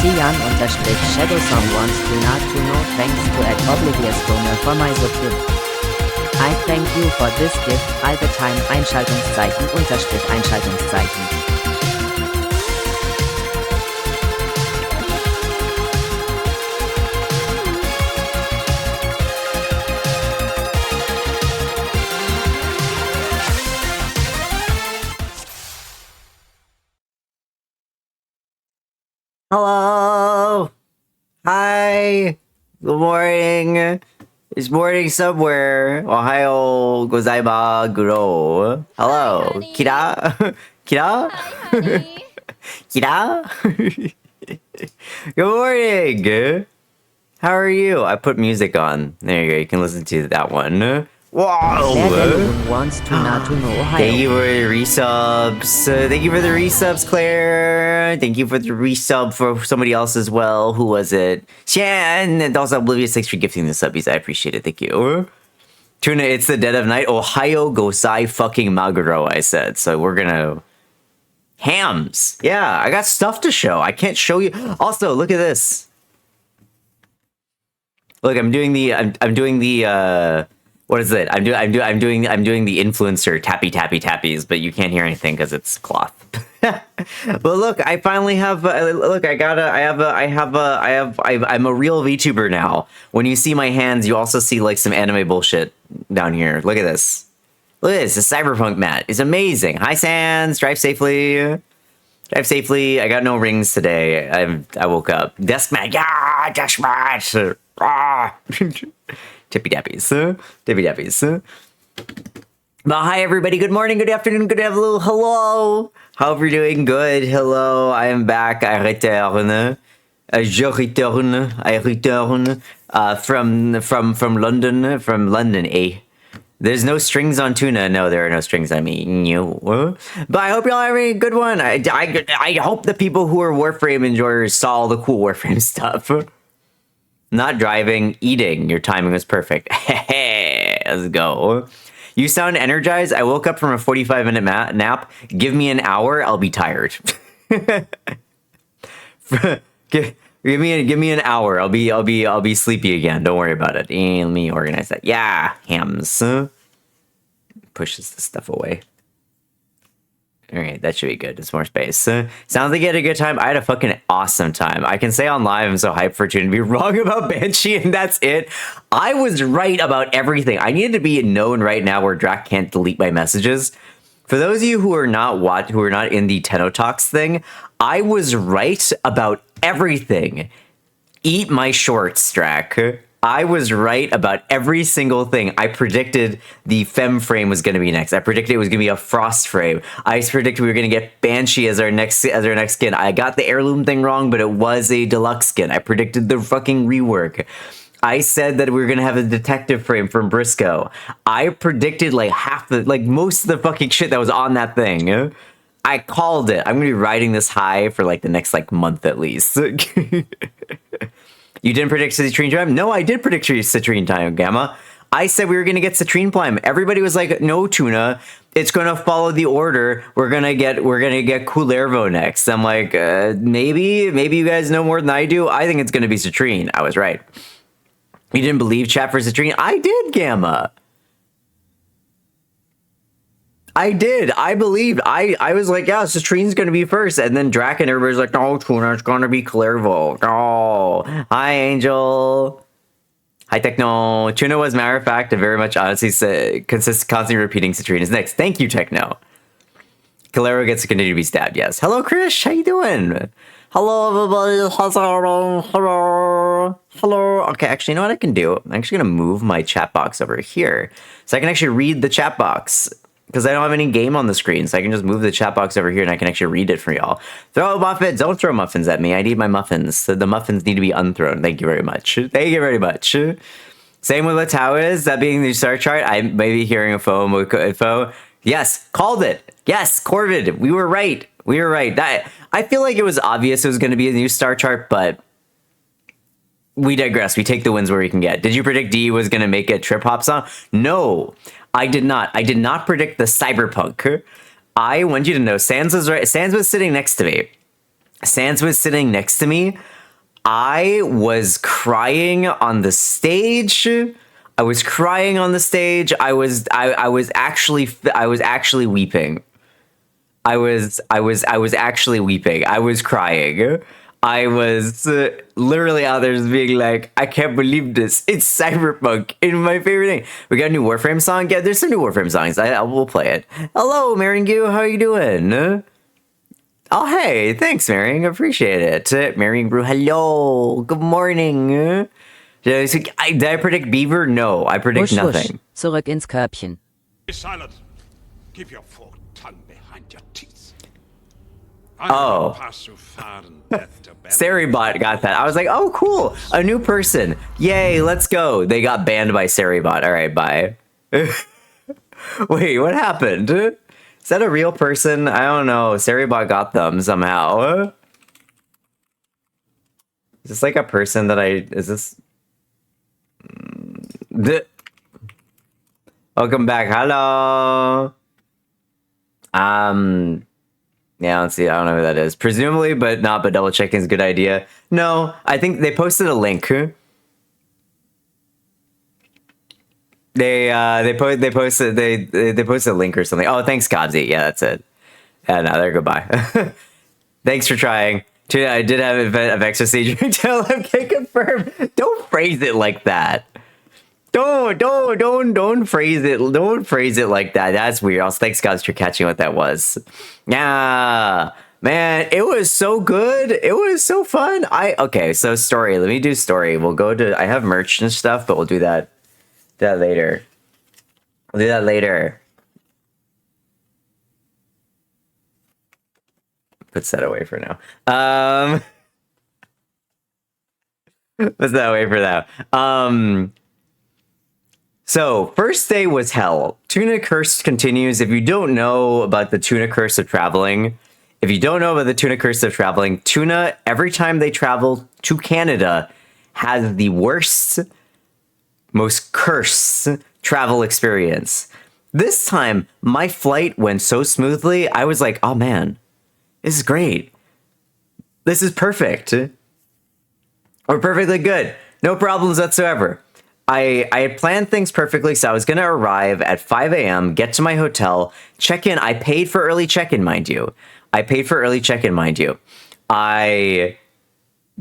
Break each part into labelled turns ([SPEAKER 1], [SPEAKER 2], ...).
[SPEAKER 1] Tian_Shadowsong wants Tuna to know thanks to at Oblivious Donor for my Subscribe. I thank you for this gift, all the time Einschaltungszeichen.
[SPEAKER 2] Hello! Hi! Good morning! It's morning somewhere. Ohayo gozaimasu. Hello!
[SPEAKER 3] Hi,
[SPEAKER 2] Kira? Kira?
[SPEAKER 3] Hi, honey.
[SPEAKER 2] Kira? Good morning! How are you? I put music on. There you go, you can listen to that one. Wow!
[SPEAKER 1] Wants Tuna to know Ohio.
[SPEAKER 2] Thank you for the resubs. Thank you for the resubs, Claire. Thank you for the resub for somebody else as well. Who was it? Shan. And also Oblivious, thanks for gifting the subbies. I appreciate it. Thank you. Tuna, it's the dead of night. Ohio gosai fucking maguro, I said. So we're gonna... Hams. Yeah, I got stuff to show. I can't show you. Also, look at this. Look, I'm doing the... What is it? I'm doing the influencer tappies, but you can't hear anything because it's cloth. But look, I finally have. Look, I'm a real VTuber now. When you see my hands, you also see like some anime bullshit down here. Look at this. Look at this. The cyberpunk mat is amazing. Hi, Sans. Drive safely. Drive safely. I got no rings today. I woke up. Desk mat. Yeah, desk mat. Ah. Tippy tappies. But hi everybody, good morning, good afternoon, good hello, hello. Hope you're doing good. Hello, I am back. I return. I return from London, eh? There's no strings on Tuna. No, there are no strings on me. No. But I hope y'all are having a good one. I hope the people who are Warframe enjoyers saw all the cool Warframe stuff. Not driving, eating. Your timing was perfect. Hey, let's go. You sound energized. I woke up from a 45-minute nap. Give me an hour, I'll be tired. give me an hour. I'll be sleepy again. Don't worry about it. Let me organize that. Yeah, hams. Pushes the stuff away. All right, that should be good. It's more space. Sounds like you had a good time. I had a fucking awesome time. I can say on live, I'm so hyped for Tuna to be wrong about Banshee, and that's it. I was right about everything. I needed to be known right now where Drac can't delete my messages. For those of you who are not in the Tennocon thing, I was right about everything. Eat my shorts, Drac. I was right about every single thing. I predicted the Fem frame was going to be next. I predicted it was going to be a Frost frame. I predicted we were going to get Banshee as our next skin. I got the heirloom thing wrong, but it was a deluxe skin. I predicted the fucking rework. I said that we were going to have a detective frame from Briscoe. I predicted most of the fucking shit that was on that thing. I called it. I'm going to be riding this high for like the next month at least. You didn't predict Citrine Time? No, I did predict Citrine Time, Gamma. I said we were going to get Citrine Prime. Everybody was like, no, Tuna. It's going to follow the order. We're going to get Kullervo next. I'm like, maybe you guys know more than I do. I think it's going to be Citrine. I was right. You didn't believe chat for Citrine? I did, Gamma. I did. I believed. I was like, yeah, Citrine's going to be first. And then Drac and everybody's like, no, Tuna, it's going to be Kullervo. Oh, hi, Angel. Hi, Techno. Tuna was, matter of fact, a very much honestly constantly repeating Citrine is next. Thank you, Techno. Kullervo gets to continue to be stabbed, yes. Hello, Krish. How you doing? Hello, everybody. Hello. Okay, actually, you know what I can do? I'm actually going to move my chat box over here so I can actually read the chat box. Because I don't have any game on the screen, so I can just move the chat box over here and I can actually read it for y'all. Throw muffins! Don't throw muffins at me. I need my muffins. The muffins need to be unthrown. Thank you very much. Thank you very much. Same with what Tau is. That being the star chart, I may be hearing a info. Yes, called it. Yes, Corvid. We were right. I feel like it was obvious it was going to be a new star chart, but we digress. We take the wins where we can get. Did you predict D was going to make a trip hop song? No. I did not. I did not predict the cyberpunk. I want you to know, Sans was right. Sans was sitting next to me. I was crying on the stage. I was crying on the stage. I was actually weeping. I was actually weeping. I was crying. I was literally out there just being like, I can't believe this. It's Cyberpunk. It's my favorite thing. We got a new Warframe song. Yeah, there's some new Warframe songs. I will play it. Hello, Maringu. How you doing? Oh, hey. Thanks, Maring. Appreciate it. Maring Brew. Hello. Good morning. Did I predict Beaver? No, I predict
[SPEAKER 1] Wusch, wusch.
[SPEAKER 2] nothing.
[SPEAKER 1] Zurück ins Körbchen.
[SPEAKER 3] Be silent. Keep your forked tongue behind your teeth.
[SPEAKER 2] Oh. Seribot got that. I was like, oh, cool. A new person. Yay, let's go. They got banned by Seribot. All right, bye. Wait, what happened? Is that a real person? I don't know. Seribot got them somehow. Is this like a person that is this? Welcome back. Hello. Yeah, let's see. I don't know who that is. Presumably, but double checking is a good idea. No, I think they posted a link. They posted a link or something. Oh, thanks, Gobsy. Yeah, that's it. Yeah, no, there. Goodbye. Thanks for trying. Tuna, I did have a Vexus Siege until MK confirmed. Don't phrase it like that. Don't phrase it. Don't phrase it like that. That's weird. Also, thanks, Gobs, for catching what that was. Yeah, man, it was so good. It was so fun. Okay. So story. Let me do story. We'll go to. I have merch and stuff, but we'll do that. That later. We'll do that later. Puts that away for now. Puts that away for now. So first day was hell. Tuna curse continues. If you don't know about the Tuna curse of traveling, Tuna, every time they travel to Canada, has the worst, most cursed travel experience. This time, my flight went so smoothly, I was like, oh man, this is great. This is perfect. We're perfectly good. No problems whatsoever. I had planned things perfectly, so I was going to arrive at 5 a.m., get to my hotel, check in. I paid for early check-in, mind you. I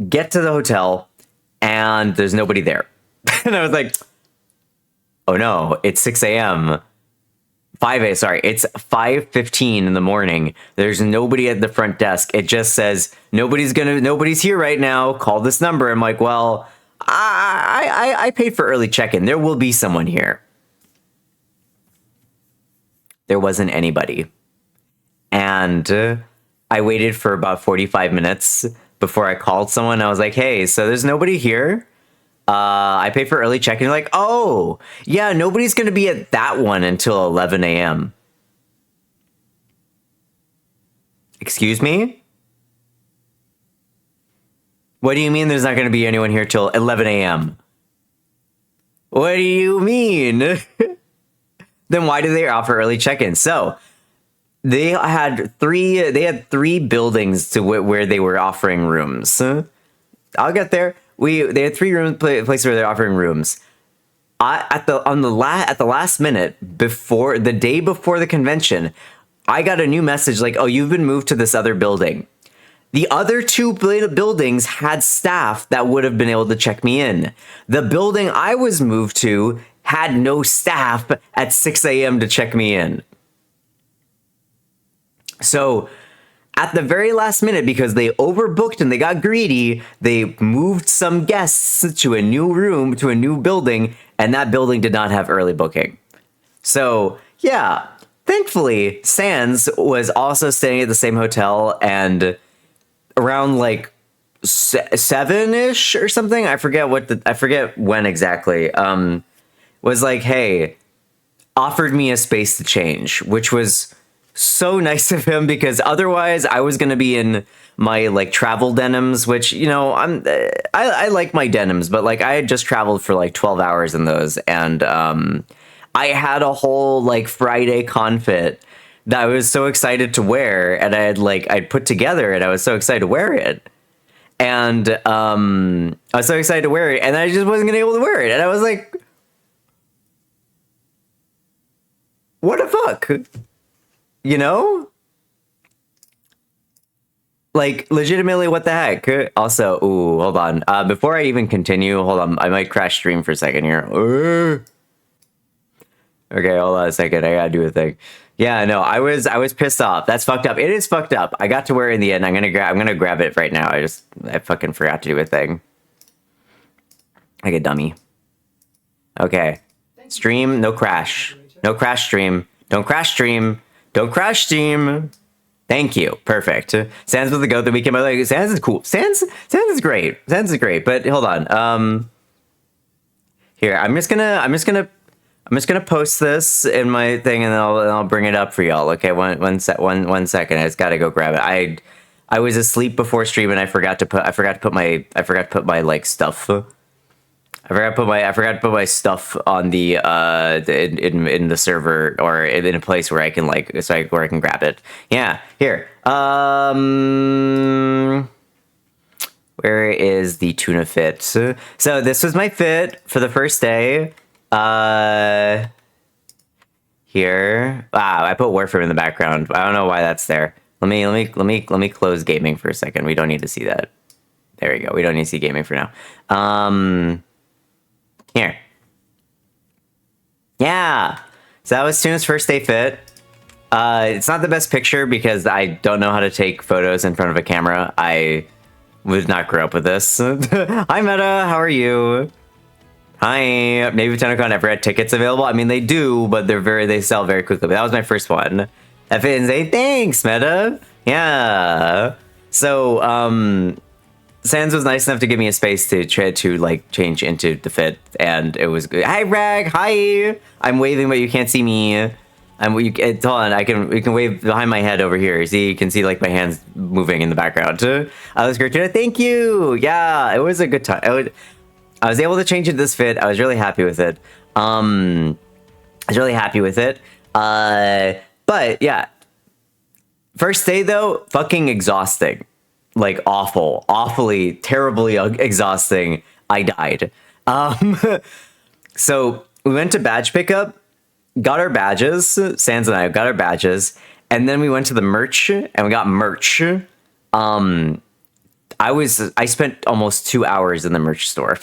[SPEAKER 2] get to the hotel, and there's nobody there. And I was like, oh no, it's 6 a.m. It's 5:15 in the morning. There's nobody at the front desk. It just says, nobody's here right now. Call this number. I'm like, well, I paid for early check-in. There will be someone here. There wasn't anybody. And I waited for about 45 minutes before I called someone. I was like, hey, so there's nobody here. I paid for early check-in. Like, oh, yeah, nobody's going to be at that one until 11 a.m. Excuse me? What do you mean there's not going to be anyone here till 11 a.m.? What do you mean? Then why do they offer early check-in? So they had three buildings to where they were offering rooms. I'll get there. They had 3 places where they're offering rooms. At the last minute, before the day before the convention, I got a new message like, oh, you've been moved to this other building. The other 2 buildings had staff that would have been able to check me in. The building I was moved to had no staff at 6 a.m. to check me in. So at the very last minute, because they overbooked and they got greedy, they moved some guests to a new room, to a new building, and that building did not have early booking. So yeah, thankfully, Sans was also staying at the same hotel, and around like 7-ish or something, I forget when exactly, was like, hey, offered me a space to change, which was so nice of him, because otherwise I was going to be in my like travel denims, which, you know, I like my denims, but like I had just traveled for like 12 hours in those, and I had a whole like Friday confit that I was so excited to wear, and I'd put together, and I was so excited to wear it. and I was so excited to wear it, and I just wasn't gonna be able to wear it, and I was like, what the fuck, you know? Like, legitimately, what the heck? Also, ooh, hold on. Before I even continue, hold on. I might crash stream for a second here. Okay, hold on a second. I gotta do a thing. Yeah, no, I was pissed off. That's fucked up. It is fucked up. I got to wear it in the end. I'm gonna grab it right now. I fucking forgot to do a thing. Like a dummy. Okay. Stream, no crash. No crash stream. Don't crash stream. Don't crash stream. Thank you. Perfect. Sans was the goat that we came out like. Sans is cool. Sans is great. Sans is great. But hold on. Here, I'm just gonna post this in my thing, and then I'll bring it up for y'all. Okay, one second. I just gotta go grab it. I was asleep before stream, and I forgot to put my like stuff. I forgot to put my stuff on the in the server, or in a place where I can where I can grab it. Yeah, here. Where is the tuna fit? So this was my fit for the first day. Here. Wow, I put Warframe in the background. I don't know why that's there. Let me close gaming for a second. We don't need to see that. There we go. We don't need to see gaming for now. Here. Yeah. So that was Tuna's first day fit. It's not the best picture because I don't know how to take photos in front of a camera. I would not grow up with this. Hi, Meta. How are you? Hi. Maybe Tennocon ever had tickets available. I mean, they do, but they sell very quickly. But that was my first one. FNZ, thanks, Meta. Yeah. So, Sans was nice enough to give me a space to try to like change into the fit, and it was good. Hi, Rag. Hi. I'm waving, but you can't see me. Hold on. We can wave behind my head over here. See, you can see like my hands moving in the background. I was great. Thank you. Yeah, it was a good time. I was able to change into this fit. I was really happy with it. But yeah, first day though, fucking exhausting. Like awfully, terribly exhausting. I died. So we went to badge pickup, got our badges. Sans and I got our badges, and then we went to the merch and we got merch. I spent almost 2 hours in the merch store.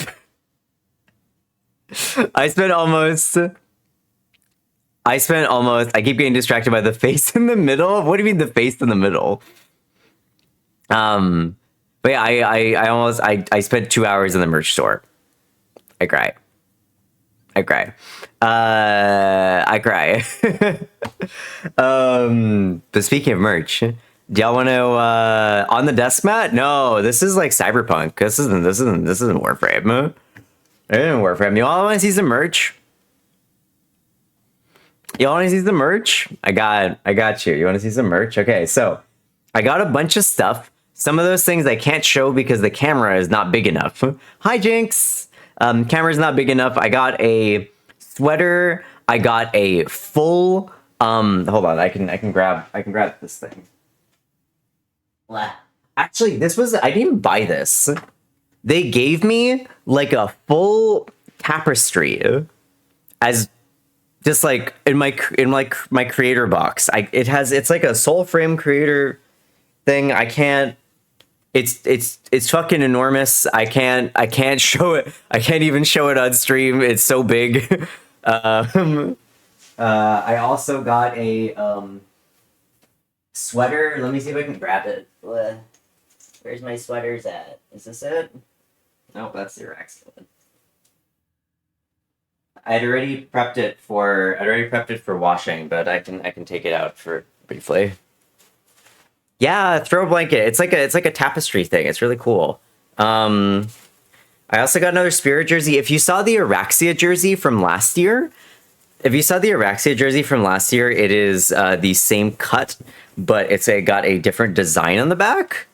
[SPEAKER 2] I keep getting distracted by the face in the middle. What do you mean the face in the middle? But yeah, I spent 2 hours in the merch store. I cry. But speaking of merch, do y'all want to on the desk mat? No, this is like Cyberpunk. This isn't Warframe. It isn't Warframe. You all want to see some merch? You all want to see some merch? I got you. You want to see some merch? Okay, so I got a bunch of stuff. Some of those things I can't show because the camera is not big enough. Hi, Jinx. Camera's not big enough. I got a sweater. I got a full. Hold on. I can grab this thing. Actually, I didn't even buy this. They gave me like a full tapestry as just like in my creator box. It's like a soul frame creator thing. I can't. It's fucking enormous. I can't show it. I can't even show it on stream. It's so big. I also got a sweater. Let me see if I can grab it. Where's my sweaters at? Is this it? Nope, that's the Iraq's one. I'd already prepped it for washing, but I can take it out for briefly. Yeah, throw a blanket. It's like a tapestry thing. It's really cool. I also got another Spirit jersey. If you saw the Araxia jersey from last year, it is the same cut, but got a different design on the back.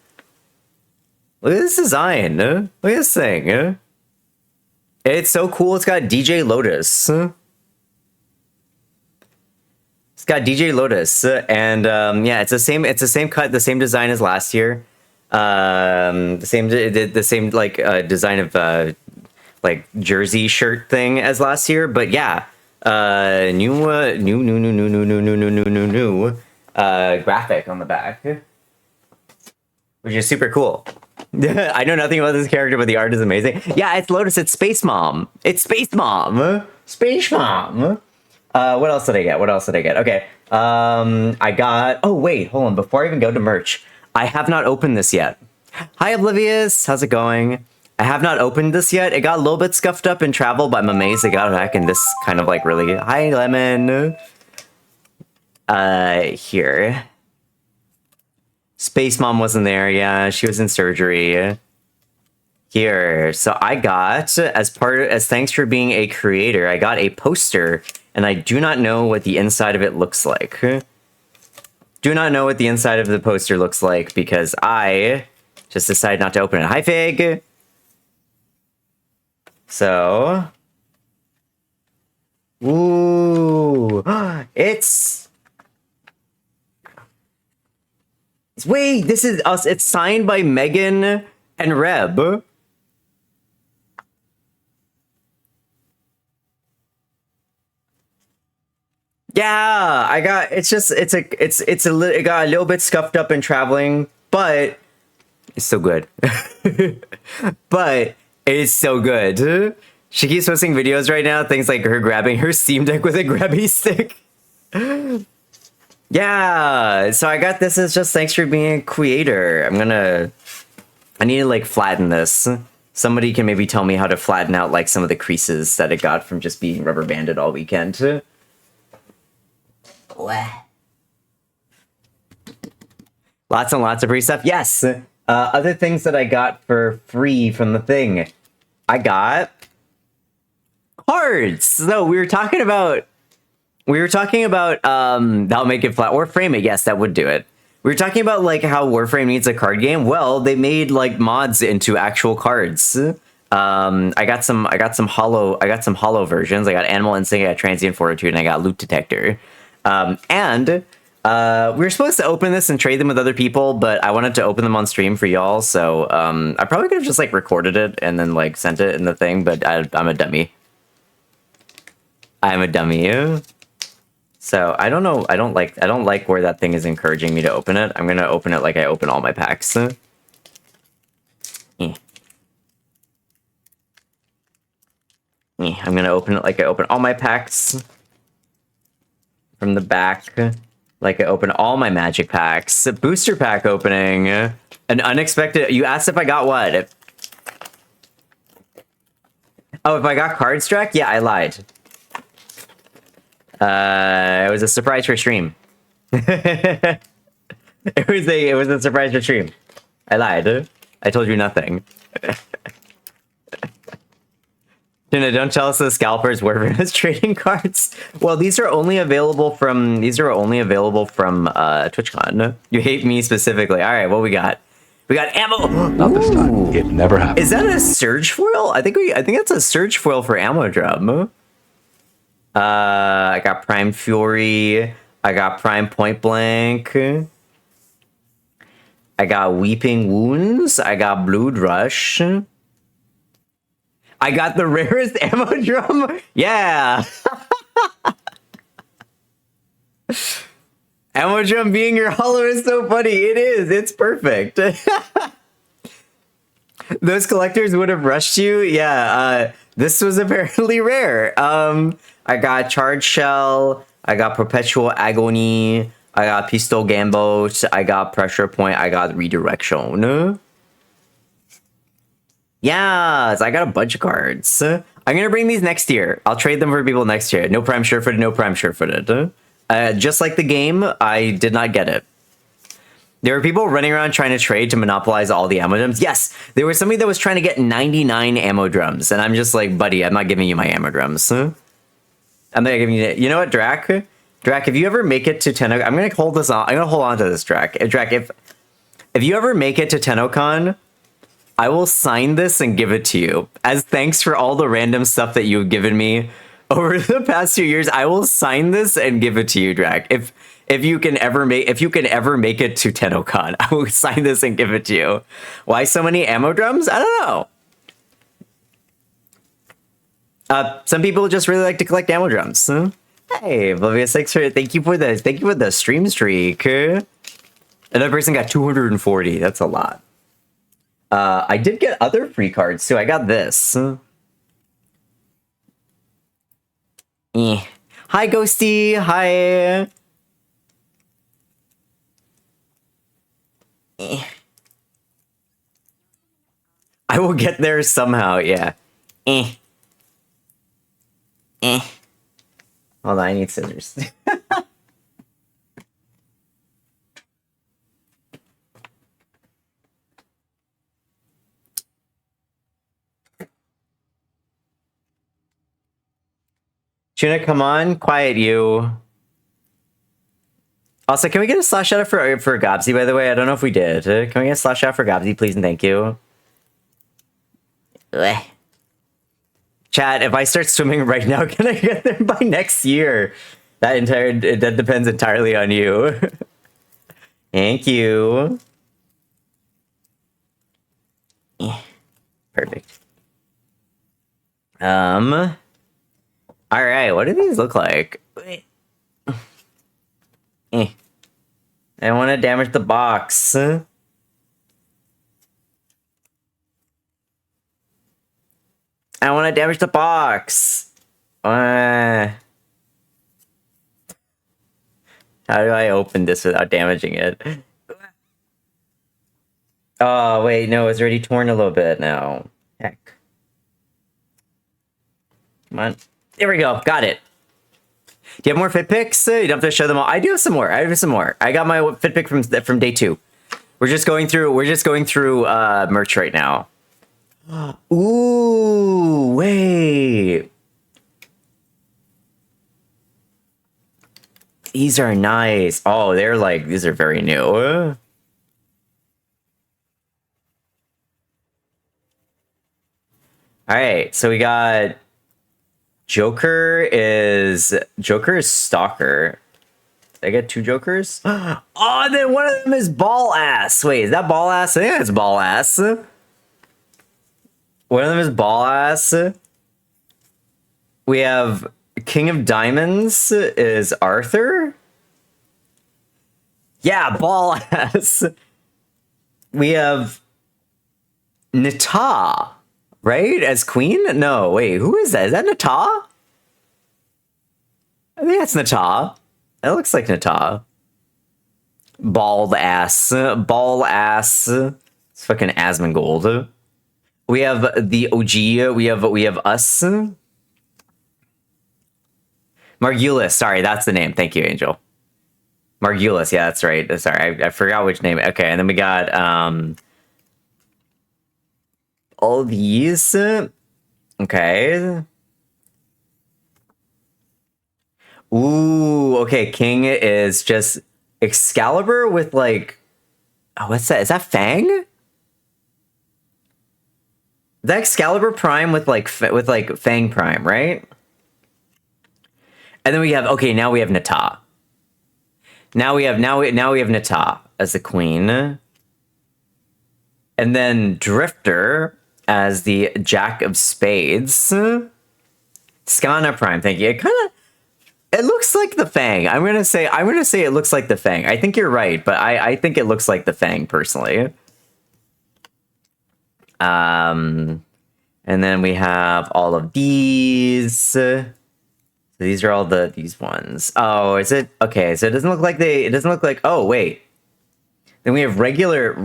[SPEAKER 2] Look at this design. Look at this thing. It's so cool. It's got DJ Lotus. It's got DJ Lotus, and yeah, it's the same cut, the same design as last year. The same like design of like jersey shirt thing as last year, but yeah, new graphic on the back, which is super cool. I know nothing about this character, but the art is amazing. Yeah, it's Lotus. It's Space Mom. It's Space Mom. Space Mom. What else did I get? Okay. I got. Oh wait, hold on. Before I even go to merch, I have not opened this yet. Hi, Oblivious. How's it going? I have not opened this yet. It got a little bit scuffed up in travel, but I'm amazed it got back in this kind of like really. Hi, Lemon. Here. Space Mom wasn't there. Yeah, she was in surgery. Here. So I got, as thanks for being a creator, I got a poster, and I do not know what the inside of it looks like. Do not know what the inside of the poster looks like because I just decided not to open it. Hi, Fig. So. Ooh. Wait, this is us. It's signed by Megan and Reb. Yeah, I got. It got a little bit scuffed up in traveling, but it's so good. But it is so good. She keeps posting videos right now, things like her grabbing her Steam Deck with a grabby stick. Yeah, so I got this as just thanks for being a creator. I need to like flatten this. Somebody can maybe tell me how to flatten out like some of the creases that it got from just being rubber banded all weekend. Lots and lots of free stuff. Yes. Other things that I got for free from the thing. I got cards. So we were talking about that'll make it flat or frame it. Yes, that would do it. We were talking about like how Warframe needs a card game. Well, they made like mods into actual cards. I got some hollow versions. I got Animal Instinct, I got Transient Fortitude, and I got Loot Detector. And we were supposed to open this and trade them with other people, but I wanted to open them on stream for y'all. So I probably could have just like recorded it and then like sent it in the thing, but I'm a dummy. I'm a dummy. So I don't know. I don't like where that thing is encouraging me to open it. I'm gonna open it like I open all my packs. I'm gonna open it like I open all my packs from the back, like I open all my magic packs. A booster pack opening, an unexpected. You asked if I got what? If I got card struck? Yeah, I lied. It was a surprise for stream. It was a surprise for stream. I lied. I told you nothing. Tuna, don't tell us the scalpers were trading cards. Well, these are only available from TwitchCon. You hate me specifically. All right, what we got? We got ammo.
[SPEAKER 4] Not this time. It never happened.
[SPEAKER 2] Is that a surge foil? I think that's a surge foil for ammo drum. I got Prime Fury. I got Prime Point Blank. I got Weeping Wounds. I got Blood Rush. I got the rarest ammo drum. Yeah. Ammo drum being your hollow is so funny. It is. It's perfect. Those collectors would have rushed you. Yeah. This was apparently rare. I got Charge Shell. I got Perpetual Agony. I got Pistol Gambot. I got Pressure Point. I got Redirection. Yes, I got a bunch of cards. I'm going to bring these next year. I'll trade them for people next year. No Prime Surefooted, no Prime Surefooted. Just like the game, I did not get it. There were people running around trying to trade to monopolize all the ammo drums. Yes, there was somebody that was trying to get 99 ammo drums. And I'm just like, buddy, I'm not giving you my ammo drums. I'm not giving you... You know what, Drac? Drac, if you ever make it to Tennocon... I'm going to hold this on. I'm going to hold on to this, Drac. Drac, if you ever make it to Tennocon, I will sign this and give it to you. As thanks for all the random stuff that you've given me over the past few years, I will sign this and give it to you, Drac. if you can ever make it to Tennocon, I will sign this and give it to you. Why so many ammo drums? I don't know. Some people just really like to collect ammo drums. Huh? Hey, Oblivious, thank you for the stream streak. Another person got 240. That's a lot. I did get other free cards too. I got this. Hi, Ghosty. Hi. I will get there somehow. Yeah. Hold on, I need scissors. Tuna, come on, quiet you. Also, can we get a slash shout out for Gobsy, by the way? I don't know if we did. Can we get a slash shout out for Gobsy, please and thank you? Ugh. Chat, if I start swimming right now, can I get there by next year? That depends entirely on you. Thank you. Perfect. All right, what do these look like? I don't want to damage the box. I want to damage the box. How do I open this without damaging it? Oh, wait, no, it's already torn a little bit now. Heck. Come on. There we go. Got it. Do you have more fit picks? You don't have to show them all. I do have some more. I got my fit pick from day 2. We're just going through merch right now. Ooh, wait. These are nice. Oh, these are very new. All right, so we got Joker is Stalker. Did I get 2 Jokers? Oh, then one of them is Ball Ass. Wait, is that Ball Ass? I think it's Ball Ass. One of them is Ball Ass. We have King of Diamonds is Arthur. Yeah, Ball Ass. We have Nita, right? As Queen? No, wait, who is that? Is that Nita? I think that's Nita. That looks like Nita. Bald ass. Ball ass. It's fucking Asmongold. We have the OG. We have us. Margulis. Sorry, that's the name. Thank you, Angel. Margulis. Yeah, that's right. Sorry, I forgot which name. Okay, and then we got all these. Okay. Ooh, okay. King is just Excalibur with like, oh, what's that? Is that Fang? Is that Excalibur Prime with like Fang Prime, right? And then we have, okay, now we have Nata. Now we have Nata as the queen. And then Drifter as the Jack of Spades. Skana Prime, thank you. It looks like the Fang. I'm gonna say it looks like the Fang. I think you're right, but I think it looks like the Fang personally. And then we have all of these. So these are all these ones. Oh, is it okay? So it doesn't look like. Oh wait. Then we have regular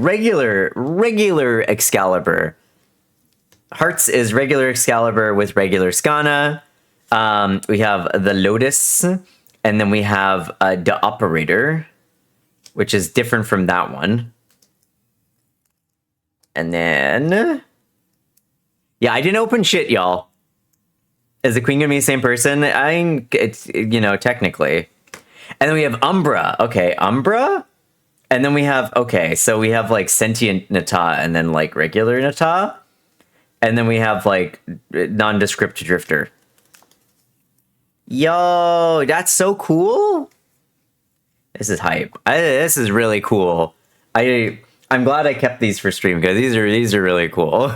[SPEAKER 2] Excalibur. Hearts is regular Excalibur with regular Skana. We have the Lotus, and then we have the Operator, which is different from that one. And then, yeah, I didn't open shit, y'all. Is the Queen gonna be the same person? It's, technically. And then we have Umbra. Okay, Umbra. And then we have, okay, so we have like Sentient Nata and then like regular Nata. And then we have like nondescript Drifter. Yo, that's so cool. This is hype. This is really cool. I'm glad I kept these for stream because these are really cool.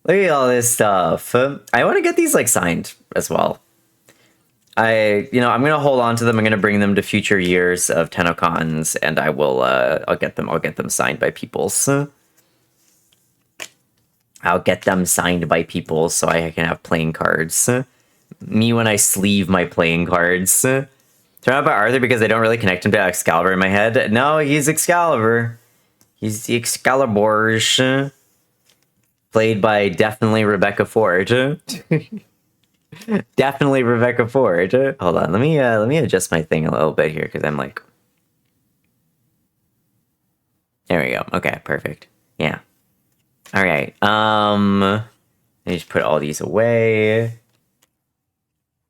[SPEAKER 2] Look at all this stuff. I want to get these like signed as well. I'm gonna hold on to them. I'm gonna bring them to future years of Tennocons, and I will. I'll get them signed by people. I'll get them signed by people so I can have playing cards. Me when I sleeve my playing cards. Turn out by Arthur because I don't really connect him to Excalibur in my head. No, he's Excalibur. He's the Excalibur. Played by definitely Rebecca Ford. Definitely Rebecca Ford. Hold on, let me adjust my thing a little bit here because I'm like. There we go. Okay, perfect. Yeah. All right. Let me just put all these away.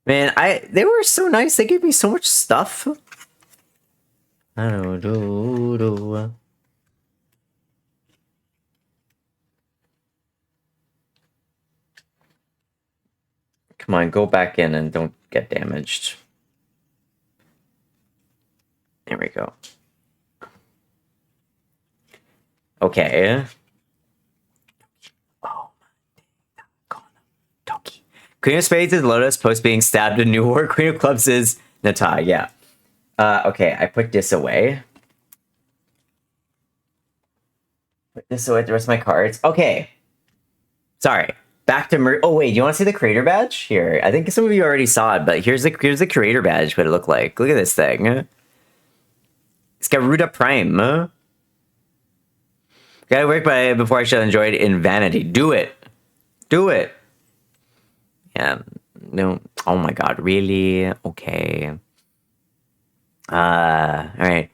[SPEAKER 2] Man, they were so nice. They gave me so much stuff. I don't know. Come on, go back in and don't get damaged. There we go. Okay. Oh my Toki. Queen of Spades is Lotus post being stabbed in New War. Queen of Clubs is Nata, yeah. Okay, I put this away. Put this away, the rest of my cards. Okay. Sorry. Back to oh wait, you want to see the creator badge? Here, I think some of you already saw it, but here's the creator badge. What it look like? Look at this thing. It's got Ruda Prime. Gotta work by it before I shall enjoy it in vanity. Do it. Do it. Yeah. No. Oh my god. Really? Okay. All right.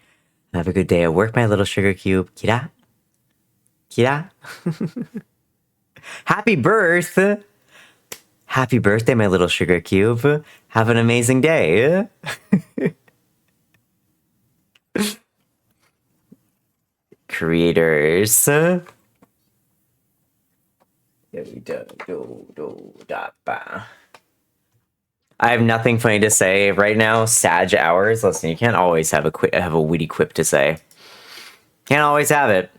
[SPEAKER 2] Have a good day at work, my little sugar cube. Kira. Kira. Happy birth! Happy birthday, my little sugar cube. Have an amazing day. Creators. I have nothing funny to say right now. Sag hours. Listen, you can't always have a witty quip to say. Can't always have it.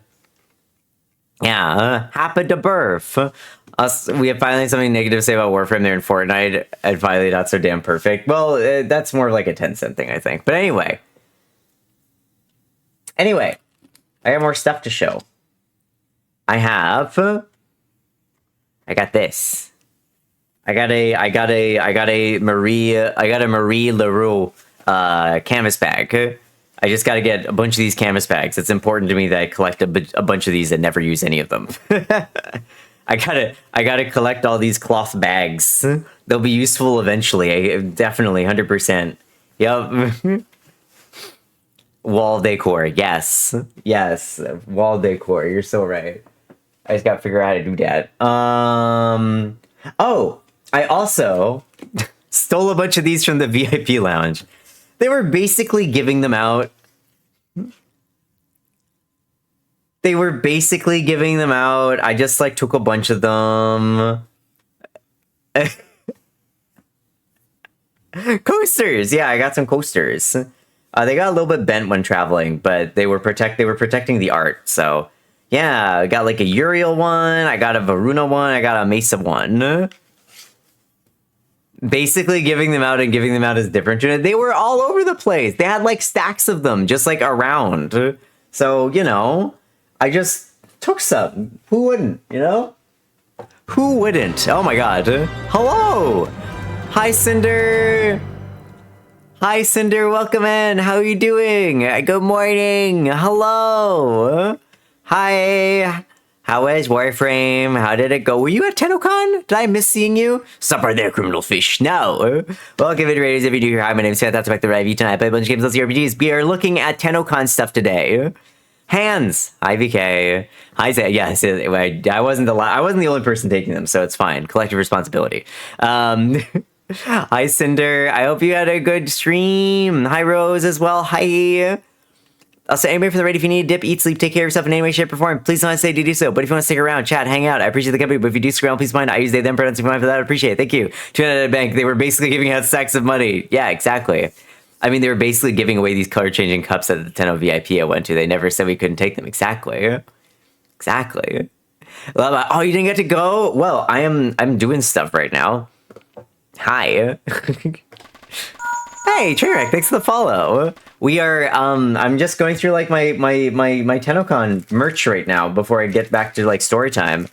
[SPEAKER 2] Yeah, happy to birth. We have finally something negative to say about Warframe there in Fortnite, and finally not so damn perfect. Well, that's more like a Tencent thing, I think. But anyway, I got more stuff to show. I got this. I got a Marie Leroux canvas bag. I just got to get a bunch of these canvas bags. It's important to me that I collect a bunch of these and never use any of them. I gotta collect all these cloth bags. They'll be useful eventually. Definitely, 100%. Yep. Wall decor. Yes. Yes. Wall decor. You're so right. I just gotta figure out how to do that. Oh, I also stole a bunch of these from the VIP lounge. They were basically giving them out. I just like took a bunch of them. Coasters. Yeah, I got some coasters. They got a little bit bent when traveling, but they were protecting the art. So yeah, I got like a Uriel one. I got a Varuna one. I got a Mesa one. Basically giving them out as different units. They were all over the place. They had like stacks of them just like around. So, I just took some. Who wouldn't, Who wouldn't? Oh my god. Hello! Hi, Cinder! Hi, Cinder. Welcome in. How are you doing? Good morning. Hello. Hi. How is Warframe? How did it go? Were you at Tennocon? Did I miss seeing you? Sup right there, criminal fish. No. Welcome, video raiders. If you do here, hi, my name is Fan. That's back the right view tonight. I play a bunch of games, let's RPGs. We are looking at Tennocon stuff today. Hands. Hi, VK. Hi, Zay. Yes, I wasn't the only person taking them, so it's fine. Collective responsibility. Hi, Cinder. I hope you had a good stream. Hi, Rose, as well. Hi. Also, anybody from the raid, if you need a dip, eat, sleep, take care of yourself in any way, shape, or form, please don't hesitate to do so. But if you want to stick around, chat, hang out, I appreciate the company. But if you do stick around, please mind, I use they, them pronouns. If you mind for that, I appreciate it. Thank you. Tunana Bank, they were basically giving out stacks of money. Yeah, exactly. I mean, they were basically giving away these color changing cups at the Tenno VIP I went to. They never said we couldn't take them. Exactly. Exactly. Oh, you didn't get to go? Well, I'm doing stuff right now. Hi. Hey, Trainwreck, thanks for the follow. We are I'm just going through like my Tennocon merch right now before I get back to like story time.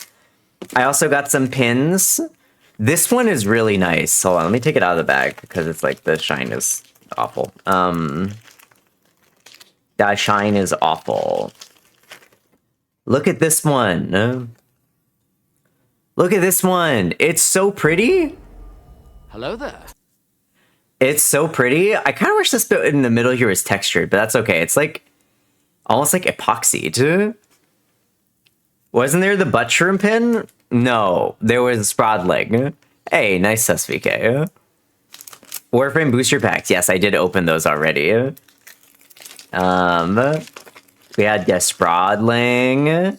[SPEAKER 2] I also got some pins. This one is really nice. Hold on, let me take it out of the bag because it's like the shine is awful. That shine is awful. Look at this one. Look at this one. It's so pretty.
[SPEAKER 5] Hello there.
[SPEAKER 2] It's so pretty. I kind of wish this bit in the middle here was textured, but that's okay. It's like almost like epoxy too. Wasn't there the butt shroom pin? No, there was Sprodling. Hey, nice SVK. Warframe booster packs. Yes, I did open those already. We had Sprodling.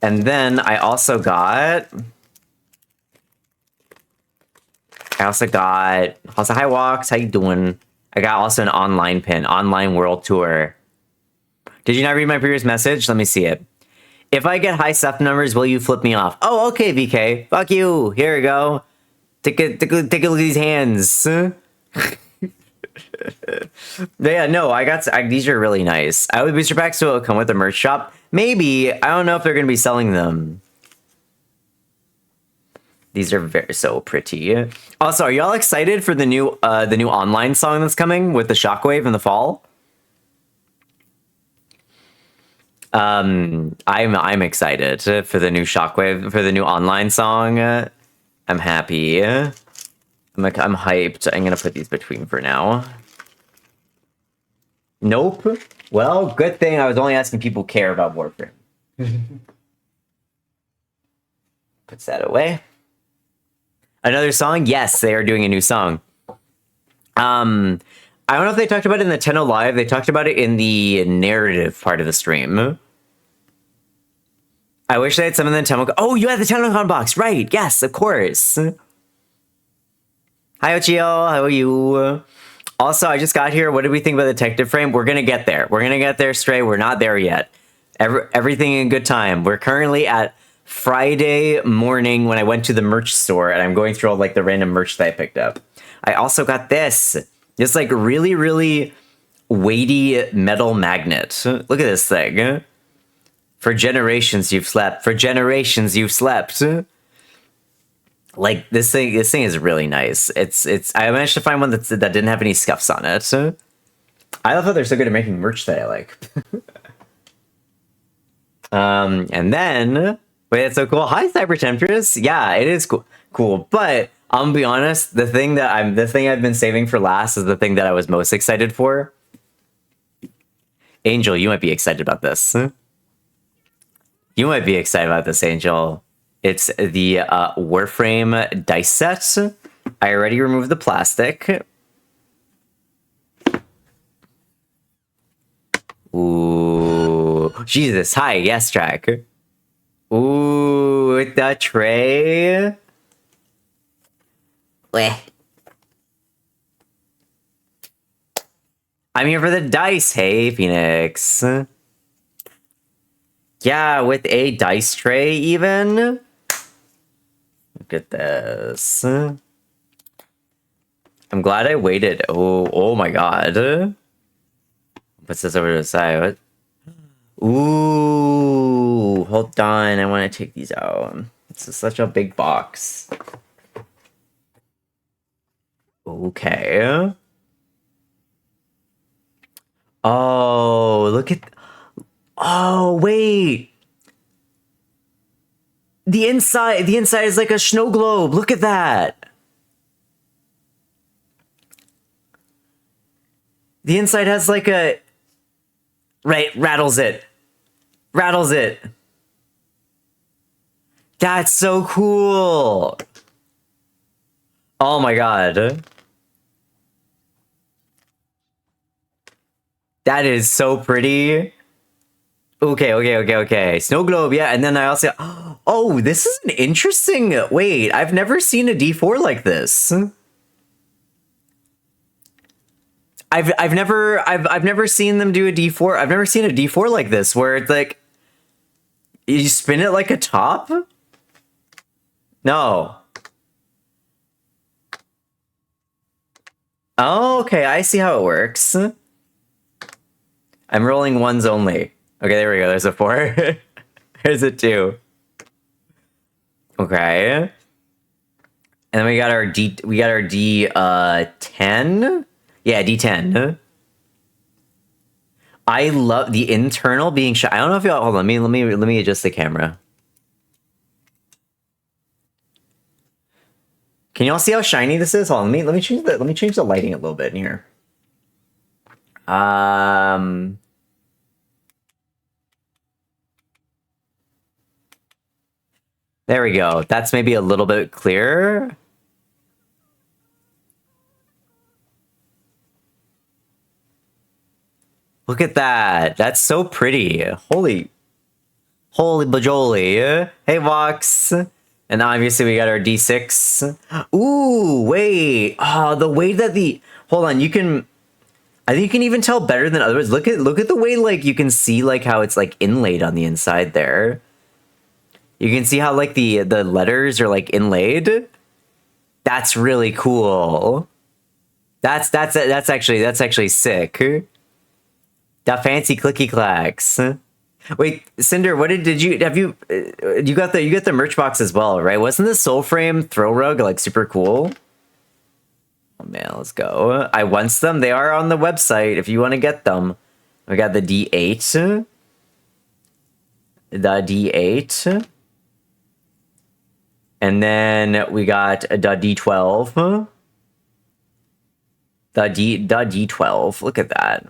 [SPEAKER 2] And then I also got hi Walks, how you doing? I got also an online pin, online world tour. Did you not read my previous message? Let me see it. If I get high stuff numbers, will you flip me off? Oh, okay, VK. Fuck you. Here we go. Take a look at these hands. Yeah, no, these are really nice. I would booster packs will come with the merch shop. Maybe. I don't know if they're gonna be selling them. These are so pretty. Also, are y'all excited for the new online song that's coming with the Shockwave in the fall? I'm excited for the new Shockwave, for the new online song. I'm happy. I'm hyped. I'm gonna put these between for now. Nope. Well, good thing I was only asking people who care about Warframe. Puts that away. Another song? Yes, they are doing a new song. I don't know if they talked about it in the Tenno Live. They talked about it in the narrative part of the stream. I wish they had some of the Tennocon. Oh, you had the Tennocon box, right? Yes, of course. Hi, Ochio. How are you? Also, I just got here. What did we think about the detective frame? We're gonna get there. We're gonna get there, Stray. We're not there yet. Everything in good time. We're currently at Friday morning when I went to the merch store, and I'm going through all like the random merch that I picked up. I also got this like really, really weighty metal magnet. Look at this thing. For generations you've slept. For generations you've slept. Like this thing is really nice. I managed to find one that didn't have any scuffs on it. I love how they're so good at making merch that I like. And then wait, it's so cool. Hi, Cyber Temptress. Yeah, it is cool. But I'm gonna be honest, the thing I've been saving for last is the thing that I was most excited for. Angel, you might be excited about this. You might be excited about this, Angel. It's the Warframe dice set. I already removed the plastic. Ooh, Jesus! Hi, yes, Jack. Ooh, with the tray. Bleh. I'm here for the dice. Hey, Phoenix. Yeah, with a dice tray, even. Look at this. I'm glad I waited. Oh my god. What's this over to the side? What? Ooh, hold on. I want to take these out. This is such a big box. Okay. Oh, look at... Oh, wait. The inside is like a snow globe. Look at that. The inside has like a... Right, rattles it. Rattles it. That's so cool. Oh my god. That is so pretty. Okay. Snow globe, yeah. And then I also... Oh, this is an interesting... Wait, I've never seen a D4 like this. I've never seen them do a D4. I've never seen a D4 like this where it's like you spin it like a top. No. Oh, okay, I see how it works. I'm rolling ones only. Okay, there we go. There's a 4. There's a 2. Okay. And then we got our D 10. Yeah, D10. I love the internal being shiny. I don't know if y'all hold on, let me adjust the camera. Can y'all see how shiny this is? Hold on, let me change the lighting a little bit in here. There we go. That's maybe a little bit clearer. Look at that. That's so pretty. Holy bajoli. Hey, Vox. And obviously we got our D6. Ooh, wait. Oh, the way that hold on, I think you can even tell better than others. Look at the way like you can see like how it's like inlaid on the inside there. You can see how like the letters are like inlaid. That's really cool. That's actually sick. That fancy clicky clacks. Wait, Cinder, what did you got the merch box as well, right? Wasn't the Soul Frame throw rug like super cool? Oh man, let's go. I want them. They are on the website if you want to get them. We got the D8. The D8. And then we got the D12. The D12. Look at that.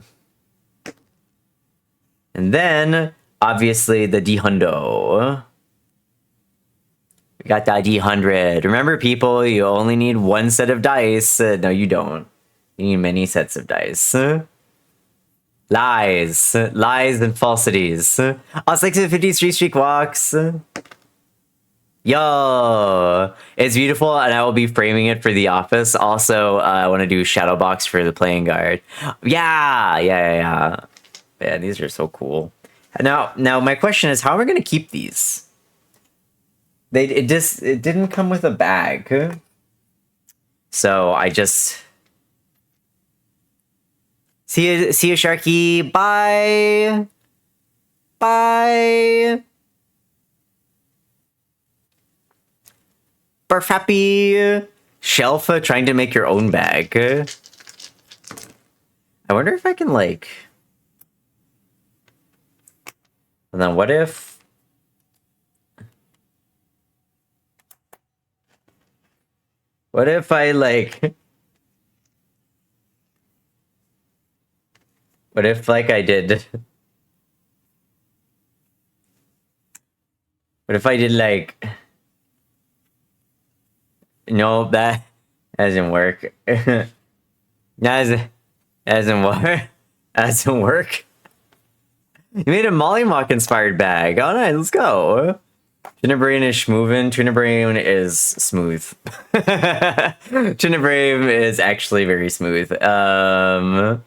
[SPEAKER 2] And then, obviously, the D-Hundo. We got that D100. Remember, people, you only need one set of dice. No, you don't. You need many sets of dice. Lies. Lies and falsities. Oh, 650 Street Streak walks. Yo, it's beautiful, and I will be framing it for the office. Also, I want to do shadow box for the playing guard. Yeah. Man, these are so cool. Now, my question is, how am I going to keep these? It didn't come with a bag, so I just see you, Sharky. Bye. Barf happy shelf trying to make your own bag. I wonder if I can like. And then what if I like what if like I did what if I did like no, that doesn't work. That doesn't work. That doesn't work. You made a Mollymock inspired bag. All right, let's go. Tuna Brain is schmoovin'. Tuna Brain is smooth. Tuna Brain is actually very smooth. I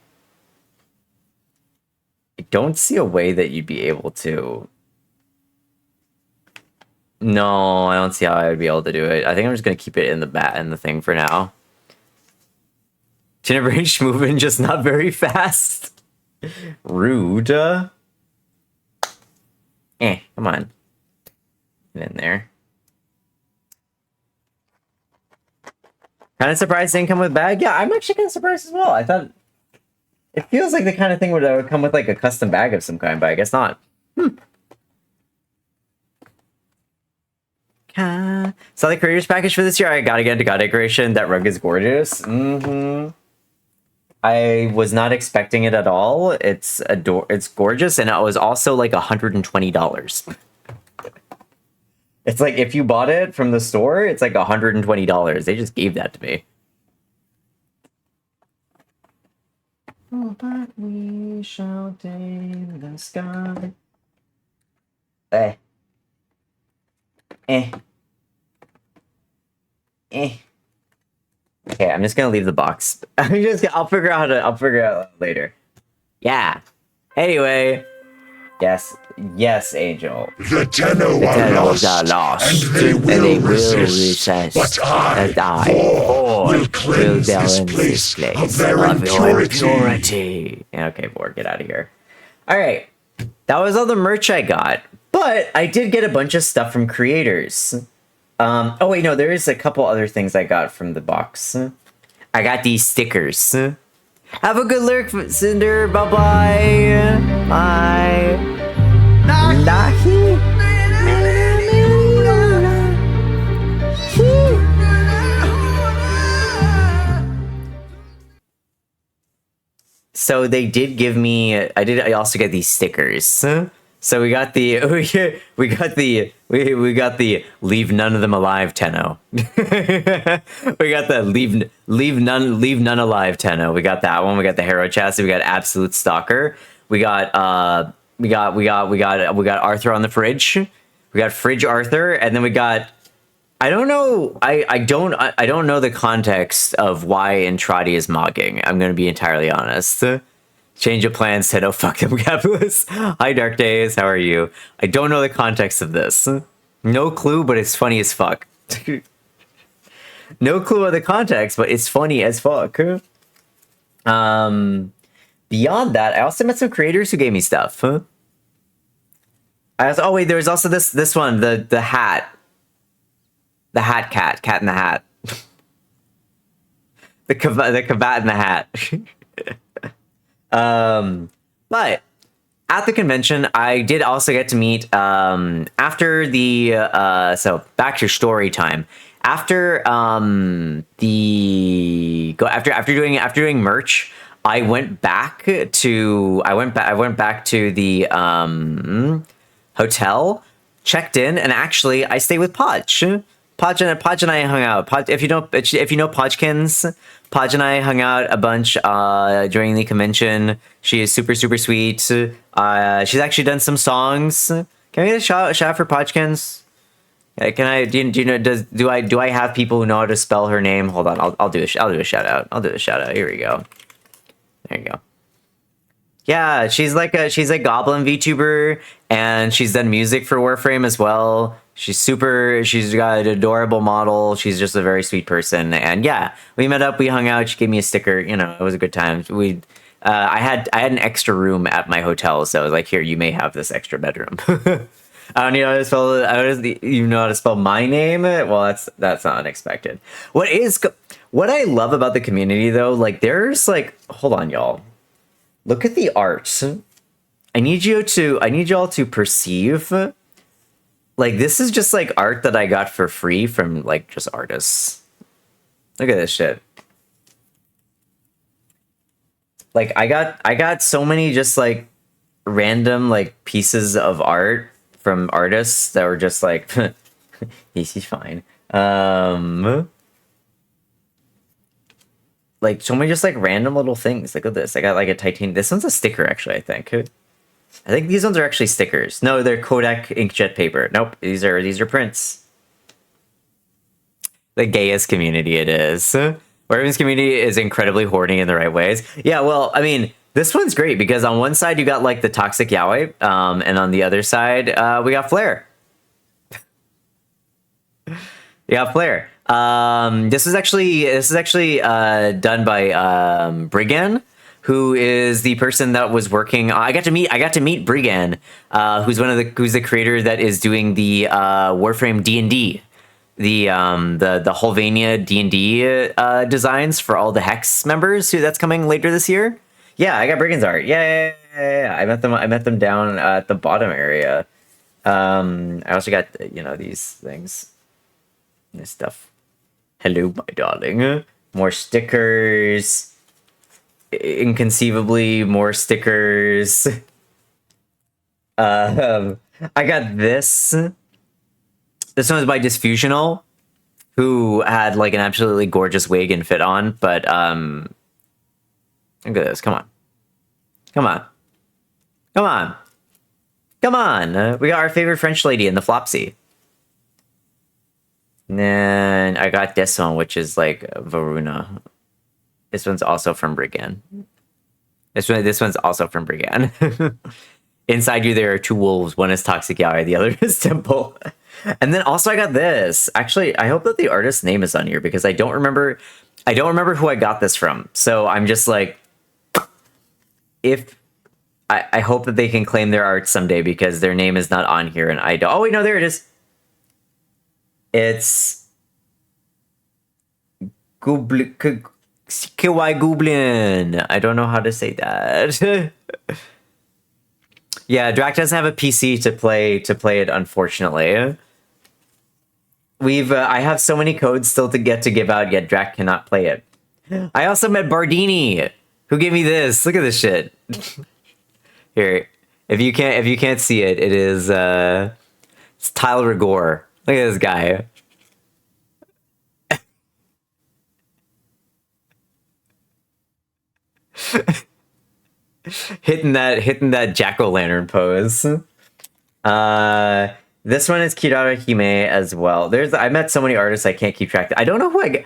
[SPEAKER 2] don't see a way that you'd be able to. No, I don't see how I would be able to do it. I think I'm just gonna keep it in the thing for now. Tuna Brain schmoovin', just not very fast. Rude. Come on. Get in there. Kind of surprised it didn't come with bag. Yeah, I'm actually kind of surprised as well. I thought it feels like the kind of thing where would come with like a custom bag of some kind, but I guess not. Saw the creators package for this year. I gotta get into God decoration. That rug is gorgeous. I was not expecting it at all. It's gorgeous, and it was also like $120. It's like if you bought it from the store, it's like $120. They just gave that to me. Oh, but we shout in the sky. Okay, I'm just gonna leave the box. I'll figure out later. Yeah. Anyway. Yes, Angel.
[SPEAKER 6] The Tenno
[SPEAKER 2] The
[SPEAKER 6] are
[SPEAKER 2] Tennos
[SPEAKER 6] lost,
[SPEAKER 2] are lost,
[SPEAKER 6] and they will
[SPEAKER 2] resist.
[SPEAKER 6] resist. But I,
[SPEAKER 2] And I,
[SPEAKER 6] Vor, will cleanse this
[SPEAKER 2] cleanse
[SPEAKER 6] place
[SPEAKER 2] this
[SPEAKER 6] of
[SPEAKER 2] place
[SPEAKER 6] their
[SPEAKER 2] of your
[SPEAKER 6] impurity.
[SPEAKER 2] impurity. Yeah, okay, Vor, get out of here. All right, that was all the merch I got, but I did get a bunch of stuff from creators. Oh wait, no, there is a couple other things I got from the box. I got these stickers. Have a good lyric, Cinder. Bye-bye. Bye. Nahi. So they did give me. I also get these stickers. So we got the we got the leave none of them alive Tenno. We got the leave none alive Tenno. We got that one. We got the hero chassis. We got absolute stalker. We got Arthur on the fridge. We got fridge Arthur, and then we got. I don't know. I don't know the context of why Entrati is mogging. I'm gonna be entirely honest. Change of plans, Tenno. Fuck them capitalists. Hi, Dark Days. How are you? I don't know the context of this. No clue, but it's funny as fuck. No clue of the context, but it's funny as fuck. Beyond that, I also met some creators who gave me stuff. Oh wait, there was also this one, the hat. The hat cat in the hat. the cravat in the hat. But at the convention, I did also get to meet after the so back to story time. After doing merch, I went back to the hotel, checked in, and actually I stayed with Podge. Podge and I hung out. If you know Podgekins, Podge and I hung out a bunch during the convention. She is super sweet. She's actually done some songs. Can I get a shout for Podgekins? Can I? Do you know? Do I have people who know how to spell her name? Hold on, I'll do a shout out. Here we go. There you go. Yeah, she's a Goblin VTuber, and she's done music for Warframe as well. She's got an adorable model. She's just a very sweet person. And yeah, we met up, we hung out. She gave me a sticker. You know, it was a good time. I had an extra room at my hotel, so I was like, here, you may have this extra bedroom. I don't know how to spell. You know how to spell my name? Well, that's not unexpected. What I love about the community though, like there's like, hold on, y'all. Look at the art. I need y'all to perceive. Like, this is just, like, art that I got for free from, like, just artists. Look at this shit. Like, I got so many just, like, random, like, pieces of art from artists that were just, like, this is fine. Like, so many just, like, random little things. Look at this. I got, like, a titanium. This one's a sticker, actually, I think. I think these ones are actually stickers. No, they're Kodak inkjet paper. Nope, these are prints. The gayest community it is. Warframe's community is incredibly horny in the right ways. Yeah, well, I mean, this one's great because on one side you got like the toxic yaoi, and on the other side we got Flare. You got Flare. This is actually done by Brigand, who is the person that was working. I got to meet Brigand, who's the creator that is doing the Warframe D&D, the Hulvania D&D designs for all the Hex members. That's coming later this year. Yeah, I got Brigand's art. Yeah. I met them down at the bottom area. I also got these things, this stuff. Hello, my darling. More stickers. Inconceivably more stickers. I got this. This one is by Disfusional, who had like an absolutely gorgeous wig and fit on, but look at this. Come on. We got our favorite French lady in the Flopsy. Nah. then I got this one, which is like Varuna. This one's also from Brigand. This one's also from Brigand. Inside you, there are 2 wolves. One is Toxic Yaoi, the other is Temple. And then also I got this. Actually, I hope that the artist's name is on here because I don't remember who I got this from. So I'm just like, if I hope that they can claim their art someday because their name is not on here and I don't. Oh wait, no, there it is. It's Kiwai Goblin. I don't know how to say that. Yeah, Drac doesn't have a PC to play it, unfortunately. I have so many codes still to give out, yet Drac cannot play it. I also met Bardini, who gave me this. Look at this shit. Here, if you can't see it, it is it's Tyler Gore. Look at this guy. hitting that jack-o'-lantern pose. This one is Kirara Hime as well. I met so many artists I can't keep track. I don't know who a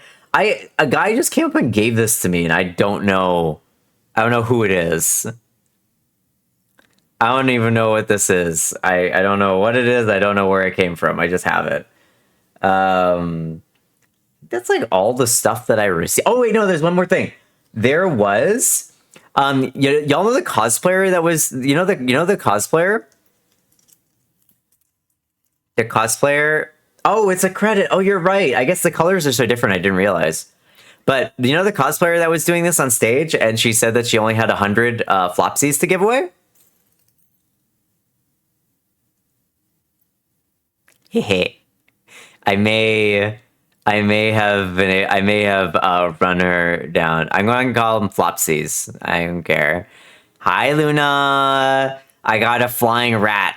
[SPEAKER 2] guy just came up and gave this to me and I don't know who it is. I don't even know what this is. I don't know what it is. I don't know where it came from. I just have it. That's like all the stuff that I received. Oh wait, no, there's one more thing. There was y'all know the cosplayer that was the cosplayer? The cosplayer. Oh, it's a credit. Oh, you're right. I guess the colors are so different. I didn't realize. But the cosplayer that was doing this on stage and she said that she only had 100 flopsies to give away? I may have run her down. I'm going to call them flopsies. I don't care. Hi, Luna. I got a flying rat.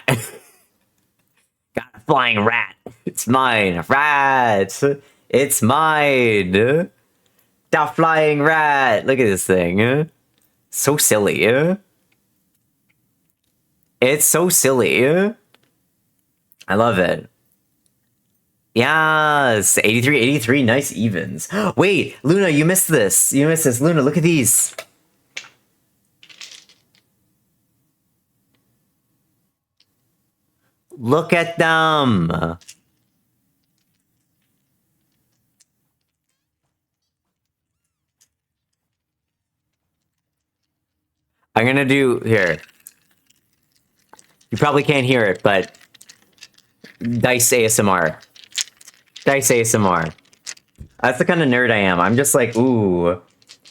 [SPEAKER 2] Got a flying rat. It's mine. Rat. It's mine. The flying rat. Look at this thing. So silly. It's so silly. I love it. Yes, 83, nice evens. Wait, Luna, you missed this. Luna, look at these. Look at them. I'm gonna do here. You probably can't hear it, but Dice ASMR. Dice ASMR. That's the kind of nerd I am. I'm just like, ooh,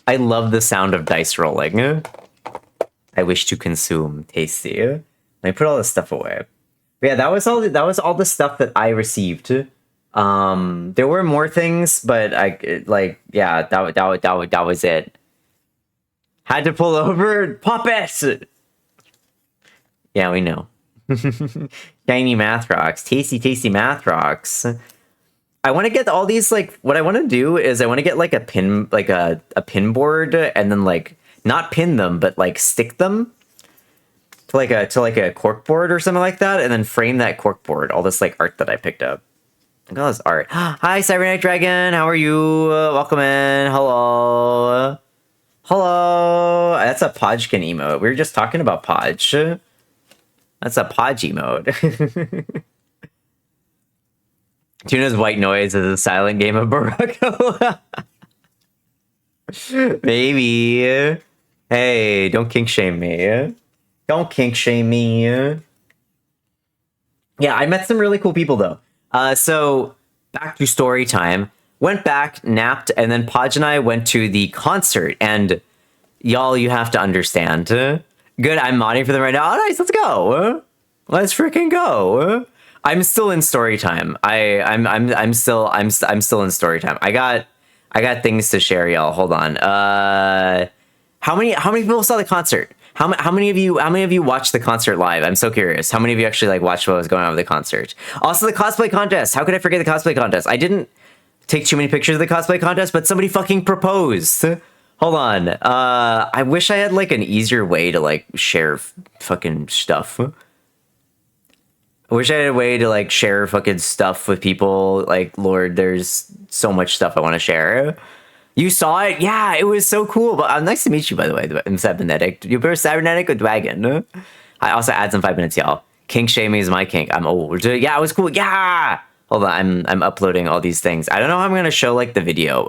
[SPEAKER 2] I love the sound of dice rolling. I wish to consume. Tasty. Let me put all this stuff away. But yeah, that was all the stuff that I received. There were more things, but that was it. Had to pull over. Pop it. Yeah, we know. Shiny math rocks. Tasty math rocks. I want to get all these, like, what I want to do is I want to get like a pin, like a pin board, and then like not pin them, but like stick them to like a cork board or something like that, and then frame that cork board. All this like art that I picked up. Look at all this art. Hi, Cybernight Dragon. How are you? Welcome in. Hello. That's a Podgkin emote. We were just talking about Podge. That's a Podge emote. Tuna's white noise is a silent game of Barocco. Baby. Hey, don't kink shame me. Don't kink shame me. Yeah, I met some really cool people though. So back to story time. Went back, napped, and then Podge and I went to the concert. And y'all, you have to understand. Good, I'm modding for them right now. Oh, nice, let's go. Let's freaking go. I'm still in story time. I'm still in story time. I got things to share, y'all. Hold on. How many people saw the concert? How many of you watched the concert live? I'm so curious. How many of you actually like watched what was going on with the concert? Also, the cosplay contest. How could I forget the cosplay contest? I didn't take too many pictures of the cosplay contest, but somebody fucking proposed. Hold on. I wish I had like an easier way to like share fucking stuff. I wish I had a way to like share fucking stuff with people. Like, Lord, there's so much stuff I want to share. You saw it? Yeah, it was so cool. But nice to meet you, by the way. I'm cybernetic. You're cybernetic or dragon? I also add some 5 minutes, y'all. Kink shaming is my kink. I'm old. Yeah, it was cool. Yeah. Hold on, I'm uploading all these things. I don't know how I'm gonna show like the video.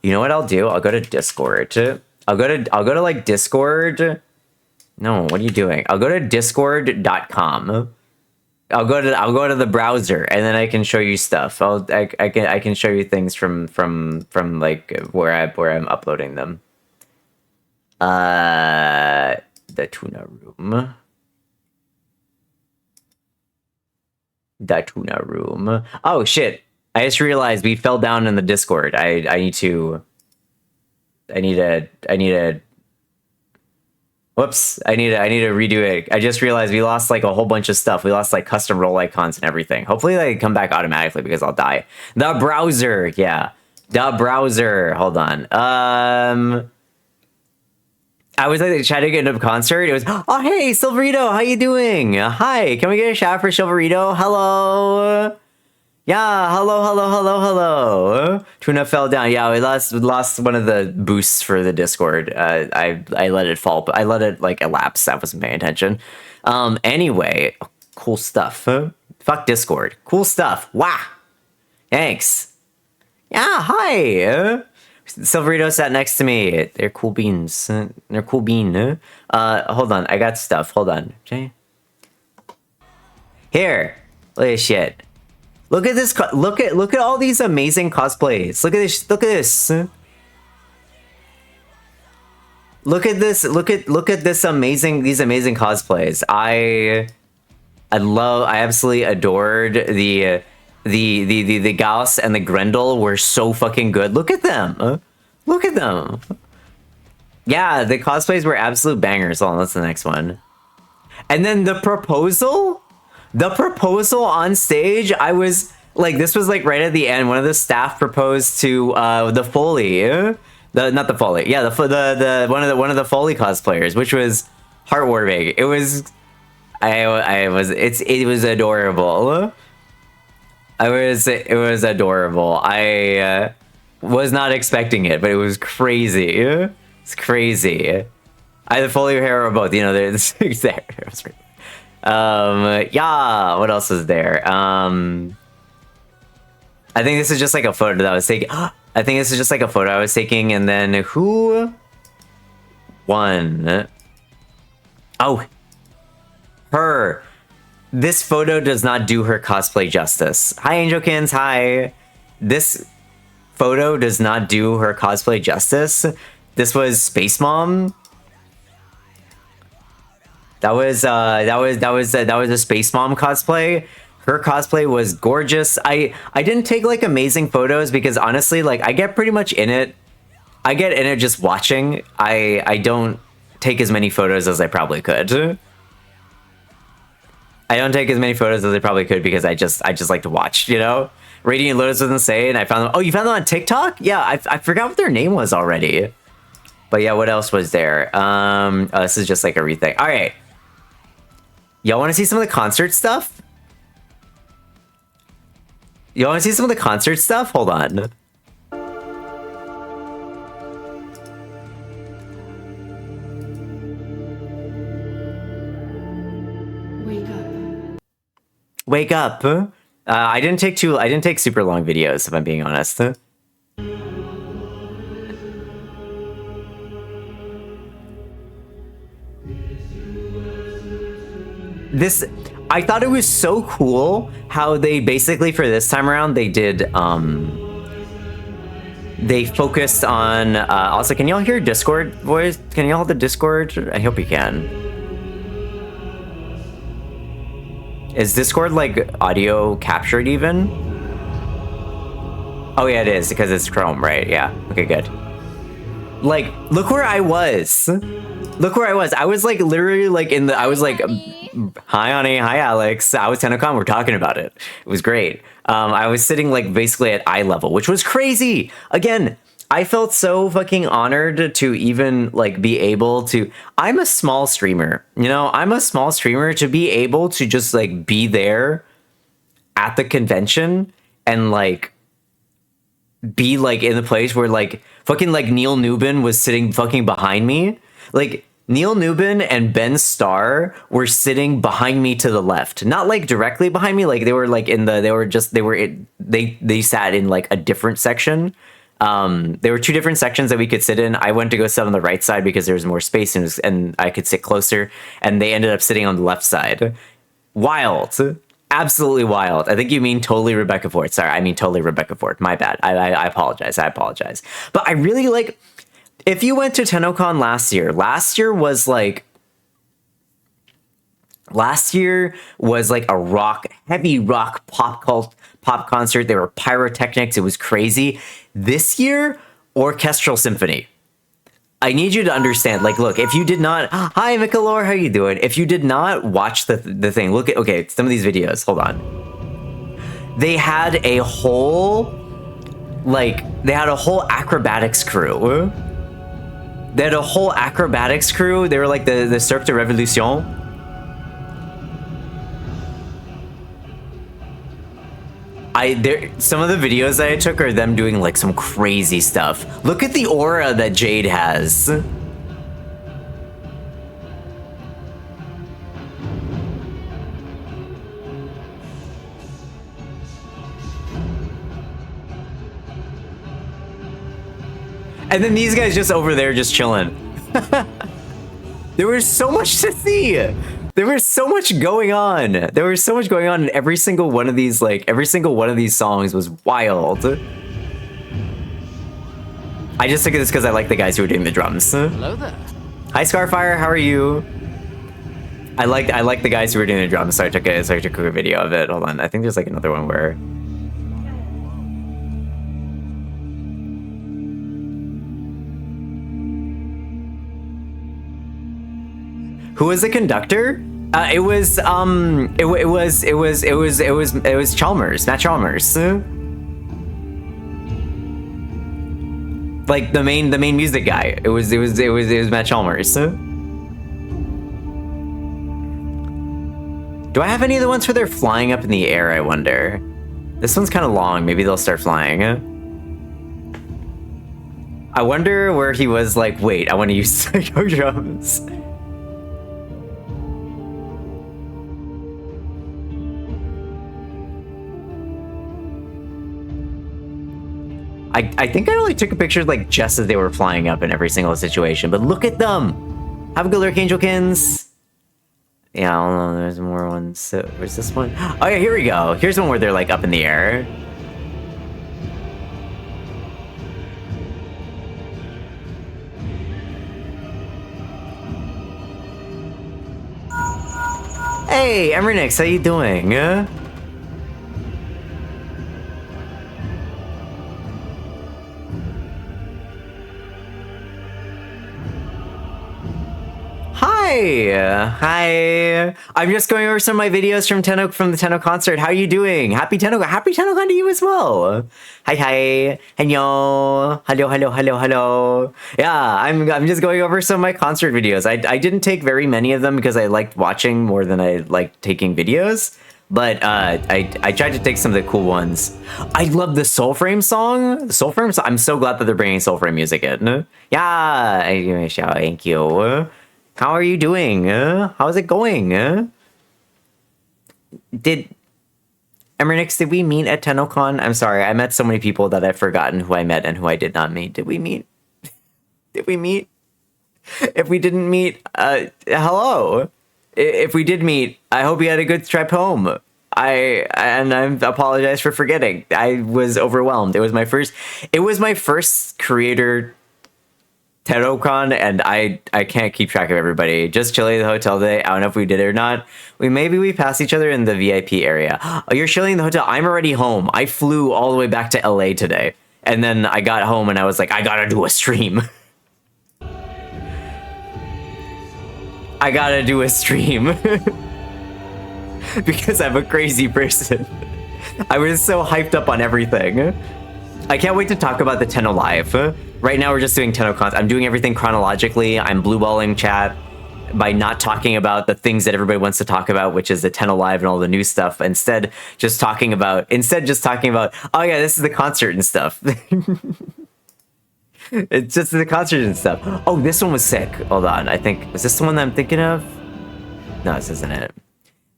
[SPEAKER 2] You know what I'll do? I'll go to Discord. I'll go to like Discord. No, what are you doing? I'll go to discord.com. I'll go to the browser and then I can show you stuff. I can show you things from like where I'm uploading them. The Tuna room. The Tuna room. Oh shit. I just realized we fell down in the Discord. I need to whoops. I need to redo it. I just realized we lost like a whole bunch of stuff. We lost like custom role icons and everything. Hopefully they come back automatically because I'll die. The browser. Yeah. The browser. Hold on. I was like trying to get into a concert. It was, oh hey, Silverito, how you doing? Hi, can we get a shout for Silverito? Hello. Yeah, hello. Tuna fell down. Yeah, we lost one of the boosts for the Discord. I let it fall, but I let it like elapse. I wasn't paying attention. Anyway, cool stuff. Fuck Discord. Cool stuff. Wow. Thanks. Yeah, hi. Silverito sat next to me. They're cool beans. They're cool bean. Hold on. I got stuff. Hold on. Okay. Here. Look at this shit. Look at this. Look at all these amazing cosplays. Look at this. Look at this. Look at this. Look at this amazing. These amazing cosplays. I absolutely adored the Gauss and the Grendel were so fucking good. Look at them. Look at them. Yeah, the cosplays were absolute bangers. Hold on, that's the next one. And then the proposal on stage, I was like, this was like right at the end. One of the staff proposed to the Foley. Not the Foley. Yeah, the one of the Foley cosplayers, which was heartwarming. It was it was adorable. It was adorable. I was not expecting it, but it was crazy. It's crazy. Either Foley or Hero or both. You know, there's there. Yeah. What else is there? I think this is just like a photo that I was taking. I think this is just like a photo I was taking, and then who won? Oh, her. This photo does not do her cosplay justice. Hi, Angelkins. Hi. This photo does not do her cosplay justice. This was Space Mom. That was a Space Mom cosplay. Her cosplay was gorgeous. I didn't take like amazing photos because honestly, like I get pretty much in it. I get in it just watching. I don't take as many photos as I probably could. I don't take as many photos as I probably could because I just like to watch, you know? Radiant Lotus was insane. I found them. Oh, you found them on TikTok? Yeah, I forgot what their name was already. But yeah, what else was there? Oh, this is just like everything. All right. Y'all want to see some of the concert stuff? Y'all want to see some of the concert stuff? Hold on. Wake up. I didn't take super long videos, if I'm being honest. I thought it was so cool how they basically for this time around they did they focused on also, can y'all hear Discord voice? Can y'all hear the Discord? I hope you can. Is Discord like audio captured even? Oh yeah, it is because it's Chrome, right? Yeah. Okay, good. Like, look where I was. Look where I was. I was like literally like I was like, hi honey, hi Alex. I was Tennocon. We're talking about it. It was great. I was sitting like basically at eye level, which was crazy. Again, I felt so fucking honored to even like be able to. I'm a small streamer, you know. I'm a small streamer to be able to just like be there at the convention and like be like in the place where like fucking like Neil Newbin was sitting fucking behind me. Like Neil Newbin and Ben Starr were sitting behind me to the left, not like directly behind me. Like they were like in the they sat in like a different section. There were two different sections that we could sit in. I went to go sit on the right side because there was more space and I could sit closer. And they ended up sitting on the left side. Wild. Absolutely wild. I think you mean totally Rebecca Ford. Sorry, I mean totally Rebecca Ford. My bad. I apologize. I apologize. But I really like, if you went to Tennocon last year was like a heavy rock pop concert. There were pyrotechnics. It was crazy. This year, orchestral symphony. I need you to understand, like, look, if you did not, hi, Michalor, how you doing? If you did not watch the thing, look at, okay, some of these videos, hold on. They had a whole acrobatics crew. They had a whole acrobatics crew. They were like the Cirque de Revolution. Some of the videos that I took are them doing like some crazy stuff. Look at the aura that Jade has. And then these guys just over there just chilling. There was so much to see. There was so much going on. There was so much going on, and every single one of these songs was wild. I just took this because I like the guys who were doing the drums.
[SPEAKER 5] Hello there.
[SPEAKER 2] Hi, Scarfire. How are you? I like the guys who were doing the drums, so I took a video of it. Hold on. I think there's like another one where. Who was the conductor? It was Chalmers, Matt Chalmers. Like the main music guy. It was Matt Chalmers. Do I have any of the ones where they're flying up in the air, I wonder? This one's kind of long, maybe they'll start flying. I wonder where he was like, wait, I want to use psycho drums. I think I only took a picture like just as they were flying up in every single situation, but look at them! Have a good look, Angelkins! Yeah, I don't know, there's more ones. So, where's this one? Oh yeah, here we go. Here's one where they're like up in the air. Hey, Emernix, how you doing? Hi. I'm just going over some of my videos from the Tenno concert. How are you doing? Happy Tennocon to you as well. Hi. Hello. Hello. Yeah, I'm just going over some of my concert videos. I didn't take very many of them because I liked watching more than I liked taking videos. But I tried to take some of the cool ones. I love the Soulframe song. I'm so glad that they're bringing Soulframe music in. Yeah, thank you. How are you doing? How's it going? Emernix, did we meet at Tennocon? I'm sorry, I met so many people that I've forgotten who I met and who I did not meet. Did we meet? Did we meet? If we didn't meet, hello. If we did meet, I hope you had a good trip home. I apologize for forgetting. I was overwhelmed. It was my first creator Tennocon, and I can't keep track of everybody. Just chilling in the hotel today. I don't know if we did it or not. Maybe we passed each other in the VIP area. Oh, you're chilling in the hotel. I'm already home. I flew all the way back to LA today. And then I got home and I was like, I gotta do a stream. I gotta do a stream. Because I'm a crazy person. I was so hyped up on everything. I can't wait to talk about the Tenno Live. Right now we're just doing Tennocon. I'm doing everything chronologically. I'm blue balling chat by not talking about the things that everybody wants to talk about, which is the Tenno Live and all the new stuff. Instead, just talking about, oh yeah, this is the concert and stuff. It's just the concert and stuff. Oh, this one was sick. Hold on. I think, was this the one that I'm thinking of? No, this isn't it.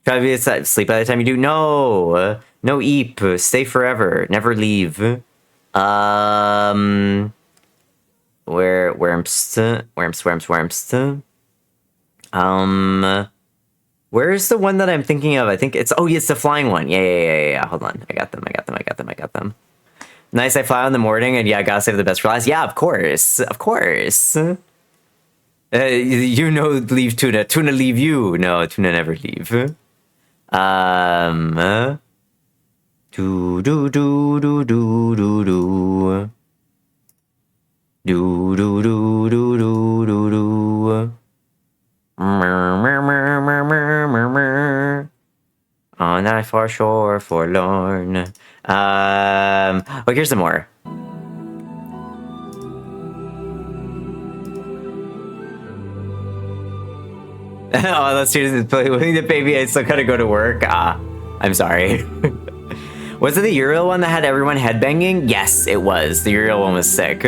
[SPEAKER 2] Try to be sleep by the time you do. No. No eep. Stay forever. Never leave. Where's the one that I'm thinking of? I think it's, oh, it's the flying one. Yeah. Hold on. I got them. Nice, I fly in the morning, and yeah, I gotta save the best for last. Yeah, of course. Leave Tuna. Tuna leave you. No, Tuna never leave. Do do do do do do do. Do do do do do do do. On that far shore forlorn. Oh, here's some more. Oh, let's hear this. The baby, I still gotta go to work. I'm sorry. Was it the Uriel one that had everyone headbanging? Yes, it was. The Uriel one was sick.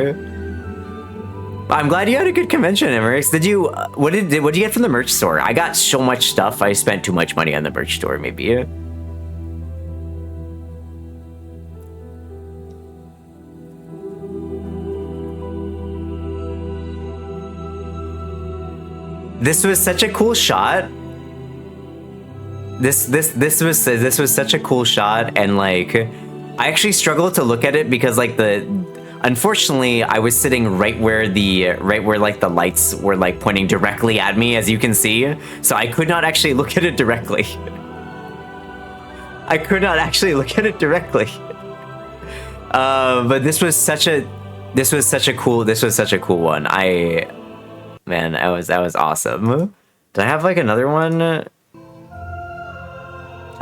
[SPEAKER 2] I'm glad you had a good convention, Emmerich. Did you? What did you get from the merch store? I got so much stuff. I spent too much money on the merch store. Maybe. This was such a cool shot. This was such a cool shot, and like, I actually struggled to look at it because like unfortunately, I was sitting right where like the lights were like pointing directly at me, as you can see. So I could not actually look at it directly. But this was such a cool one. Man, that was awesome. Did I have like another one?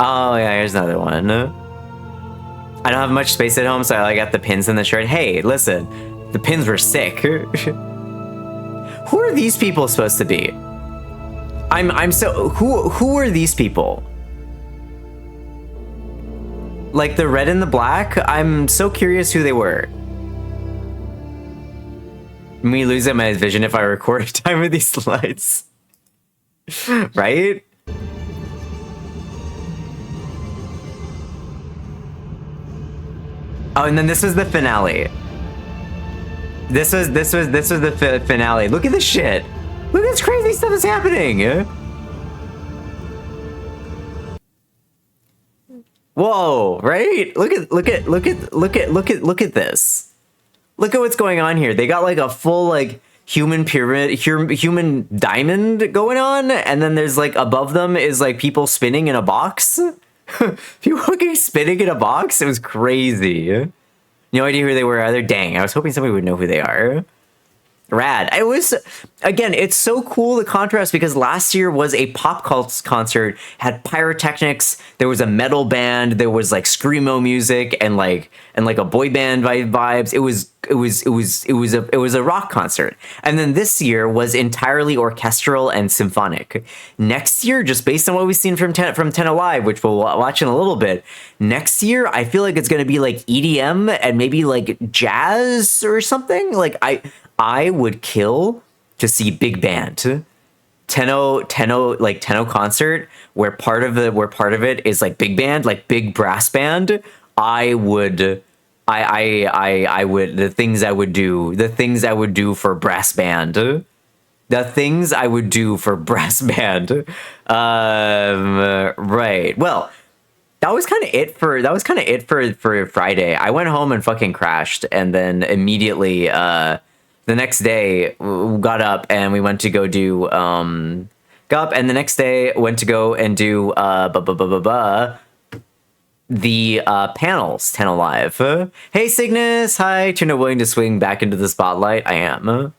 [SPEAKER 2] Oh yeah, here's another one. I don't have much space at home, so I got the pins in the shirt. Hey, listen, the pins were sick. Who are these people supposed to be? Who are these people? Like the red and the black? I'm so curious who they were. Me losing my vision if I record time with these lights. Right? Oh, and then this was the finale. This was the finale. Look at this shit. Look at this crazy stuff that's happening. Whoa, right? Look at this. Look at what's going on here. They got like a full like human pyramid, human diamond going on, and then there's like above them is like people spinning in a box. People fucking spinning in a box. It was crazy. No idea who they were either. Dang, I was hoping somebody would know who they are. Rad. It was, again, it's so cool, the contrast, because last year was a pop cult concert, had pyrotechnics, there was a metal band, there was like screamo music and like a boy band vibes. It was a rock concert. And then this year was entirely orchestral and symphonic. Next year, just based on what we've seen from Tenno Live, which we'll watch in a little bit, next year I feel like it's going to be like EDM and maybe like jazz or something. Like I would kill to see big band. Tenno concert where part of it is like big band, like big brass band. I would the things I would do for brass band. Right. Well, that was kind of it for Friday. I went home and fucking crashed, and then immediately the next day got up and we went to go do and the next day went to go and do the panels, Tenno Live. Hey Cygnus, hi. Tuna willing to swing back into the spotlight? I am.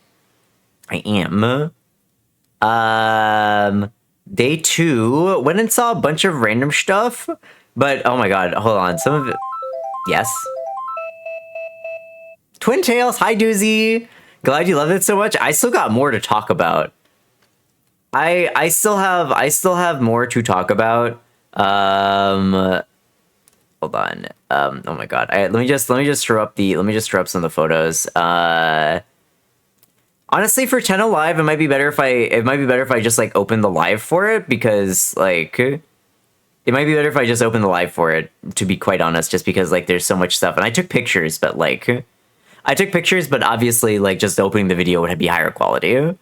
[SPEAKER 2] Day 2, went and saw a bunch of random stuff, but oh my god, hold on, some of it, yes. Twin Tails, hi Doozy. Glad you love it so much. I still got more to talk about. I still have more to talk about. Hold on. Oh my god. Let me just throw up some of the photos. Honestly, for Tenno Live, it might be better if I just like open the live for it, because like it might be better if I just open the live for it, to be quite honest, just because like there's so much stuff. And I took pictures, but obviously like just opening the video would be higher quality.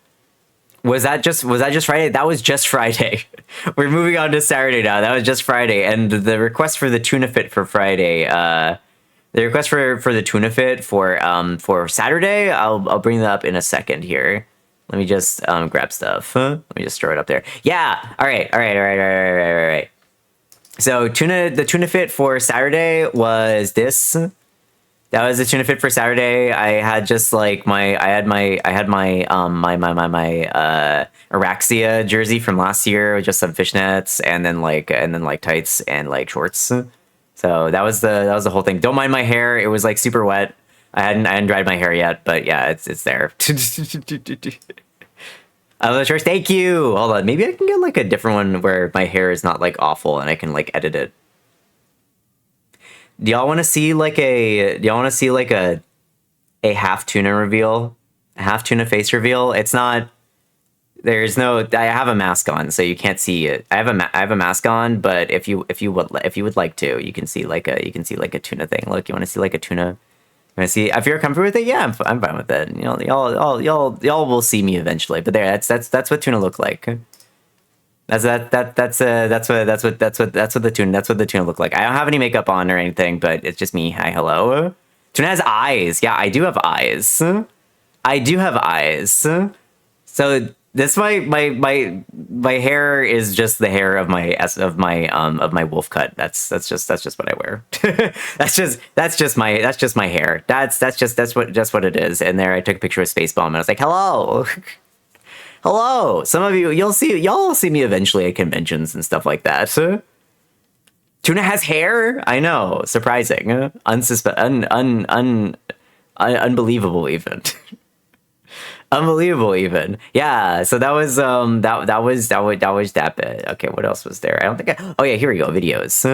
[SPEAKER 2] Was that just Friday? That was just Friday. We're moving on to Saturday now. That was just Friday. And the request for the Tuna Fit for Friday, the request for the Tuna Fit for Saturday, I'll bring that up in a second here. Let me just grab stuff. Let me just throw it up there. Yeah. All right. So the Tuna Fit for Saturday was this. That was the Tuna Fit for Saturday. I had just like my Araxia jersey from last year with just some fishnets and then like tights and like shorts. So that was the whole thing. Don't mind my hair. It was like super wet. I hadn't dried my hair yet, but yeah, it's there. I love the shorts. Thank you. Hold on. Maybe I can get like a different one where my hair is not like awful and I can like edit it. Do y'all want to see like a half tuna reveal? A half tuna face reveal? It's not, there's no, I have a mask on, so you can't see it. I have a mask on, but if you would like to, you can see like a tuna thing. Look, you want to see like a tuna? You want to see, if you're comfortable with it? Yeah, I'm fine with it. You know, y'all will see me eventually. But there, that's what tuna look like. That's what the tuna look like. I don't have any makeup on or anything, but it's just me. Hi, hello. Tuna has eyes. Yeah, I do have eyes. So this my hair is just the hair of my wolf cut. That's just what I wear. that's just my hair. That's what it is. And there I took a picture of Space Bomb and I was like, hello. Hello, some of y'all will see me eventually at conventions and stuff like that. Tuna has hair? I know, surprising. Unbelievable even. Unbelievable even. Yeah, so that was that bit. Okay, what else was there? I don't think oh yeah, here we go, videos.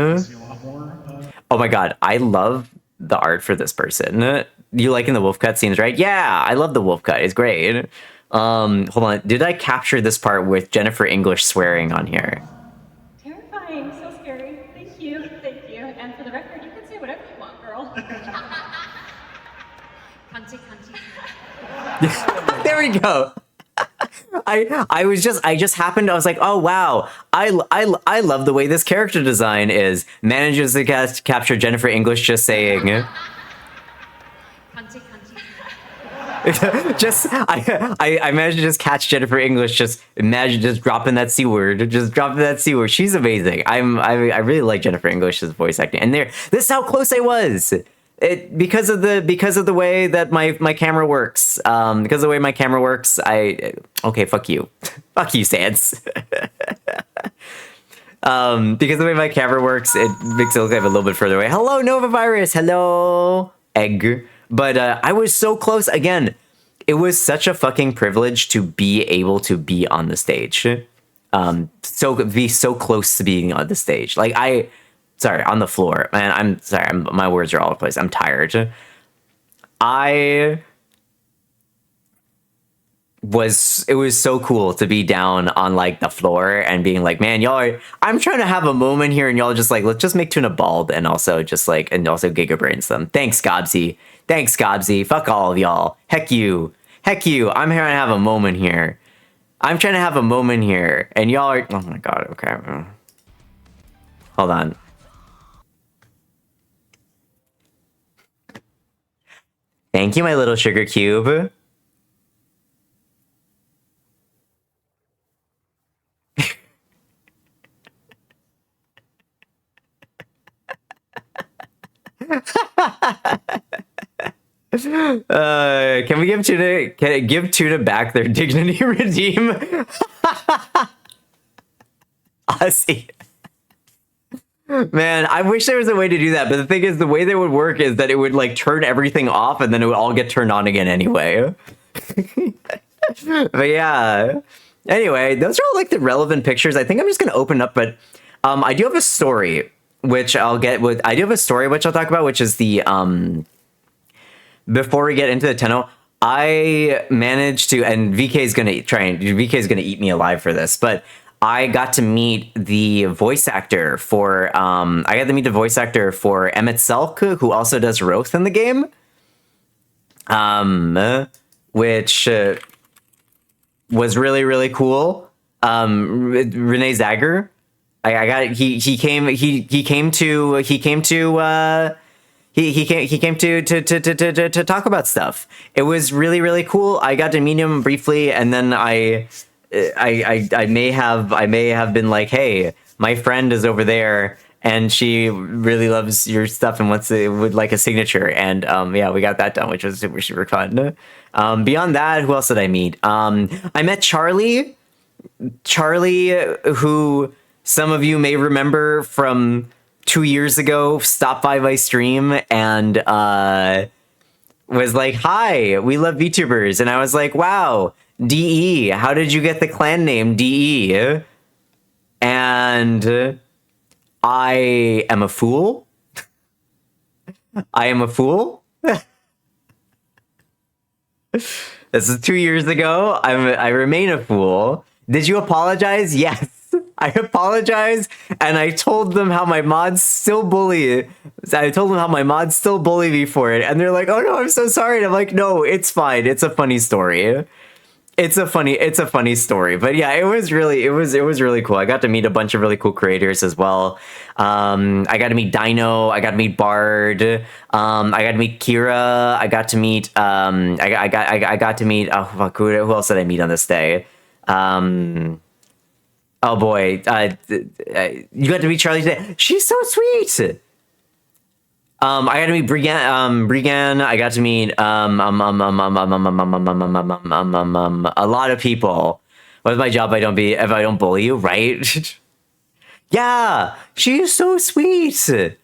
[SPEAKER 2] Oh my god, I love the art for this person. You liking the wolf cut seems right? Yeah, I love the wolf cut. It's great. Hold on. Did I capture this part with Jennifer English swearing on here?
[SPEAKER 7] Terrifying, so scary. Thank you. And for the record, you can say whatever you want, girl. Cunty.
[SPEAKER 2] There we go. I just happened. I was like, oh wow, I love the way this character design is. Manages to capture Jennifer English just saying.
[SPEAKER 7] Cunty.
[SPEAKER 2] I managed to just catch Jennifer English. Imagine just dropping that C word. She's amazing. I really like Jennifer English's voice acting. And this is how close I was. Because of the way that my camera works. Because of the way my camera works, okay, fuck you. Fuck you, Sans. Because of the way my camera works, it makes it look like I'm a little bit further away. Hello, Nova Virus. Hello, Egg. But I was so close. Again, it was such a fucking privilege to be able to be on the stage. Be so close to being on the stage. Like on the floor. Man, I'm sorry. My words are all over the place. I'm tired. It was so cool to be down on like the floor and being like, man, I'm trying to have a moment here, and y'all just like, let's just make Tuna bald and also gigabrains them. Thanks, Gobsy. Fuck all of y'all. Heck you. I'm here to have a moment here. I'm trying to have a moment here, and y'all are. Oh my god. Okay. Hold on. Thank you, my little sugar cube. Can we give Tuna back their dignity redeem? Ozzy. Man, I wish there was a way to do that, but the thing is, the way that would work is that it would like turn everything off, and then it would all get turned on again anyway. But yeah. Anyway, those are all like the relevant pictures. I think I'm just gonna open up, but I do have a story which I'll get with. I do have a story which I'll talk about, which is the before we get into the Tenno, I managed to, and VK's gonna eat me alive for this, but I got to meet the voice actor for Emmett Selk, who also does Roth in the game. Which was really, really cool. Renee Zagger. He came to talk about stuff. It was really, really cool. I got to meet him briefly, and then I may have been like, hey, my friend is over there and she really loves your stuff and would like a signature. And yeah, we got that done, which was super, super fun. Beyond that, who else did I meet? I met Charlie, who some of you may remember from 2 years ago, stopped by my stream and was like, hi, we love VTubers. And I was like, wow, DE, how did you get the clan name DE? And I am a fool. I am a fool. This is 2 years ago. I remain a fool. Did you apologize? Yes. I apologize, and I told them how my mods still bully me for it, and they're like, "Oh no, I'm so sorry." And I'm like, "No, it's fine. It's a funny story. It's a funny story." But yeah, it was really cool. I got to meet a bunch of really cool creators as well. I got to meet Dino. I got to meet Bard. I got to meet Kira. I got to meet I got to meet oh fuck, who else did I meet on this day? Oh boy, you got to meet Charlie today. She's so sweet. I got to meet Brigan. I got to meet a lot of people. What's my job? If I don't bully you, right? Yeah, she's so sweet.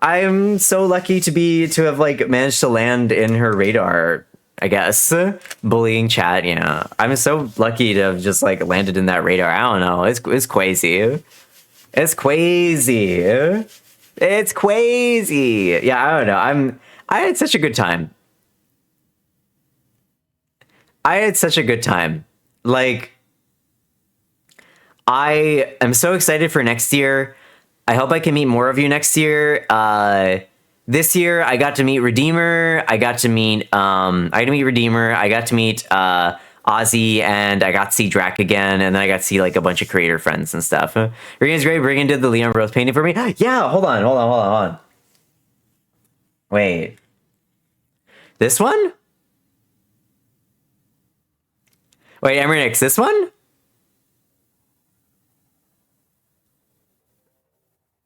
[SPEAKER 2] I'm so lucky to have like managed to land in her radar. I guess bullying chat. Yeah, I'm so lucky to have just like landed in that radar. I don't know. It's crazy. It's crazy. It's crazy. Yeah, I don't know. I had such a good time. Like, I am so excited for next year. I hope I can meet more of you next year. This year, I got to meet Redeemer. I got to meet Ozzy, and I got to see Drac again, and then I got to see like a bunch of creator friends and stuff. Regan's great. Regan did the Leon Rose painting for me. Yeah, hold on. Wait. This one? Wait, Emernix, this one?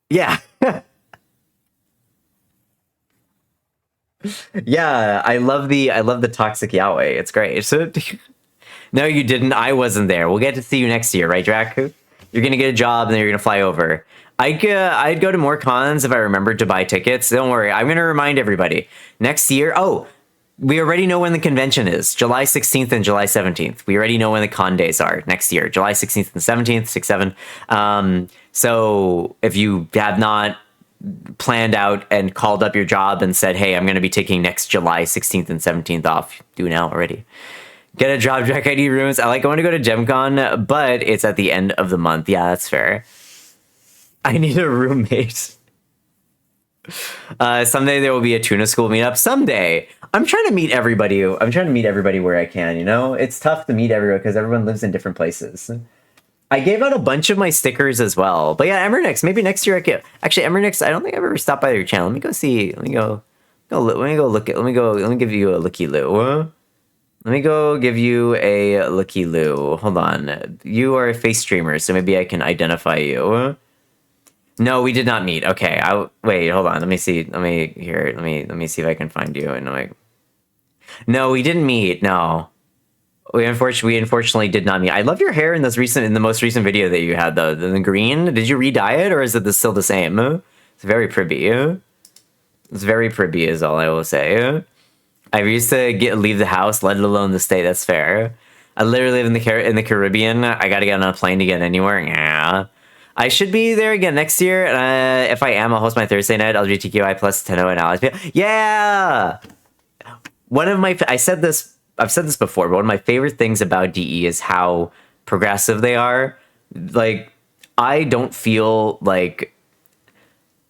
[SPEAKER 2] Yeah. Yeah, I love the toxic Yahweh. It's great. No, you didn't. I wasn't there. We'll get to see you next year, right, Drac? You're gonna get a job and then you're gonna fly over. I'd go to more cons if I remembered to buy tickets. Don't worry. I'm gonna remind everybody. Next year, we already know when the convention is. July 16th and July 17th. We already know when the con days are next year. July 16th and 17th, 6-7. So if you have not planned out and called up your job and said, hey, I'm going to be taking next July 16th and 17th off, do now already. Get a job, Jack. I need rooms. I want to go to GemCon, but it's at the end of the month. Yeah, that's fair. I need a roommate. Someday there will be a Tuna School meetup. Someday. I'm trying to meet everybody. Where I can, you know? It's tough to meet everyone because everyone lives in different places. I gave out a bunch of my stickers as well. But yeah, Emernix, maybe next year I could. Actually, Emernix, I don't think I've ever stopped by your channel. Let me go see. Let me give you a looky loo. Let me go give you a looky loo. Hold on. You are a face streamer, so maybe I can identify you. No, we did not meet. Okay. Wait, hold on. Let me see. Let me see if I can find you. And no, we didn't meet. No. We unfortunately did not meet. I love your hair in the most recent video that you had though. The green. Did you re-dye it or is it still the same? It's very pretty. It's very pretty is all I will say. I used to leave the house, let alone the state. That's fair. I literally live in the Caribbean. I gotta get on a plane to get anywhere. Yeah. I should be there again next year. If I am, I'll host my Thursday night LGBTQI plus Tennocon and Alex. Yeah. I've said this before, but one of my favorite things about DE is how progressive they are. Like, I don't feel like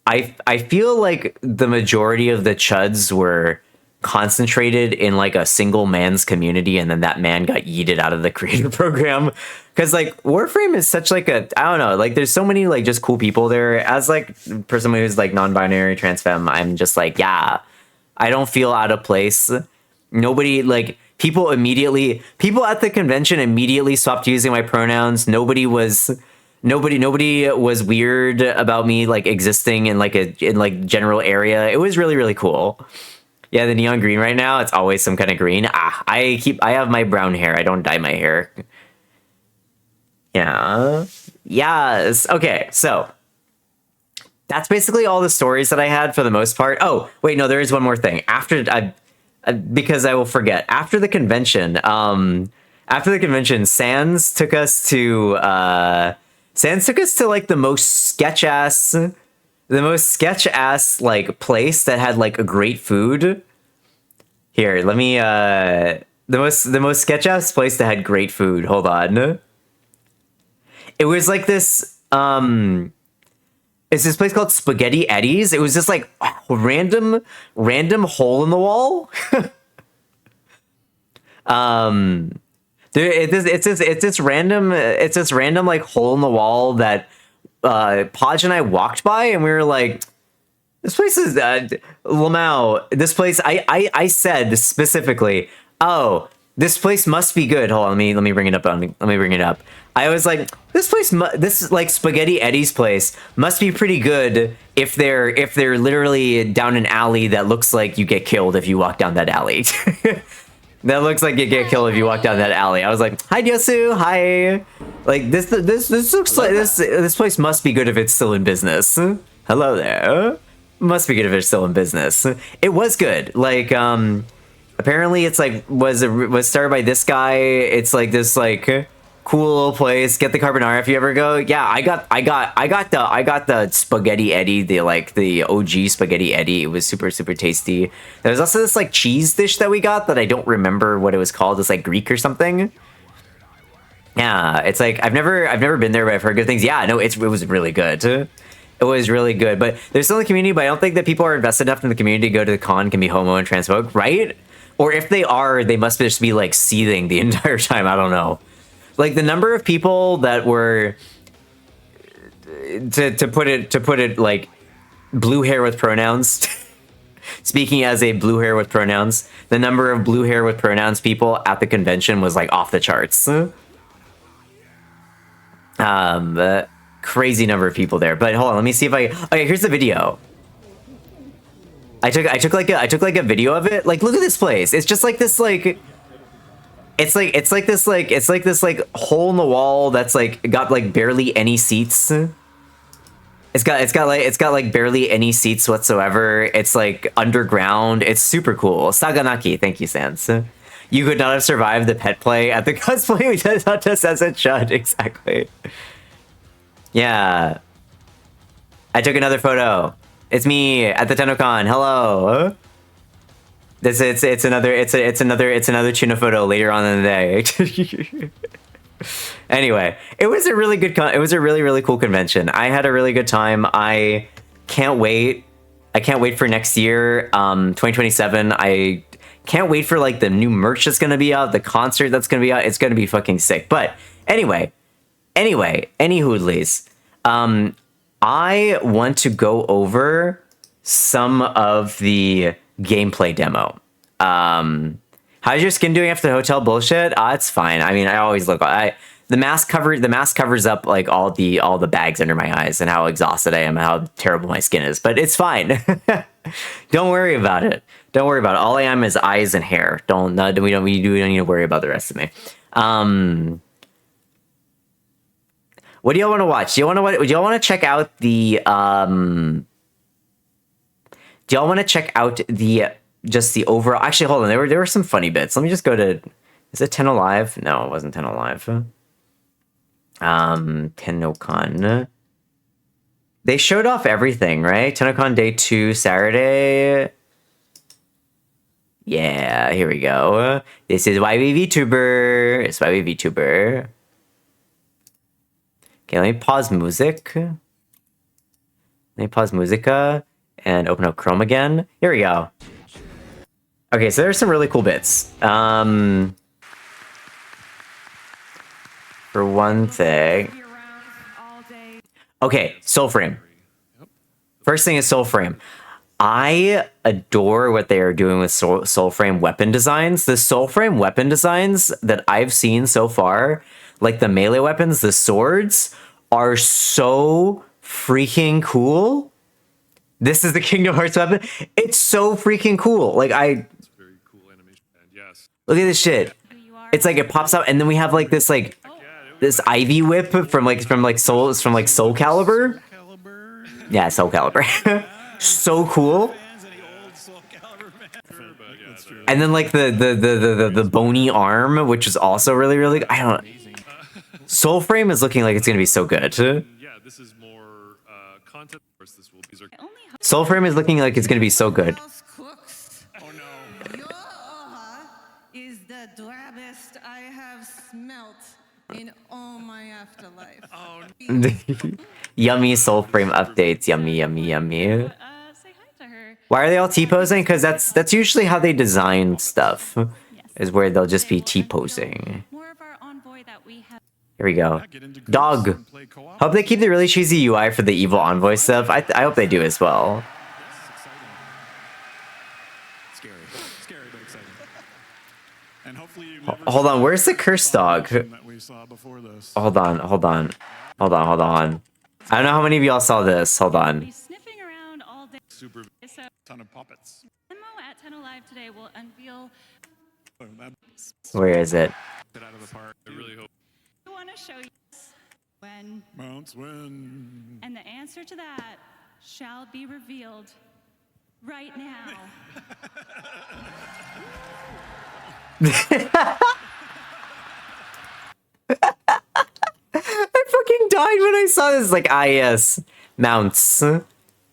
[SPEAKER 2] I feel like the majority of the chuds were concentrated in like a single man's community, and then that man got yeeted out of the creator program. Because like Warframe is such like I don't know, like there's so many like just cool people there. As like for someone who's like non-binary trans femme, I'm just like, yeah, I don't feel out of place. Nobody like people at the convention immediately stopped using my pronouns. Nobody was weird about me like existing in like general area. It was really, really cool. Yeah, the neon green right now, it's always some kind of green. I have my brown hair. I don't dye my hair. Yeah. Yes. Okay, so that's basically all the stories that I had for the most part. Oh, wait, no, there is one more thing. Because I will forget. After the convention, Sans took us to like the most sketch ass like place that had like a great food. Here, let me the most sketch ass place that had great food. Hold on. It was like this it's this place called Spaghetti Eddie's. It was just like random hole in the wall. It's this random like hole in the wall that Podge and I walked by, and we were like, this place is Lamau. This place, I said specifically, oh, this place must be good. Hold on, let me bring it up. Let me bring it up. I was like, this like Spaghetti Eddie's place must be pretty good if they're literally down an alley that looks like you get killed if you walk down that alley. That looks like you get killed if you walk down that alley. I was like, hi Yosu, hi. Like this looks like this place must be good if it's still in business. Hello there. Must be good if it's still in business. It was good. Like apparently it's like was started by this guy. It's like this like cool little place. Get the carbonara if you ever go. Yeah, I got the Spaghetti Eddie, the OG Spaghetti Eddie. It was super, super tasty. There was also this like cheese dish that we got that I don't remember what it was called. It's like Greek or something. Yeah, it's like I've never been there, but I've heard good things. Yeah, no, it was really good. It was really good. But there's still in the community, but I don't think that people are invested enough in the community to go to the con can be homo and transphobic, right? Or if they are, they must just be like seething the entire time. I don't know. Like the number of people that were to put it like blue hair with pronouns. Speaking as a blue hair with pronouns, the number of blue hair with pronouns people at the convention was like off the charts. Crazy number of people there. But hold on, let me see if okay, here's the video. I took like a video of it. Like, look at this place. It's just like this like it's like this hole in the wall that's like got like barely any seats. It's got like barely any seats whatsoever. It's like underground. It's super cool. Saganaki, thank you, Sans. You could not have survived the pet play at the cosplay we did not just as it should. Exactly. Yeah. I took another photo. It's me at the Tennocon. Hello. It's another Tuna photo later on in the day. Anyway, it was a really good it was a really, really cool convention. I had a really good time. I can't wait for next year, 2027. I can't wait for like the new merch that's gonna be out, the concert that's gonna be out. It's gonna be fucking sick. But anyway, any hoodlies. I want to go over some of the gameplay demo. How's your skin doing after the hotel bullshit? It's fine. I mean, I always look. The mask covers up like all the bags under my eyes and how exhausted I am and how terrible my skin is. But it's fine. Don't worry about it. Don't worry about it. All I am is eyes and hair. We don't need to worry about the rest of me. What do y'all want to watch? Do y'all want to check out the Do y'all want to check out the just the overall? Actually, hold on. There were some funny bits. Let me just go to. Is it 10 Alive? No, it wasn't 10 Alive. Tennocon. They showed off everything, right? Tennocon Day 2, Saturday. Yeah, here we go. This is YV It's YV Okay, let me pause music. Let me pause Musica and open up Chrome again. Here we go. Okay, so there's some really cool bits. For one thing. Okay, Soul Frame. First thing is Soul Frame. I adore what they are doing with Soul Frame weapon designs. The Soul Frame weapon designs that I've seen so far, like the melee weapons, the swords, are so freaking cool. This is the Kingdom Hearts weapon. It's so freaking cool. Like
[SPEAKER 8] It's very cool animation. Yes.
[SPEAKER 2] look at this shit. It's like it pops out, and then we have like this Ivy Whip from Soul Calibur. Yeah, Soul Calibur. So cool. And then like the bony arm, which is also really I don't. Soul Frame is looking like it's gonna be so good.
[SPEAKER 8] Yeah, this is more content. Of course, this will be.
[SPEAKER 2] Soul Frame is looking like it's gonna be so good.
[SPEAKER 8] Oh no.
[SPEAKER 9] Your oha is the drabbest I have smelt in all my afterlife.
[SPEAKER 8] Oh.
[SPEAKER 2] Yummy Soul Frame updates. Yummy.
[SPEAKER 7] Say hi to her.
[SPEAKER 2] Why are they all T-posing? Because that's usually how they design stuff. Is where they'll just be T-posing.
[SPEAKER 7] More of our envoy that we have.
[SPEAKER 2] Here we go. Dog. Hope they keep the really cheesy UI for the evil envoy stuff. I hope they do as well.
[SPEAKER 8] Scary, but exciting. And hopefully
[SPEAKER 2] Hold on, where's the cursed dog?
[SPEAKER 8] that we saw before this.
[SPEAKER 2] Hold on. I don't know how many of y'all saw this. Hold on.
[SPEAKER 7] Be sniffing around all day.
[SPEAKER 8] Super
[SPEAKER 7] So,
[SPEAKER 8] ton of puppets.
[SPEAKER 7] Demo at 10 Alive today will unveil.
[SPEAKER 8] Oh, that
[SPEAKER 2] Where is it?
[SPEAKER 8] bit out of the park. I really hope.
[SPEAKER 7] I want to show you when,
[SPEAKER 8] Mounts win.
[SPEAKER 7] and the answer to that shall be revealed right now.
[SPEAKER 2] I fucking died when I saw this. Like, yes, mounts.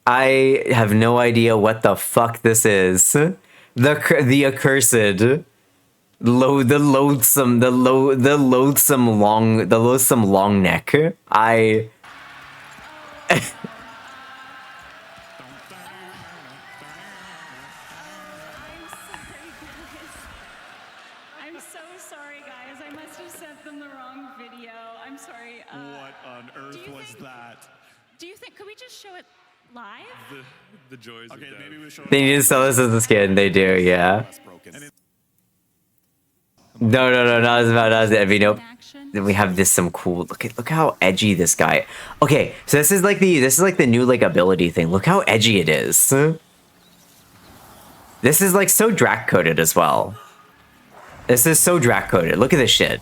[SPEAKER 2] I have no idea what the fuck this is. The accursed, the loathsome long neck.
[SPEAKER 7] I'm so sorry, guys. I must have sent them the wrong video. I'm sorry.
[SPEAKER 8] What on earth
[SPEAKER 7] do you
[SPEAKER 8] was
[SPEAKER 7] think-
[SPEAKER 8] that?
[SPEAKER 7] Do you think, could we just show it live?
[SPEAKER 8] The joys of death. Maybe we show
[SPEAKER 2] They need to sell this as a skin. They do, yeah. No, not as Evie. Nope.
[SPEAKER 7] Action.
[SPEAKER 2] Then we have this some cool. Look how edgy this guy. Okay, so this is like the new like ability thing. Look how edgy it is. This is like so Drac coded as well. This is so Drac coded. Look at this shit.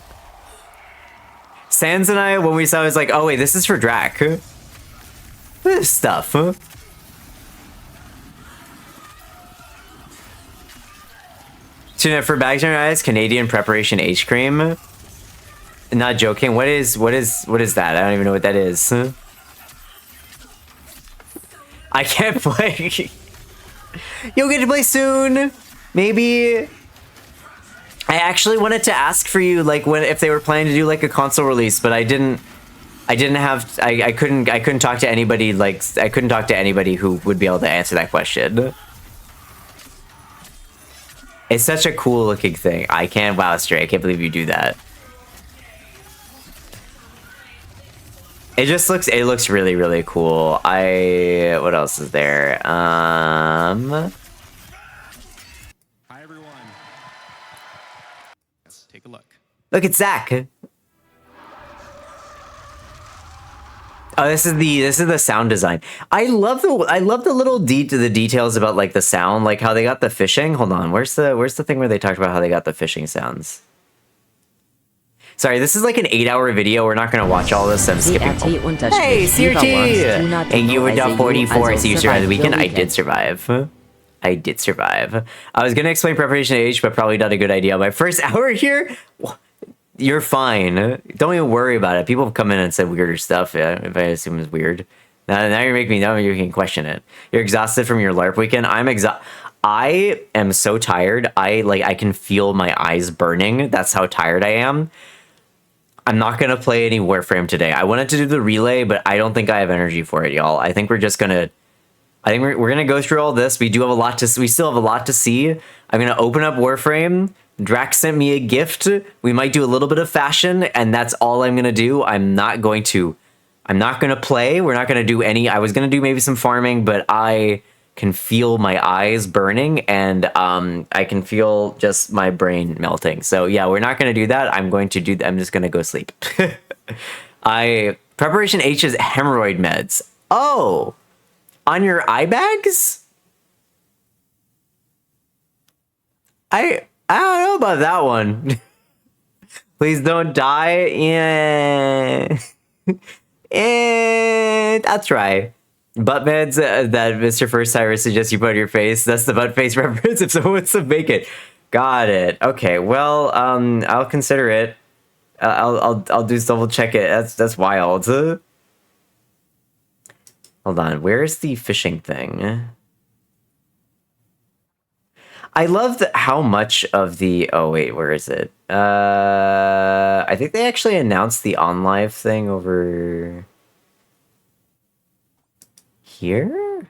[SPEAKER 2] Sans and I, when we saw it, was like, oh wait, this is for Drac. Look at this stuff. Tuna, for bags on your eyes, Canadian preparation H cream. Not joking. What is that? I don't even know what that is. I can't play. You'll get to play soon. Maybe. I actually wanted to ask for you, like, if they were planning to do like a console release, but I couldn't talk to anybody. Like, I couldn't talk to anybody who would be able to answer that question. It's such a cool looking thing. Wow, Stray, I can't believe you do that. It looks really cool. What else is there?
[SPEAKER 8] Hi everyone. Let's take a look.
[SPEAKER 2] Look at Zach. Oh, this is the sound design. I love the little the details about like the sound, like how they got the fishing. Hold on, where's the thing where they talked about how they got the fishing sounds? Sorry, this is like an 8-hour video. We're not gonna watch all this. I'm skipping. Hey, CRT! Thank you for 44. So you survived the weekend. I did survive. I did survive. I was gonna explain preparation age, but probably not a good idea. My first hour here. You're fine. Don't even worry about it. People have come in and said weirder stuff. Yeah, if I assume it's weird. Now you make me know you can question it. You're exhausted from your LARP weekend. I am so tired. I can feel my eyes burning. That's how tired I am. I'm not gonna play any Warframe today. I wanted to do the relay, but I don't think I have energy for it, y'all. I think we're just gonna. I think we're gonna go through all this. We do have a lot to. We still have a lot to see. I'm gonna open up Warframe. Drax sent me a gift. We might do a little bit of fashion, and that's all I'm gonna do. I'm not gonna play. We're not gonna do any. I was gonna do maybe some farming, but I can feel my eyes burning, and I can feel just my brain melting. So yeah, we're not gonna do that. I'm just gonna go sleep. Preparation H is hemorrhoid meds. Oh, on your eye bags? I don't know about that one. Please don't die. Yeah. And I'll try. Butt meds that Mr. First Timer suggests you put on your face. That's the butt face reference if someone wants to make it. Got it. Okay, well, I'll consider it. I'll just double check it. That's wild. Hold on, where's the fishing thing? I love how much of the... Oh, wait, where is it? I think they actually announced the OnLive thing over... here?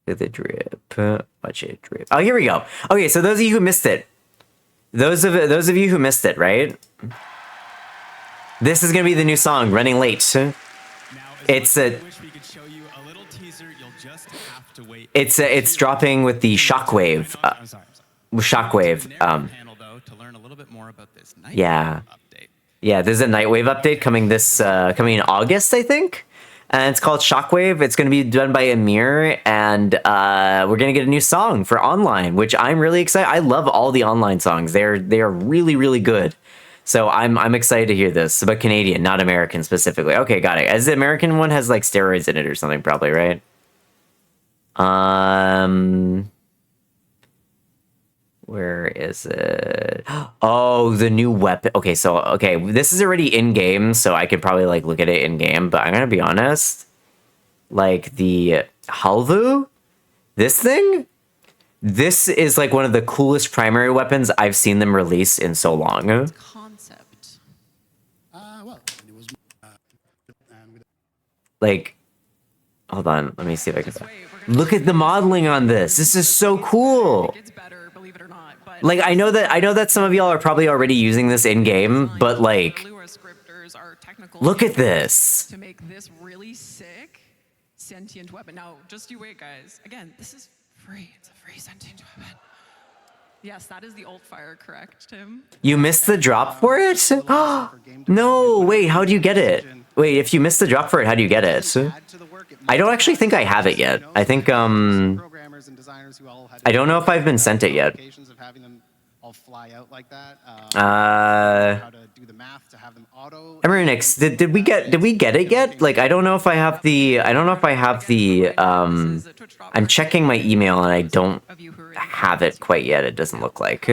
[SPEAKER 2] Look at the drip. Watch it drip. Oh, here we go. Okay, so those of you who missed it. Those of you who missed it, right? This is going to be the new song, Running Late. It's dropping with the Shockwave. Shockwave. Yeah. Yeah, there's a Nightwave update coming coming in August, I think. And it's called Shockwave. It's going to be done by Amir, and we're going to get a new song for online, which I'm really excited. I love all the online songs. They are really, really good. So I'm excited to hear this, but Canadian, not American specifically. Okay, got it. As the American one has like steroids in it or something, probably, right? Where is it? Oh, the new weapon. Okay, this is already in game, so I could probably like look at it in game. But I'm gonna be honest, like the Halvu, this thing. This is like one of the coolest primary weapons I've seen them release in so long.
[SPEAKER 9] Concept.
[SPEAKER 2] Like, hold on, let me see if I can. Look at the modeling on this. This is so cool. Like, I know that some of y'all are probably already using this in game, but like, look at this.
[SPEAKER 9] To make this really sick sentient weapon. Now, just you wait, guys. Again, this is free. It's a free sentient weapon. Yes, that is the alt fire, correct, Tim?
[SPEAKER 2] You missed the drop for it? No, wait, how do you get it? Wait, if you missed the drop for it, how do you get it? I don't actually think I have it yet. I think, I don't know if I've been sent it yet. Emerenix, did we get it yet? Like, I don't know if I have the, I'm checking my email and I don't have it quite yet, it doesn't look like.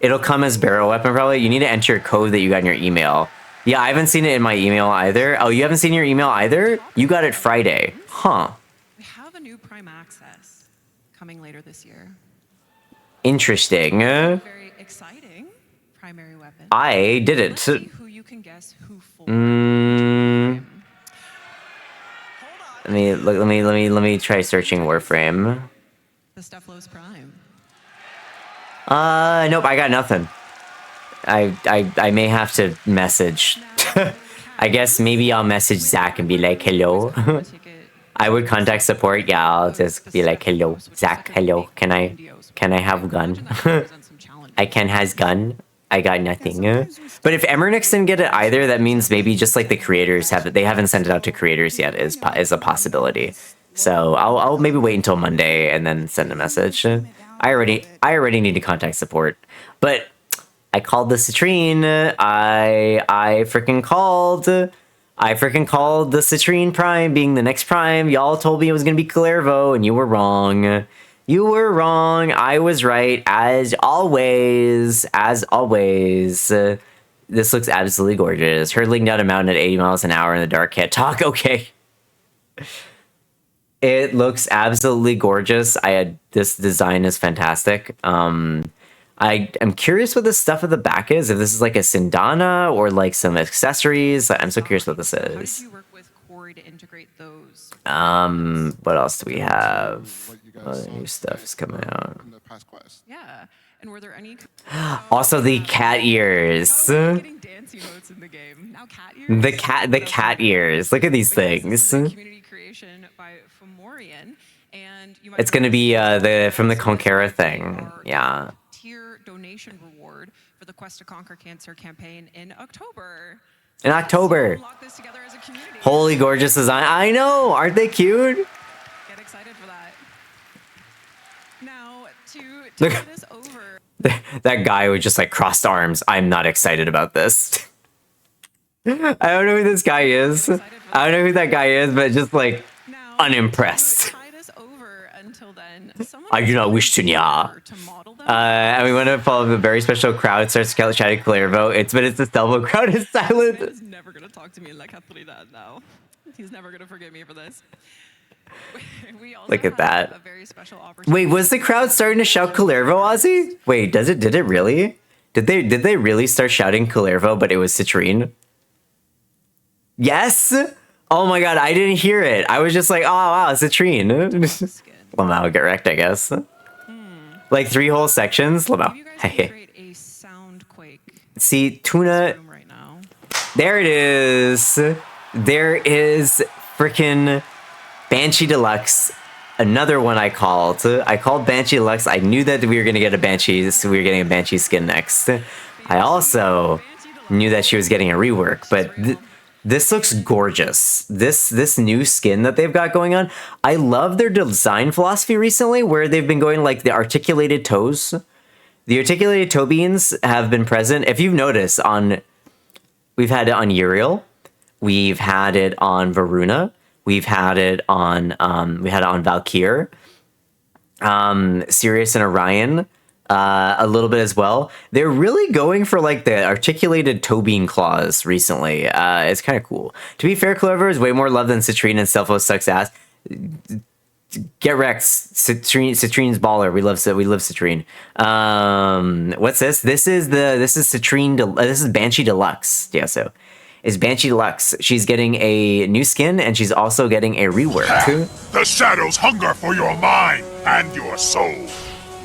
[SPEAKER 2] It'll come as barrel weapon probably. You need to enter your code that you got in your email. Yeah, I haven't seen it in my email either. Oh, you haven't seen your email either? You got it Friday. Huh.
[SPEAKER 9] We have a new Prime Access coming later this year.
[SPEAKER 2] Interesting.
[SPEAKER 9] Very exciting primary weapon.
[SPEAKER 2] I didn't.
[SPEAKER 9] Let's see who you can guess who for.
[SPEAKER 2] Let me try searching Warframe.
[SPEAKER 9] The Stufflo's Prime.
[SPEAKER 2] Nope, I got nothing. I may have to message. I guess maybe I'll message Zach and be like, hello. I would contact support. Yeah, I'll just be like, hello, Zach, hello. Can I have gun? I can has gun. I got nothing. But if Emmernix didn't get it either, that means maybe just like the creators haven't sent it out to creators yet is a possibility. So I'll maybe wait until Monday and then send a message. I already need to contact support, but I called the citrine. I freaking called the citrine prime being the next prime. Y'all told me it was gonna be Clervo, and you were wrong. You were wrong. I was right, as always. As always. This looks absolutely gorgeous. Hurtling down a mountain at 80 miles an hour in the dark. Can't talk. Okay. It looks absolutely gorgeous. This design is fantastic. I'm curious what the stuff at the back is. If this is like a Sindana or like some accessories. I'm so curious what this is.
[SPEAKER 9] How did you work with Corey to integrate those?
[SPEAKER 2] What else do we have? Other new stuff is coming out.
[SPEAKER 9] Yeah. And were there any?
[SPEAKER 2] Also, the cat ears.
[SPEAKER 9] Getting dance emotes in the game. Now cat ears.
[SPEAKER 2] The cat ears. Look at these things.
[SPEAKER 9] Community creation by Fomorian, and you might
[SPEAKER 2] It's gonna be from the Conquera thing. Yeah.
[SPEAKER 9] Tier donation reward for the Quest to Conquer Cancer campaign in October.
[SPEAKER 2] In October.
[SPEAKER 9] So lock this together as a community.
[SPEAKER 2] Holy gorgeous design. I know. Aren't they cute?
[SPEAKER 9] Get excited for that. Now to
[SPEAKER 2] Look.
[SPEAKER 9] get this over.
[SPEAKER 2] That guy with just like crossed arms. I'm not excited about this. I don't know who this guy is. I don't know who that guy is, but just like
[SPEAKER 9] Now,
[SPEAKER 2] unimpressed.
[SPEAKER 9] to tide us over until then, someone
[SPEAKER 2] I do not wish to nya.
[SPEAKER 9] model them.
[SPEAKER 2] And we want to follow the very special crowd starts shouting Clervo. But it's the Stelvo crowd is silent.
[SPEAKER 9] He's never gonna talk to me like Catrina now. He's never gonna forgive me for this. We also
[SPEAKER 2] Look at
[SPEAKER 9] have
[SPEAKER 2] that.
[SPEAKER 9] A very special opportunity.
[SPEAKER 2] Wait, was the crowd starting to shout Clervo, Ozzy? Wait, did it really? Did they really start shouting Clervo, but it was Citrine? Yes? Oh my god, I didn't hear it. I was just like, oh wow, Citrine. Lamau get wrecked, I guess. Like 3 whole sections. Lamau.
[SPEAKER 9] Maybe you guys can
[SPEAKER 2] Hey.
[SPEAKER 9] create a sound quake
[SPEAKER 2] See, Tuna.
[SPEAKER 9] room right now.
[SPEAKER 2] There it is. There is freaking Banshee Deluxe. Another one I called. I called Banshee Deluxe. I knew that we were gonna get a Banshee, so we were getting a Banshee skin next. I also knew that she was getting a rework, but this looks gorgeous. This new skin that they've got going on. I love their design philosophy recently, where they've been going like the articulated toes. The articulated toe beans have been present. If you've noticed, we've had it on Uriel, we've had it on Varuna, we've had it on Valkyr, Sirius and Orion, a little bit as well. They're really going for like the articulated toe bean claws recently. It's kind of cool. To be fair, Clover is way more loved than Citrine, and Selfo sucks ass. Get wrecked, Citrine's baller. We love Citrine. What's this? This is Citrine. This is Banshee Deluxe. Yeah, so it's Banshee Deluxe. She's getting a new skin, and she's also getting a rework.
[SPEAKER 6] The shadows hunger for your mind and your soul.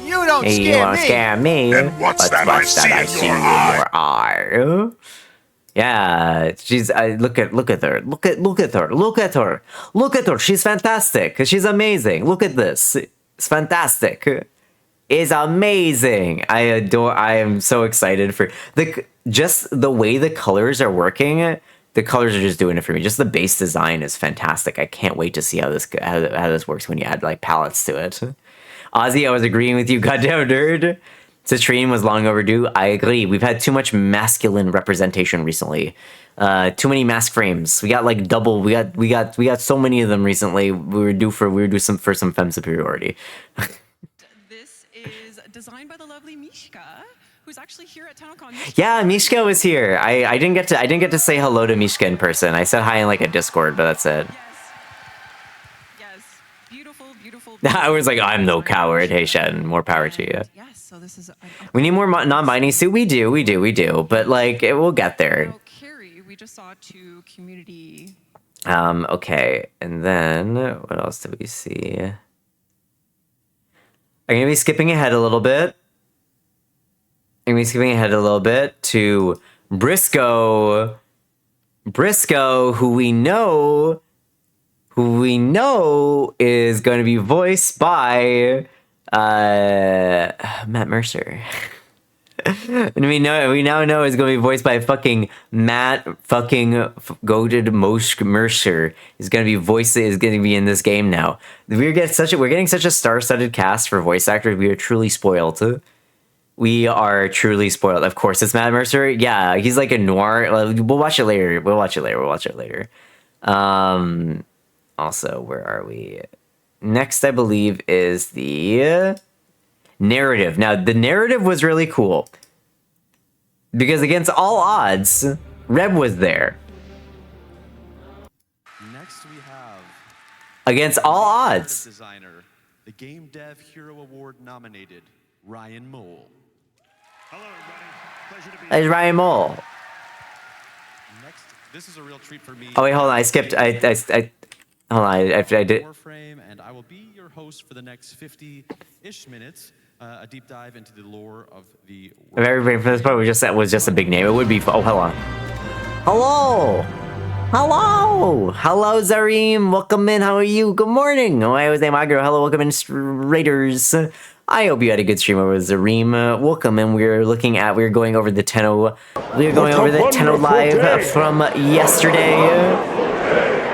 [SPEAKER 10] You don't
[SPEAKER 2] Hey, you
[SPEAKER 10] scare
[SPEAKER 2] wanna
[SPEAKER 10] me.
[SPEAKER 2] scare me?
[SPEAKER 6] And what's that I see in your eye?
[SPEAKER 2] eye? Yeah, she's look at her. Look at her. She's fantastic. She's amazing. Look at this. It's fantastic. It's amazing. I am so excited for just the way the colors are working. The colors are just doing it for me. Just the base design is fantastic. I can't wait to see how this works when you add like palettes to it. Ozzy, I was agreeing with you, goddamn nerd. Citrine was long overdue. I agree. We've had too much masculine representation recently. Too many mask frames. We got like double. We got so many of them recently. We were due some femme superiority.
[SPEAKER 9] This is designed by the lovely Mishka, who's actually here at Tennocon.
[SPEAKER 2] Yeah, Mishka was here. I didn't get to say hello to Mishka in person. I said hi in like a Discord, but that's it.
[SPEAKER 9] Yes. Beautiful.
[SPEAKER 2] I was like, I'm no coward. Hey, Shen, more power to you.
[SPEAKER 9] Yes. So this is.
[SPEAKER 2] We need more non-binding suit. We do. But like, we'll get there.
[SPEAKER 9] Now, Carrie, we just saw 2 community.
[SPEAKER 2] Okay, and then what else did we see? I'm gonna be skipping ahead a little bit. To Briscoe. Briscoe, who we know is going to be voiced by Matt Mercer. And we now know it's going to be voiced by fucking Matt fucking goated Mercer. Is going to be in this game now. We're getting such a star-studded cast for voice actors. We are truly spoiled. We are truly spoiled. Of course, it's Matt Mercer. Yeah, he's like a noir. We'll watch it later. Also, where are we? Next, I believe, is the narrative. Now, the narrative was really cool. Because against all odds, Reb was there.
[SPEAKER 10] Next we have
[SPEAKER 2] against all odds.
[SPEAKER 10] Designer, the Game Dev Hero Award nominated Ryan Mole.
[SPEAKER 3] Hello, everybody. Pleasure to be
[SPEAKER 2] It's Ryan Mole.
[SPEAKER 10] Next, this is a real treat for me.
[SPEAKER 2] Oh wait, hold on. I skipped. Hold on. I did.
[SPEAKER 10] Warframe, and I will be your host for the next 50-ish minutes. A deep dive into the lore of the.
[SPEAKER 2] Everything for this part was just a big name. It would be. Oh, hold on. Hello, Zareem. Welcome in. How are you? Good morning. Oh, I was Magro. Hello, welcome in, Raiders. I hope you had a good stream over Zareem. Welcome in. We're going over the Tenno. We're going over the Tenno live from yesterday.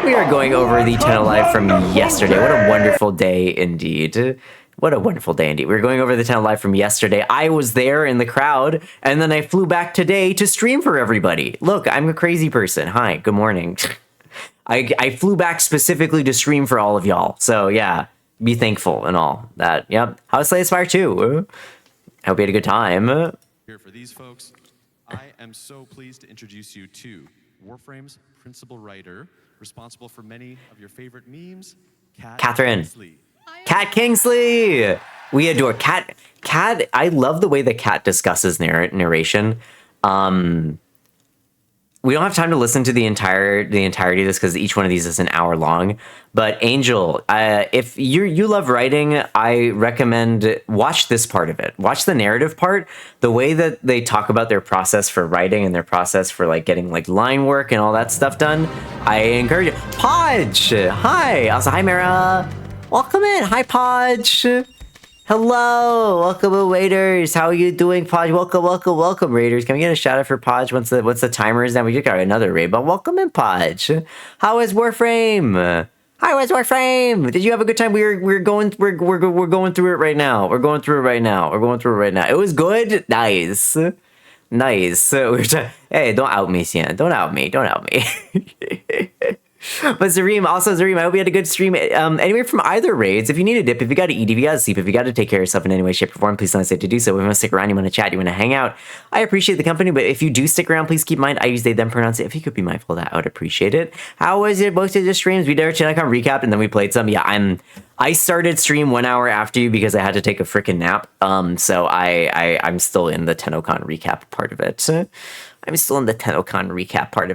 [SPEAKER 2] We are going over the Tenno live from yesterday. What a wonderful day indeed. What a wonderful day indeed. We're going over the Tenno live from yesterday. I was there in the crowd, and then I flew back today to stream for everybody. Look, I'm a crazy person. Hi, good morning. I flew back specifically to stream for all of y'all. So yeah, be thankful and all that. Yep. How's Slay Aspire 2? I hope you had a good time.
[SPEAKER 10] Here for these folks, I am so pleased to introduce you to Warframe's principal writer, responsible for many of your favorite memes,
[SPEAKER 2] Catherine.
[SPEAKER 10] Kingsley.
[SPEAKER 2] Kat Kingsley! We adore Kat. Kat, I love the way that Kat discusses narration. We don't have time to listen to the entirety of this because each one of these is an hour long. But Angel, if you love writing, I recommend watch this part of it. Watch the narrative part. The way that they talk about their process for writing and their process for like getting like line work and all that stuff done. I encourage it. Podge! Hi! Also, hi, Mara! Welcome in. Hi, Podge. Hello. Welcome, Raiders. How are you doing, Podge? Welcome, Raiders. Can we get a shout out for Podge once the timer is down? We just got another raid, but welcome in, Podge. How is Warframe? How is Warframe? Did you have a good time? We're going through it right now. We're going through it right now. It was good. Nice. Hey, don't out me, Sian. Don't out me. But Zareem, I hope you had a good stream. Anywhere from either raids, if you need a dip, if you got to eat, if you got to sleep, if you got to take care of yourself in any way, shape, or form, please don't hesitate to do so. If you want to stick around, you want to chat, you want to hang out, I appreciate the company. But if you do stick around, please keep in mind I use they them pronouns. If you could be mindful of that, I would appreciate it. How was it? Most of the streams we did our Tennocon recap, and then we played some. Yeah, I started stream 1 hour after you because I had to take a freaking nap. So I'm still in the Tennocon recap part of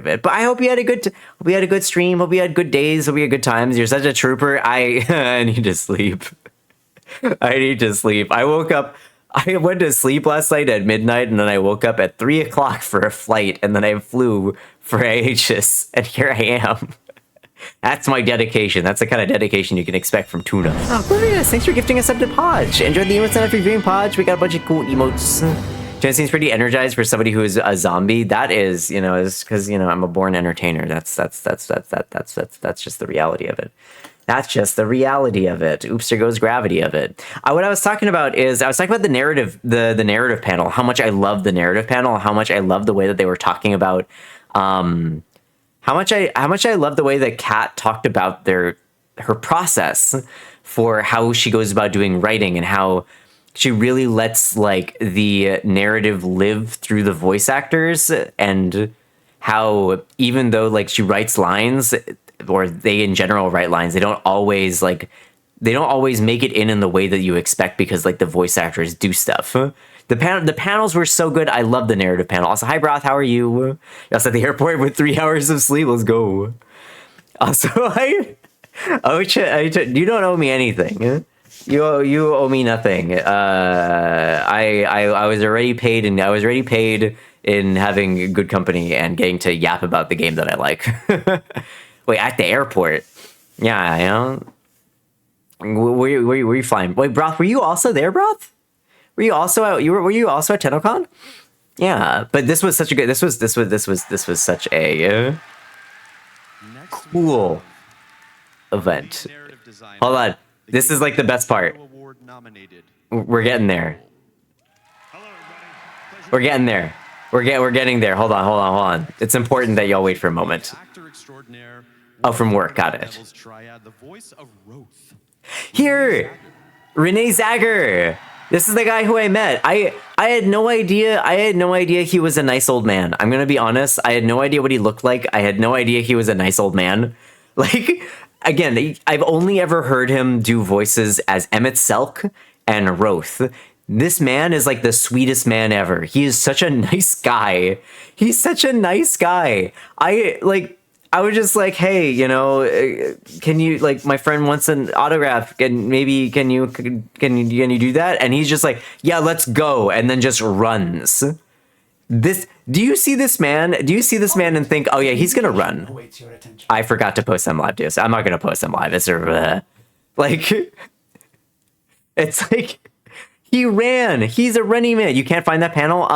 [SPEAKER 2] it. But I hope you had a good stream. Hope you had good days. Hope you had good times. You're such a trooper. I need to sleep. I woke up. I went to sleep last night at midnight, and then I woke up at 3 o'clock for a flight, and then I flew for Aegis, and here I am. That's my dedication. That's the kind of dedication you can expect from Tuna. Oh, thanks for gifting us up to Podge. Enjoyed the emotes for viewing Podge. We got a bunch of cool emotes. Jen seems pretty energized for somebody who is a zombie. That is, is because I'm a born entertainer. That's just the reality of it. Oops, there goes gravity of it. What I was talking about the narrative, the narrative panel. How much I love the narrative panel. How much I love the way that they were talking about. How much I love the way that Kat talked about her process for how she goes about doing writing and how she really lets like the narrative live through the voice actors, and how even though like she writes lines, or they in general write lines, they don't always make it in the way that you expect because like the voice actors do stuff. The panels were so good. I love the narrative panel. Also, hi Broth, how are you? You're also at the airport with 3 hours of sleep. Let's go. Also, you don't owe me anything. You owe me nothing. I was already paid, and I was already paid in having good company and getting to yap about the game that I like. Wait, at the airport? Yeah, Were you flying? Wait, Broth, were you also there, Broth? Were you also at were you also at Tennocon? Yeah, but this was such a good this was such a cool event. Hold on. This is like the best part. We're getting there. We're getting there. We're getting there. Hold on. It's important that y'all wait for a moment. Oh, from work. Got it. Here, Renee Zager. This is the guy who I met. I had no idea he was a nice old man. I'm gonna be honest. I had no idea what he looked like. I had no idea he was a nice old man. Like, again, I've only ever heard him do voices as Emmett Selk and Roth. This man is like the sweetest man ever. He is such a nice guy. He's such a nice guy. I was just like, hey, you know, can you, like, my friend wants an autograph, and maybe can you do that? And he's just like, yeah, let's go, and then just runs. Do you see this man? Do you see this man and think, oh yeah, he's gonna run? I forgot to post them live, dude. So I'm not gonna post them live. It's like, it's like. He ran. He's a running man. You can't find that panel.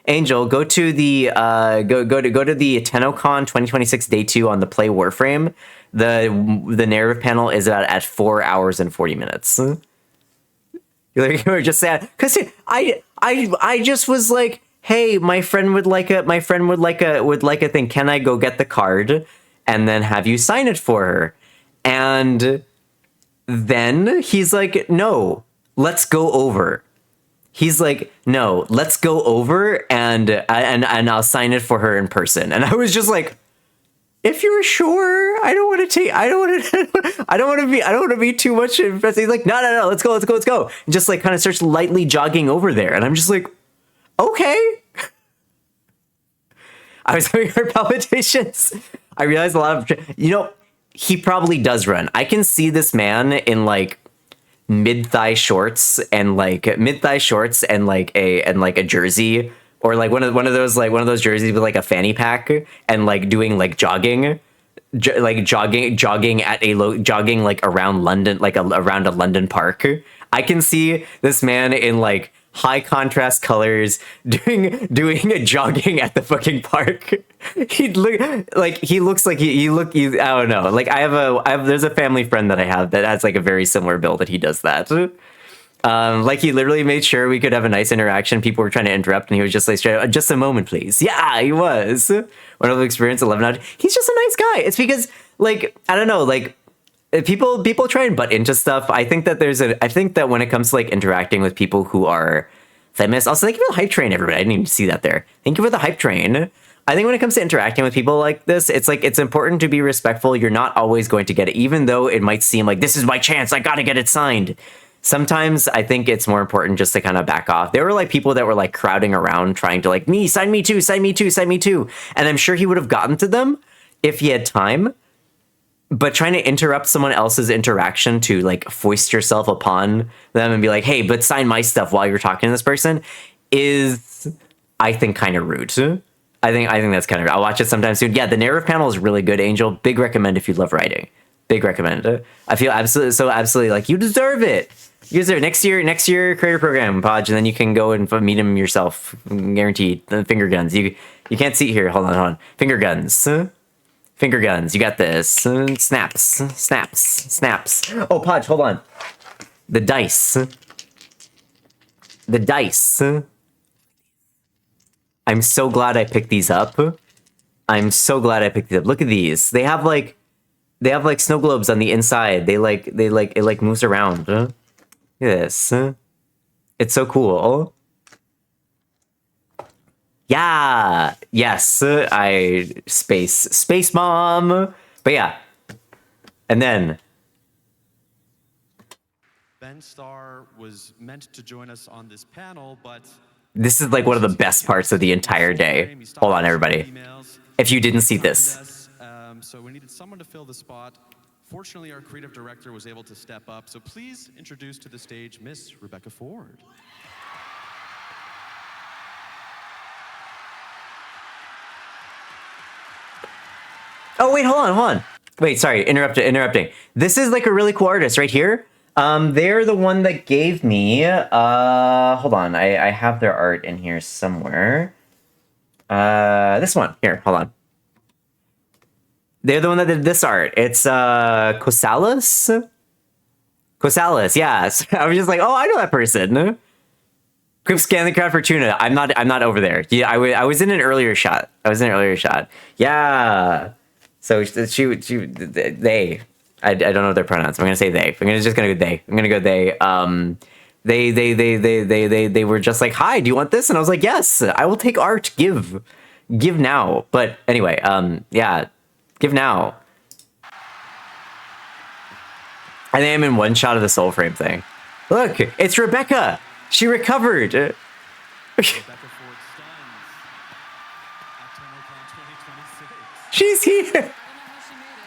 [SPEAKER 2] Angel, go to the go to the Tennocon 2026 day 2 on the Play Warframe. The narrative panel is at 4 hours and 40 minutes. You're just sad because I just was like, hey, my friend would like a thing. Can I go get the card and then have you sign it for her? And then he's like, no. Let's go over. He's like, no, let's go over and I'll sign it for her in person. And I was just like, if you're sure, I don't want to be too much invested. He's like, no, let's go. And just like kind of starts lightly jogging over there. And I'm just like, okay. I was having heart palpitations. I realized a lot of, he probably does run. I can see this man in like mid-thigh shorts and like a jersey, or like one of those jerseys with like a fanny pack, and like doing like jogging like around London, like around a London park. I can see this man in like high contrast colors doing a jogging at the fucking park. I don't know. Like there's a family friend that I have that has like a very similar build that he does that. Like he literally made sure we could have a nice interaction. People were trying to interrupt and he was just like, straight up, just a moment, please. Yeah, he was. Wonderful experience, 11 out. He's just a nice guy. It's because like, I don't know, like people try and butt into stuff. I think that when it comes to like interacting with people who are famous, also thank you for the hype train, everybody. I didn't even see that there. Thank you for the hype train. I think when it comes to interacting with people like this, it's like, it's important to be respectful. You're not always going to get it, even though it might seem like this is my chance. I got to get it signed. Sometimes I think it's more important just to kind of back off. There were like people that were like crowding around trying to like, sign me too. And I'm sure he would have gotten to them if he had time. But trying to interrupt someone else's interaction to like foist yourself upon them and be like, hey, but sign my stuff while you're talking to this person is, I think, kind of rude. I think that's kind of rude. I'll watch it sometime soon. Yeah, the narrative panel is really good, Angel. Big recommend if you love writing. Big recommend. I feel absolutely like you deserve it. You deserve it. Next year creator program, Podge, and then you can go and meet him yourself. Guaranteed. The finger guns. You can't see here. Hold on. Finger guns. Finger guns, you got this. Snaps. Oh, Podge, hold on. The dice. I'm so glad I picked these up. Look at these. They have like snow globes on the inside. It moves around. Look at this. It's so cool. Yeah. Yes. Space mom. But yeah. And then
[SPEAKER 10] Ben Starr was meant to join us on this panel, but
[SPEAKER 2] this is like one of the best parts of the entire day. Hold on, everybody. If you didn't see this.
[SPEAKER 10] So we needed someone to fill the spot. Fortunately, our creative director was able to step up. So please introduce to the stage Miss Rebecca Ford.
[SPEAKER 2] Oh, wait, hold on. Wait, sorry, interrupting. This is like a really cool artist right here. They're the one that gave me, hold on, I have their art in here somewhere. This one, here, hold on. They're the one that did this art. It's, Cosalis? Cosalis, yes. I was just like, oh, I know that person. Quick scan the crowd for Tuna. I'm not over there. Yeah, I was in an earlier shot. Yeah. So they. I don't know their pronouns. I'm gonna say they. Just gonna go they. I'm gonna go they. They were just like, hi, do you want this? And I was like, yes, I will take art. Give now. But anyway, yeah, give now. I think I'm in one shot of the soul frame thing. Look, it's Rebecca. She recovered.
[SPEAKER 10] Rebecca Ford stuns at Tennocon 2026.
[SPEAKER 2] She's here.
[SPEAKER 9] I don't know how she made it.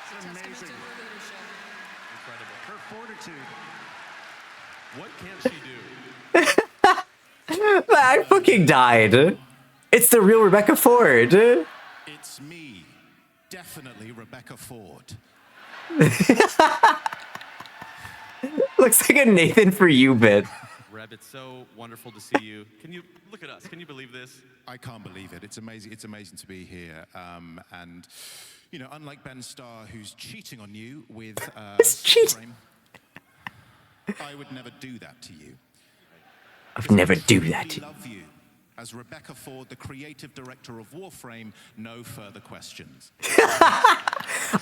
[SPEAKER 9] It's a testament to her leadership.
[SPEAKER 10] Incredible. Her fortitude. What can't she do?
[SPEAKER 2] I fucking died. It's the real Rebecca Ford.
[SPEAKER 6] It's me. Definitely Rebecca Ford.
[SPEAKER 2] Looks like a Nathan for you bit.
[SPEAKER 10] Reb, it's so wonderful to see you. Can you look at us? Can you believe this?
[SPEAKER 6] I can't believe it. It's amazing. It's amazing to be here. And, you know, unlike Ben Starr, who's cheating on you with
[SPEAKER 2] cheating.
[SPEAKER 6] I would never do that to you.
[SPEAKER 2] I would never do that to you.
[SPEAKER 6] Love you. As Rebecca Ford, the creative director of Warframe, no further questions.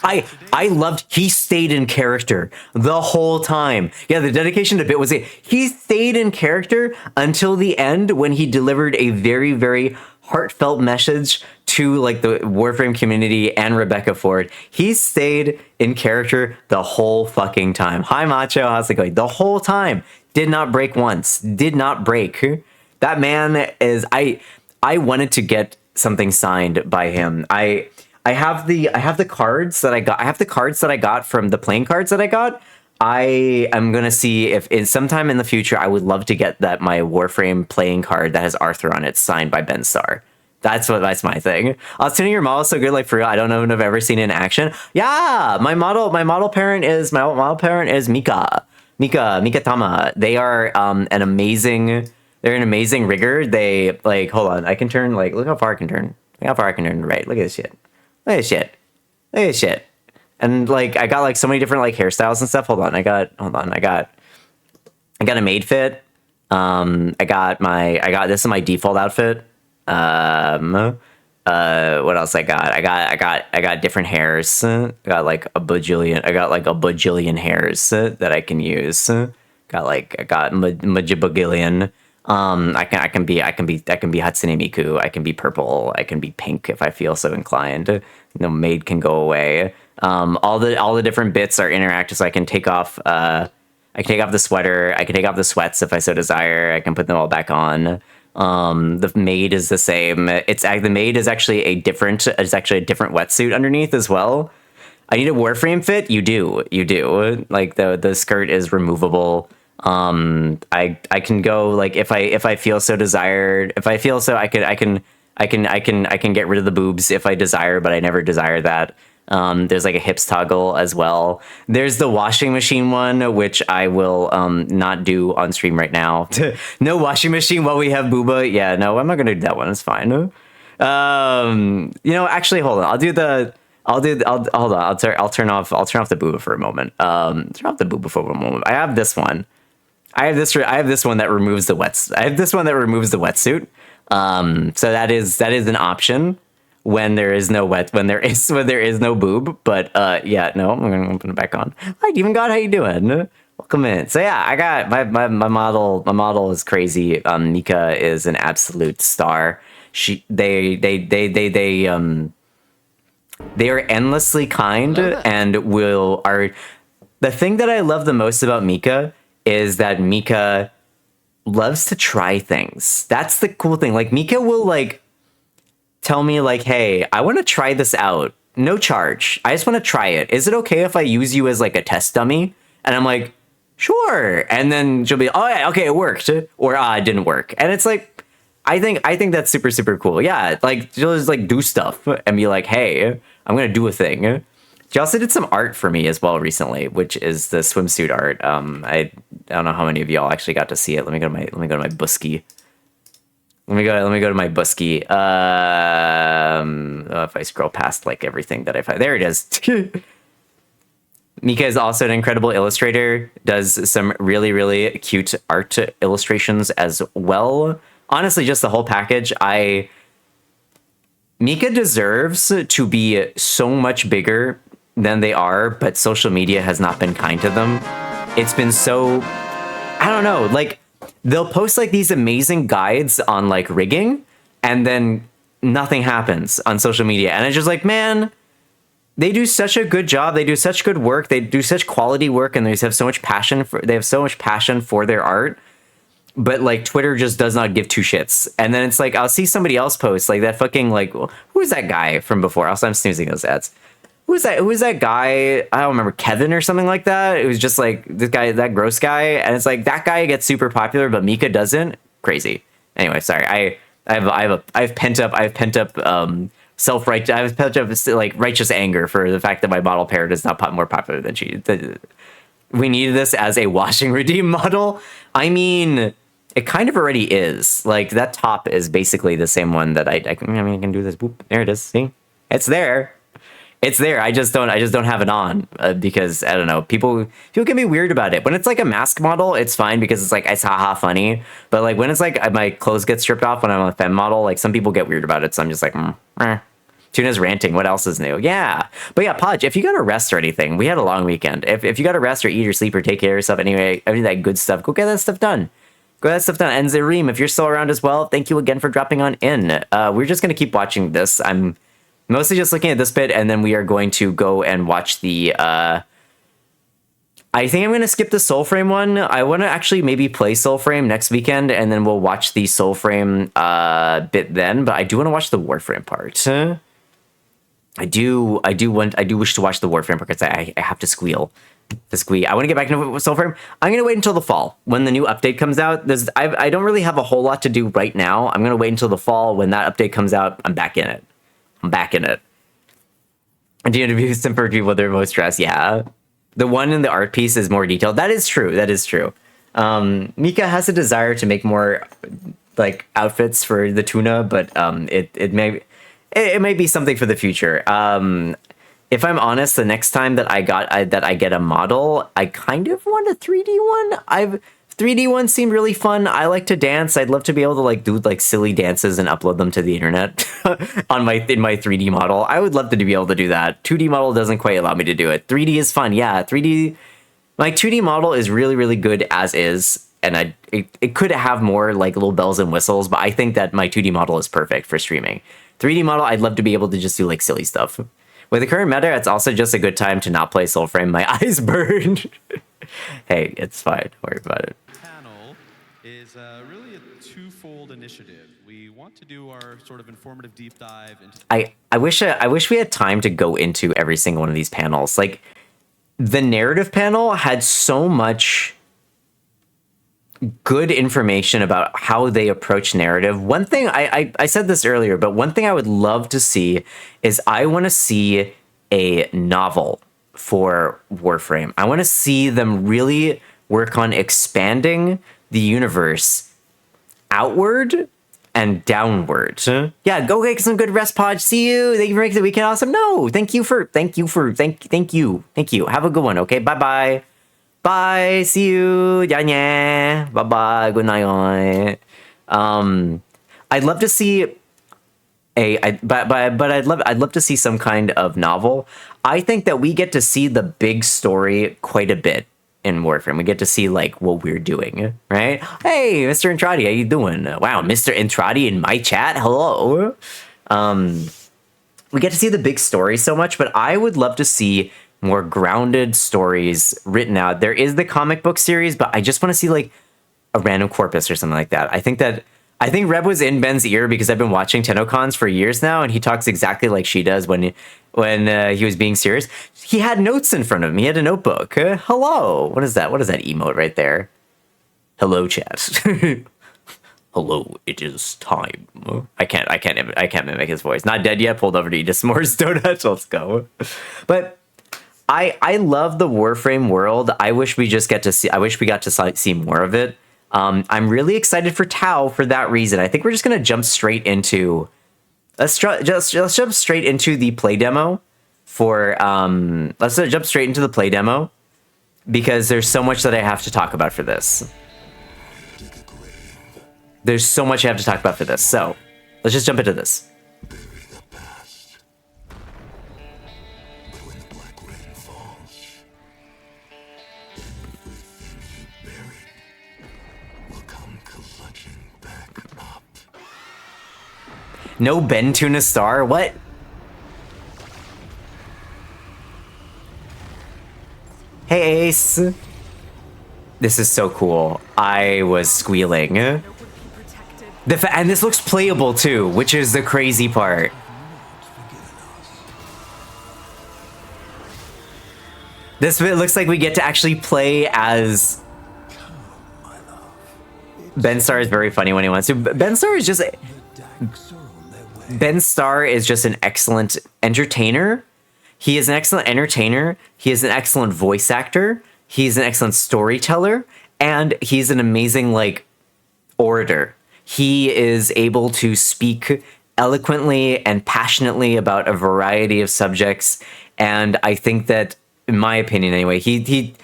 [SPEAKER 2] I loved he stayed in character the whole time. Yeah, the dedication to bit was it. He stayed in character until the end when he delivered a very, very heartfelt message to like the Warframe community and Rebecca Ford. He stayed in character the whole fucking time. Hi Macho, how's it going? The whole time. Did not break once. Did not break. That man is I wanted to get something signed by him. I have the cards that I got. I have the cards that I got from the playing cards that I got. I am gonna see if in sometime in the future I would love to get that my Warframe playing card that has Arthur on it signed by Ben Starr. That's my thing. Tuning your model is so good, like for real. I don't know if I've ever seen it in action. Yeah, my model parent is Mika Tama. They are an amazing rigger. They like hold on. I can turn like look how far I can turn. Look how far I can turn right. Look at this shit. Look at this shit. And like I got like so many different like hairstyles and stuff. I got a maid fit. I got this is my default outfit. What else I got? I got different hairs. I got like a bajillion hairs that I can use. I got majibagillion. I can be Hatsune Miku. I can be purple. I can be pink if I feel so inclined. The maid can go away. All the different bits are interactive, so I can take off. I can take off the sweater. I can take off the sweats if I so desire. I can put them all back on. The maid is the same. The maid is actually a different wetsuit underneath as well. I need a Warframe fit. You do. Like the skirt is removable. I can go like if I feel so desired. If I feel so, I can get rid of the boobs if I desire, but I never desire that. There's like a hips toggle as well. There's the washing machine one, which I will not do on stream right now. No washing machine while we have booba. Yeah, no, I'm not gonna do that one. It's fine. Actually, hold on. I'll turn off the booba for a moment. Turn off the booba for a moment. I have this one. I have this one that removes the wetsuit. So that is an option when there is no boob. But yeah, no, I'm gonna put it back on. Hi, Demon God, how you doing? Welcome in. So yeah, I got my model. My model is crazy. Mika is an absolute star. They are endlessly kind and the thing that I love the most about Mika is that Mika loves to try things. That's the cool thing. Like Mika will like tell me like, hey, I want to try this out. No charge. I just want to try it. Is it okay if I use you as like a test dummy? And I'm like, sure. And then she'll be, oh yeah, okay, it worked. Or it didn't work. And it's like, I think that's super, super cool. Yeah, like she'll just like do stuff and be like, hey, I'm gonna do a thing. She also did some art for me as well recently, which is the swimsuit art. I don't know how many of y'all actually got to see it. Let me go to my Busky. Let me go to my Busky. If I scroll past like everything that I find, there it is. Mika is also an incredible illustrator. Does some really, really cute art illustrations as well. Honestly, just the whole package. Mika deserves to be so much bigger than they are, but social media has not been kind to them. It's been so, I don't know, like they'll post like these amazing guides on like rigging and then nothing happens on social media. And it's just like, man, they do such a good job. They do such good work. They do such quality work, and they have so much passion for their art. But like Twitter just does not give two shits. And then it's like I'll see somebody else post like that fucking like who's that guy from before? Also, I'm snoozing those ads. Who's that guy? I don't remember, Kevin or something like that. It was just like this guy, that gross guy, and it's like that guy gets super popular, but Mika doesn't. Crazy. Anyway, sorry. I've pent up like righteous anger for the fact that my model parrot is not more popular than she. We need this as a washing redeem model. I mean, it kind of already is. Like that top is basically the same one that I can do this. Boop, there it is. See, it's there. It's there. I just don't have it on because I don't know. People can be weird about it. When it's like a mask model, it's fine because it's like it's haha funny. But like when it's like my clothes get stripped off when I'm a femme model, like some people get weird about it. So I'm just like, Tuna's ranting. What else is new? Yeah, but yeah, Podge, if you got to rest or anything, we had a long weekend. If you got to rest or eat or sleep or take care of yourself anyway, any of that good stuff, go get that stuff done. And Zareem, if you're still around as well, thank you again for dropping on in. We're just gonna keep watching this. I'm mostly just looking at this bit, and then we are going to go and watch the, I think I'm going to skip the Soulframe one. I want to actually maybe play Soulframe next weekend, and then we'll watch the Soulframe bit then, but I do want to watch the Warframe part. I do wish to watch the Warframe part because I have to squeal. I want to get back into Soulframe. I'm going to wait until the fall when the new update comes out. I don't really have a whole lot to do right now. I'm going to wait until the fall. When that update comes out, I'm back in it. Do you interview some for people they're most stressed? Yeah. The one in the art piece is more detailed. That is true. Mika has a desire to make more like outfits for the Tuna, but it may be something for the future. If I'm honest, the next time that I get a model, I kind of want a 3D one. 3D ones seem really fun. I like to dance. I'd love to be able to like do like silly dances and upload them to the internet in my 3D model. I would love to be able to do that. 2D model doesn't quite allow me to do it. 3D is fun. Yeah, 3D. My 2D model is really, really good as is, and it could have more like little bells and whistles, but I think that my 2D model is perfect for streaming. 3D model, I'd love to be able to just do like silly stuff. With the current meta, it's also just a good time to not play Soulframe. My eyes burned. Hey, it's fine. Don't worry about it.
[SPEAKER 10] Panel is really a twofold initiative. We want to do our sort of informative deep dive into.
[SPEAKER 2] I wish we had time to go into every single one of these panels. Like the narrative panel had so much good information about how they approach narrative. One thing I said this earlier, but one thing I would love to see is I want to see a novel for Warframe. I want to see them really work on expanding the universe outward and downward. Yeah, go get some good rest, Podge. See you. Thank you for making the weekend awesome. No, thank you. Thank you. Have a good one. Okay, bye. Bye. See you. Yeah. Bye. Good night. I'd love to see I'd love to see some kind of novel. I think that we get to see the big story quite a bit in Warframe. We get to see like what we're doing, right? Hey, Mr. Entradi, how you doing? Wow, Mr. Entradi in my chat. Hello. We get to see the big story so much, but I would love to see more grounded stories written out. There is the comic book series, but I just want to see like a random corpus or something like that. I think Reb was in Ben's ear because I've been watching Tennocons for years now, and he talks exactly like she does when he was being serious. He had notes in front of him. He had a notebook. Hello. What is that? What is that emote right there? Hello, chat. Hello, it is time. I can't mimic his voice. Not dead yet. Pulled over to eat a s'mores donut. Let's go. But I love the Warframe world. I wish we got to see more of it. I'm really excited for Tau for that reason. I think we're just gonna jump straight into let's jump straight into the play demo for let's jump straight into the play demo because there's so much that I have to talk about for this. There's so much I have to talk about for this. So let's just jump into this. No Ben Tuna star? What? Hey Ace. This is so cool. I was squealing. And this looks playable too, which is the crazy part. This bit looks like we get to actually play as... Ben Starr is very funny when he wants to. Ben Starr is just an excellent entertainer. He is an excellent entertainer. He is an excellent voice actor. He's an excellent storyteller. And he's an amazing, like, orator. He is able to speak eloquently and passionately about a variety of subjects. And I think that, in my opinion anyway, he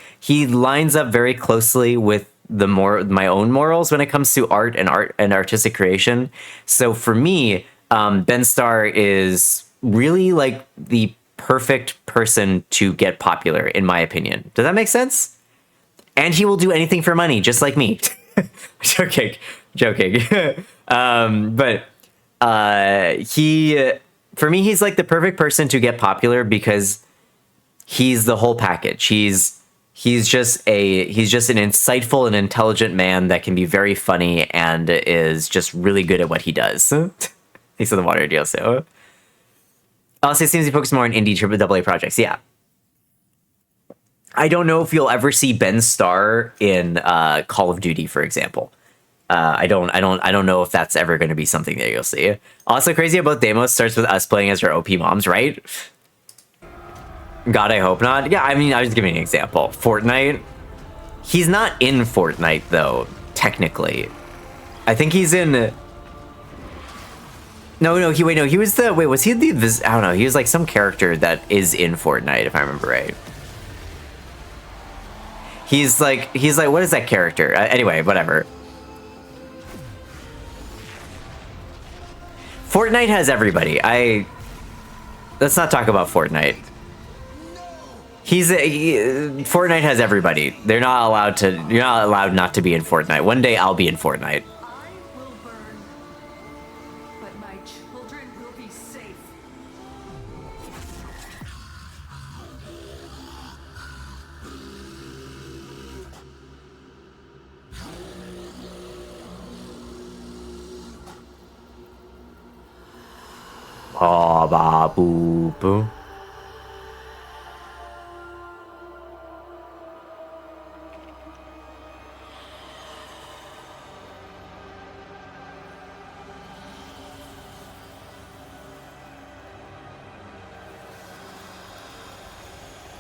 [SPEAKER 2] lines up very closely with my own morals when it comes to art and artistic creation. So for me, Ben Starr is really like the perfect person to get popular, in my opinion. Does that make sense? And he will do anything for money, just like me. Joking. But for me, he's like the perfect person to get popular because he's the whole package. He's just an insightful and intelligent man that can be very funny and is just really good at what he does. Thanks for the water deal, so. Also, it seems he focuses more on indie AAA projects. Yeah. I don't know if you'll ever see Ben Starr in Call of Duty, for example. I don't know if that's ever going to be something that you'll see. Also, Crazy About Deimos starts with us playing as our OP moms, right? God, I hope not. Yeah, I mean, I was giving an example. Fortnite. He's not in Fortnite, though, technically. I think he's in... No, was he the... I don't know, he was like some character that is in Fortnite, if I remember right. He's like, what is that character? Anyway, whatever. Fortnite has everybody. Let's not talk about Fortnite. Fortnite has everybody. You're not allowed not to be in Fortnite. One day I'll be in Fortnite. Ba boo boo.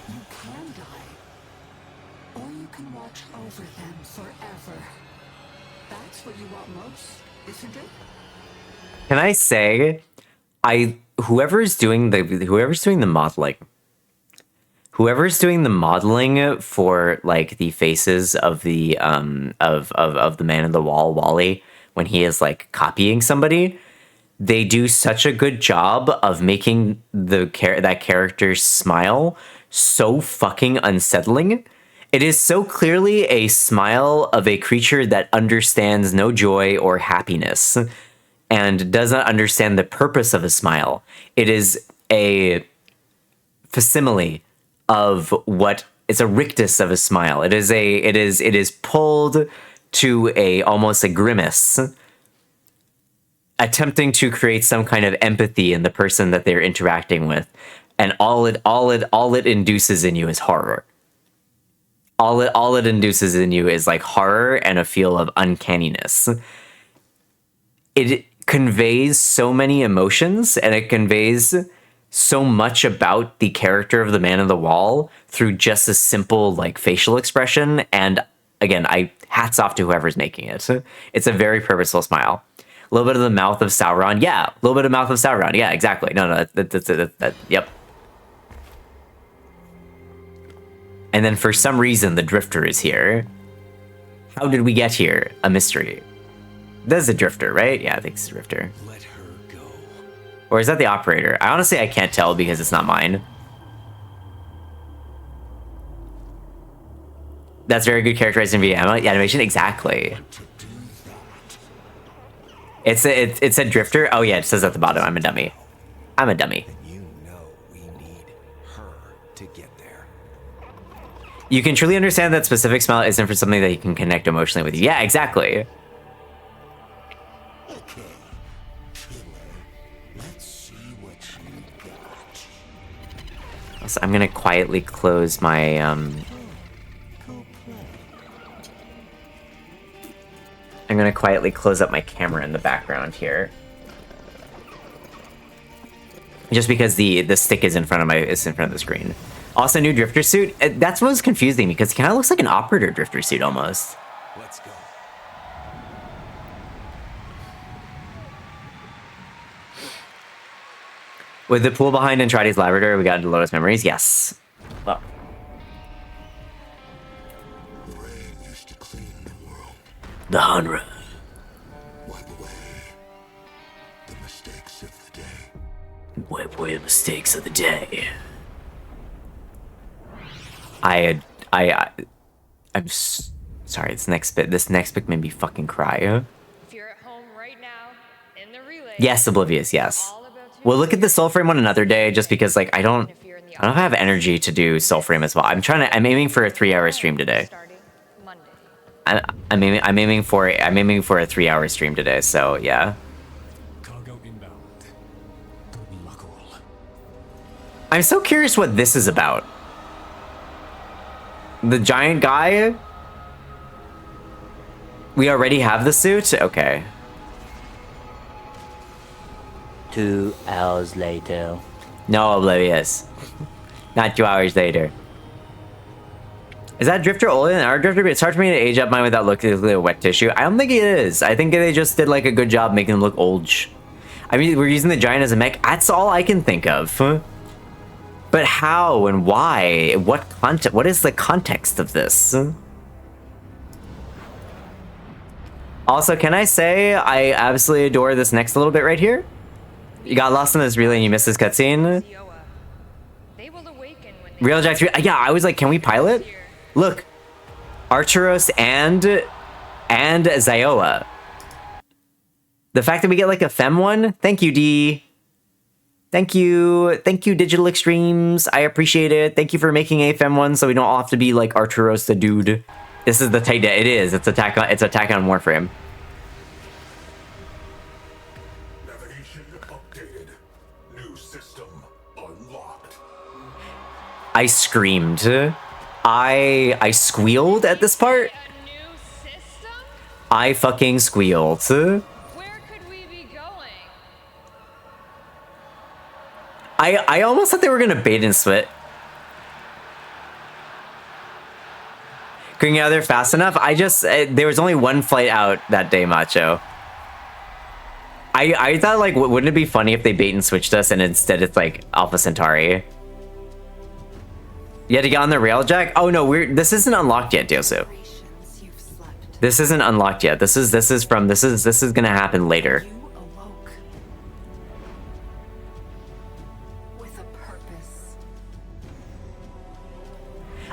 [SPEAKER 11] You can die, or you can watch over them forever. That's what you want most, isn't it?
[SPEAKER 2] Can I say, whoever's doing the modeling for like the faces of the of the man in the wall, Wally, when he is like copying somebody, they do such a good job of making that character smile so fucking unsettling. It is so clearly a smile of a creature that understands no joy or happiness and does not understand the purpose of a smile. It is a facsimile of what it's a rictus of a smile. It is pulled to almost a grimace, attempting to create some kind of empathy in the person that they're interacting with, and all it induces in you is horror. All it induces in you is like horror and a feel of uncanniness. It conveys so many emotions, and it conveys so much about the character of the man on the wall through just a simple like facial expression. And again, I hats off to whoever's making it. It's a very purposeful smile. A little bit of the mouth of Sauron. Yeah, a little bit of mouth of Sauron. Yeah, exactly. No, that yep. And then for some reason, the Drifter is here. How did we get here? A mystery. That's a Drifter, right? Yeah, I think it's a Drifter.
[SPEAKER 3] Let her go.
[SPEAKER 2] Or is that the operator? I honestly, I can't tell because it's not mine. That's very good characterizing via animation. Exactly. It's a Drifter. Oh yeah, it says at the bottom. I'm a dummy. I'm a dummy.
[SPEAKER 3] You know we need her to get there.
[SPEAKER 2] You can truly understand that specific smile isn't for something that you can connect emotionally with. Yeah, exactly.
[SPEAKER 3] Okay. Let's see what you got.
[SPEAKER 2] So I'm gonna quietly close my I'm gonna quietly close up my camera in the background here. Just because the stick is in front of the screen. Also, new Drifter suit. That's what was confusing me because it kind of looks like an operator Drifter suit almost.
[SPEAKER 3] Let's go.
[SPEAKER 2] With the pool behind Andrade's Labrador, we got into Lotus Memories. Yes. Well.
[SPEAKER 3] Rain used to clean the world.
[SPEAKER 2] The Hanra.
[SPEAKER 3] Wipe away the mistakes of the day.
[SPEAKER 2] Wipe away the mistakes of the day. Sorry. This next bit made me fucking cry.
[SPEAKER 12] If you're at home right now in the relay.
[SPEAKER 2] Yes, Oblivious. Yes. We'll look at the Soul Frame one another day, just because like I don't have energy to do Soul Frame as well. I'm aiming for a 3-hour stream today. I'm aiming for a 3-hour stream today. So yeah.
[SPEAKER 3] Cargo inbound. Good luck all.
[SPEAKER 2] I'm so curious what this is about. The giant guy? We already have the suit? Okay.
[SPEAKER 1] 2 hours later.
[SPEAKER 2] No, Oblivious. Not 2 hours later. Is that Drifter older than our Drifter? It's hard for me to age up mine without looking like a wet tissue. I don't think it is. I think they just did like a good job making them look old. I mean, we're using the giant as a mech. That's all I can think of. But how and why? What is the context of this? Also, can I say I absolutely adore this next little bit right here? You got lost in this relay and you missed this cutscene. Railjack 3. Yeah, I was like, can we pilot? Look, Arturos and Zioa. The fact that we get like a fem one, thank you, D. Thank you, Digital Extremes. I appreciate it. Thank you for making a fem one, so we don't all have to be like Arturos the dude. This is the type. It is. It's attack on Warframe.
[SPEAKER 3] Navigation updated. New system unlocked.
[SPEAKER 2] I screamed. I squealed at this part. I fucking squealed.
[SPEAKER 12] Where could we be going?
[SPEAKER 2] I almost thought they were gonna bait and switch. Couldn't get out of there fast enough. There was only one flight out that day, Macho. I thought like, wouldn't it be funny if they bait and switched us and instead it's like Alpha Centauri? You had to get on the railjack? Oh no, this isn't unlocked yet, Diosu. This isn't unlocked yet. This is gonna happen later.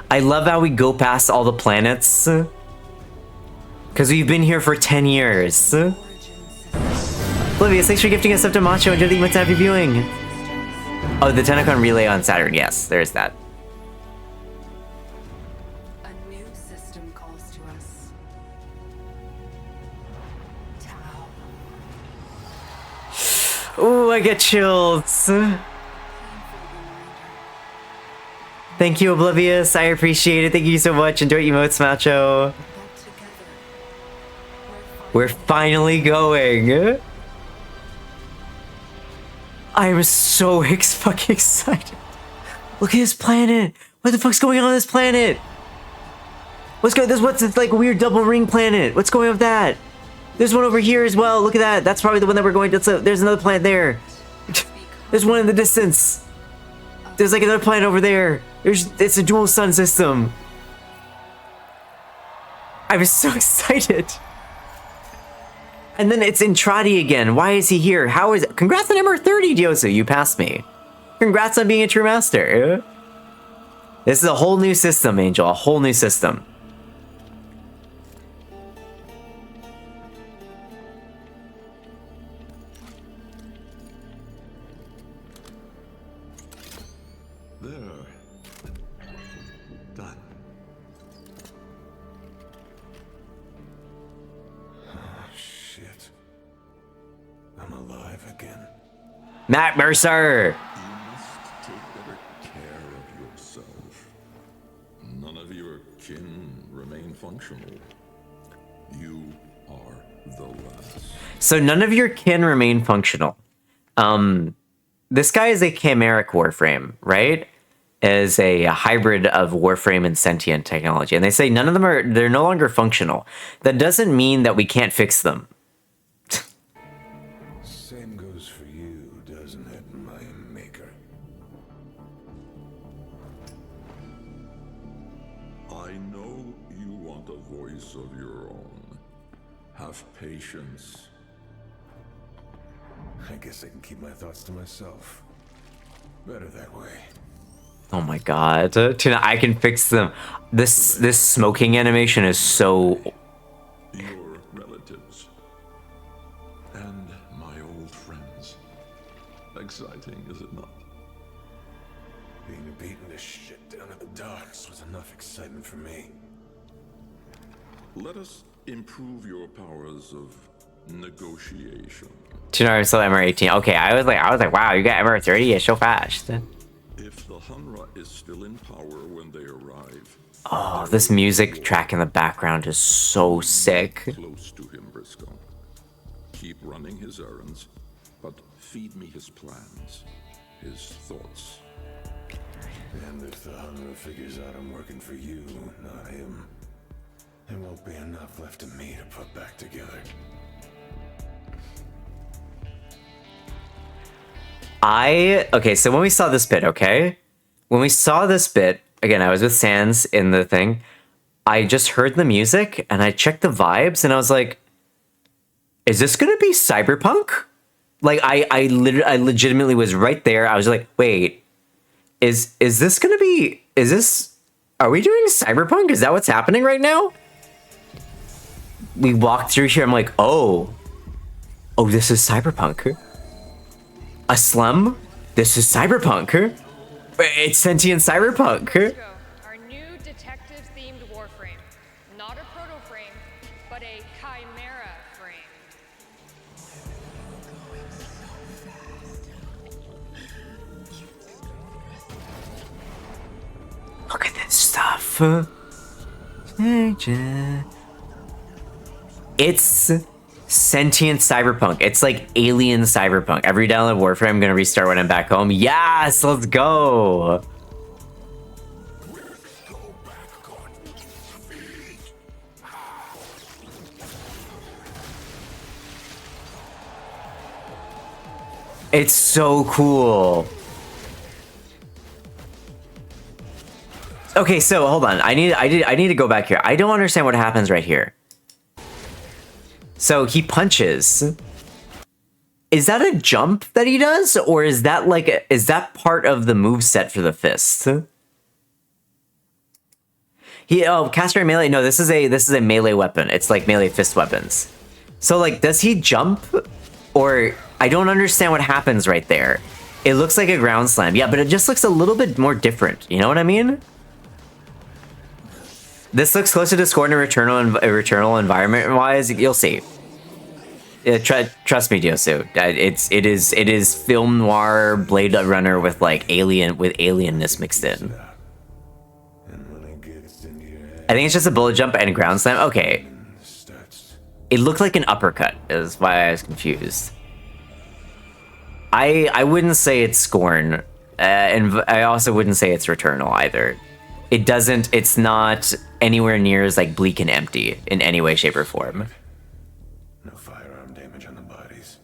[SPEAKER 2] I love how we go past all the planets. Because we've been here for 10 years. Oblivious, thanks for gifting us up to Macho. Enjoy the emotes. Happy viewing. Oh, the Tennocon relay on Saturn. Yes, there's that.
[SPEAKER 11] A new system calls to us. Tau.
[SPEAKER 2] Ooh, I get chills. Thank you, Oblivious. I appreciate it. Thank you so much. Enjoy emotes, Macho. We're finally going. I am so fucking excited. Look at this planet. What the fuck's going on this planet? What's this like weird double ring planet? What's going on with that? There's one over here as well. Look at that. That's probably the one that we're going to. There's another planet there. There's one in the distance. There's like another planet over there. It's a dual sun system. I was so excited. And then it's Entrati again. Why is he here? How is it? Congrats on MR30, Diosu. You passed me. Congrats on being a true master. This is a whole new system, Angel. A whole new system.
[SPEAKER 4] There. Done. Oh, shit. I'm alive again.
[SPEAKER 2] Matt Mercer!
[SPEAKER 4] You must take better care of yourself. None of your kin remain functional. You are the last.
[SPEAKER 2] So none of your kin remain functional. This guy is a chimeric Warframe, right? Is a hybrid of Warframe and sentient technology. And they say none of them they're no longer functional. That doesn't mean that we can't fix them.
[SPEAKER 4] Same goes for you, doesn't it, my maker? I know you want a voice of your own. Have patience. I guess I can keep my thoughts to myself. Better that way.
[SPEAKER 2] Oh my god. Tuna, I can fix them. This smoking animation is so...
[SPEAKER 4] Your relatives. And my old friends. Exciting, is it not? Being beaten to shit down at the docks was enough excitement for me. Let us improve your powers of negotiation.
[SPEAKER 2] Tuna, I'm still MR18. Okay, I was like, wow, you got MR30? It's so fast.
[SPEAKER 4] If the Hunra is still in power when they arrive.
[SPEAKER 2] Oh, this music track in the background is so sick.
[SPEAKER 4] Close to him, Briscoe. Keep running his errands, but feed me his plans, his thoughts. And if the Hunra figures out I'm working for you, not him, there won't be enough left of me to put back together.
[SPEAKER 2] Okay, so when we saw this bit, okay? When we saw this bit, again, I was with Sans in the thing. I just heard the music and I checked the vibes and I was like, is this gonna be cyberpunk? Like I legitimately was right there. I was like, wait, is this gonna be, are we doing cyberpunk? Is that what's happening right now? We walked through here, I'm like, oh, this is cyberpunk. A slum? This is cyberpunk. It's sentient cyberpunk.
[SPEAKER 12] Our new detective-themed Warframe. Not a proto-frame, but a chimera frame.
[SPEAKER 2] Look at this stuff. It's sentient cyberpunk. It's like alien cyberpunk. Every download Warframe, I'm gonna restart when I'm back home. Yes, let's go. It's so cool. Okay, so hold on. I need to go back here. I don't understand what happens right here. So he punches. Is that a jump that he does, or is that like is that part of the move set for the fist? Caster melee. No, this is a melee weapon. It's like melee fist weapons. So like, does he jump, or I don't understand what happens right there. It looks like a ground slam. Yeah, but it just looks a little bit more different. You know what I mean? This looks closer to Scorn and Returnal environment-wise. You'll see. Trust me, Diosu. It is film noir Blade Runner with like alienness mixed in. I think it's just a bullet jump and a ground slam. Okay. It looked like an uppercut. Is why I was confused. I wouldn't say it's Scorn, and I also wouldn't say it's Returnal either. It's not anywhere near as like bleak and empty in any way, shape, or form.
[SPEAKER 4] No firearm damage on the bodies.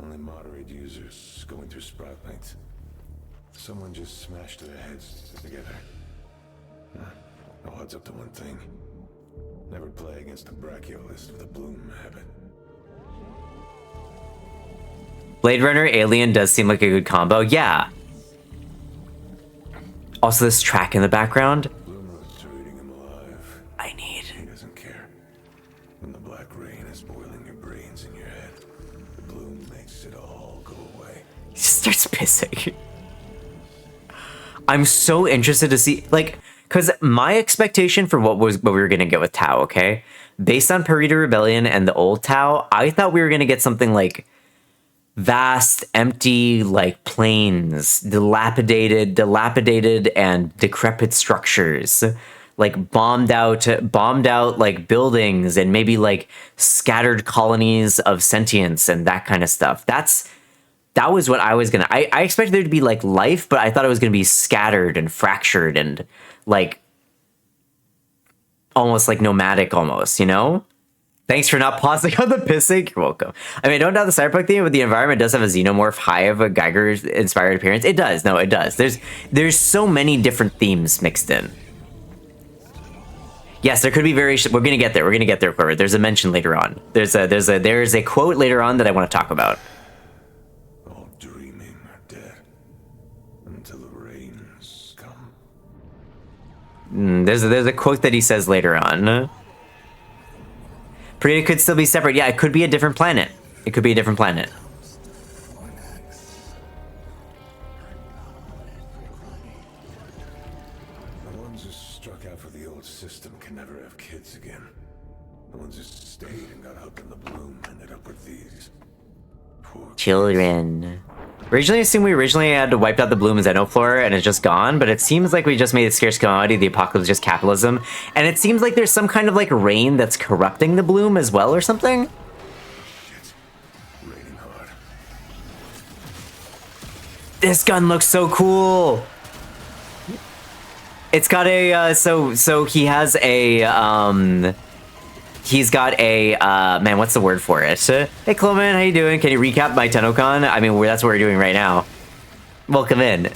[SPEAKER 4] Only moderate users going through sprout nights. Someone just smashed their heads together. I'll heads up to one thing. Never play against a brachiolist with a bloom habit.
[SPEAKER 2] Blade Runner Alien does seem like a good combo. Yeah. Also, this track in the background. I need.
[SPEAKER 4] He doesn't care. When the black rain is boiling your brains in your head, the bloom makes it all go away.
[SPEAKER 2] He just starts pissing. I'm so interested to see, like, because my expectation for what we were gonna get with Tau, okay, based on Purita Rebellion and the old Tau, I thought we were gonna get something like vast, empty, like plains, dilapidated and decrepit structures, like bombed out like buildings and maybe like scattered colonies of sentience and that kind of stuff. That was what I was gonna. I expected there to be like life, but I thought it was gonna be scattered and fractured and like almost like nomadic, almost, you know. Thanks for not pausing on the pissing. You're welcome. I mean, I don't doubt the cyberpunk theme, but the environment does have a xenomorph high of a Geiger-inspired appearance. It does. No, it does. There's so many different themes mixed in. Yes, there could be variation. We're gonna get there. We're gonna get there, Corbett. There's a mention later on. There's a quote later on that I want to talk about.
[SPEAKER 4] All dreaming are dead until the rains come.
[SPEAKER 2] There's a quote that he says later on. It could still be separate. Yeah, it could be a different planet. It could be a different planet.
[SPEAKER 4] The ones who struck out for the old system can never have kids again. The ones who stayed and got hooked on the bloom ended up with these. Poor
[SPEAKER 2] Children. Originally assumed we had to wipe out the bloom and Xenoflora and it's just gone, but it seems like we just made it scarce commodity, the apocalypse is just capitalism. And it seems like there's some kind of like rain that's corrupting the bloom as well or something.
[SPEAKER 4] raining hard.
[SPEAKER 2] This gun looks so cool. It's got a, so he has a, he's got a, man, what's the word for it? Hey, Clement, how you doing? Can you recap my Tennocon? I mean, that's what we're doing right now. Welcome in.
[SPEAKER 4] On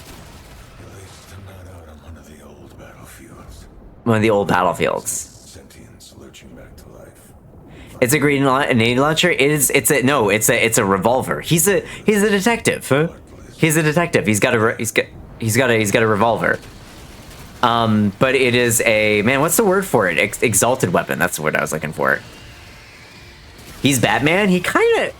[SPEAKER 4] one of the old battlefields.
[SPEAKER 2] One of the old battlefields.
[SPEAKER 4] Sentience lurching back to life.
[SPEAKER 2] It's a grenade launcher. It's a revolver. He's a detective. He's a detective. He's got a revolver. But it is a, man, what's the word for it? Exalted weapon. That's the word I was looking for. He's Batman. He kind of,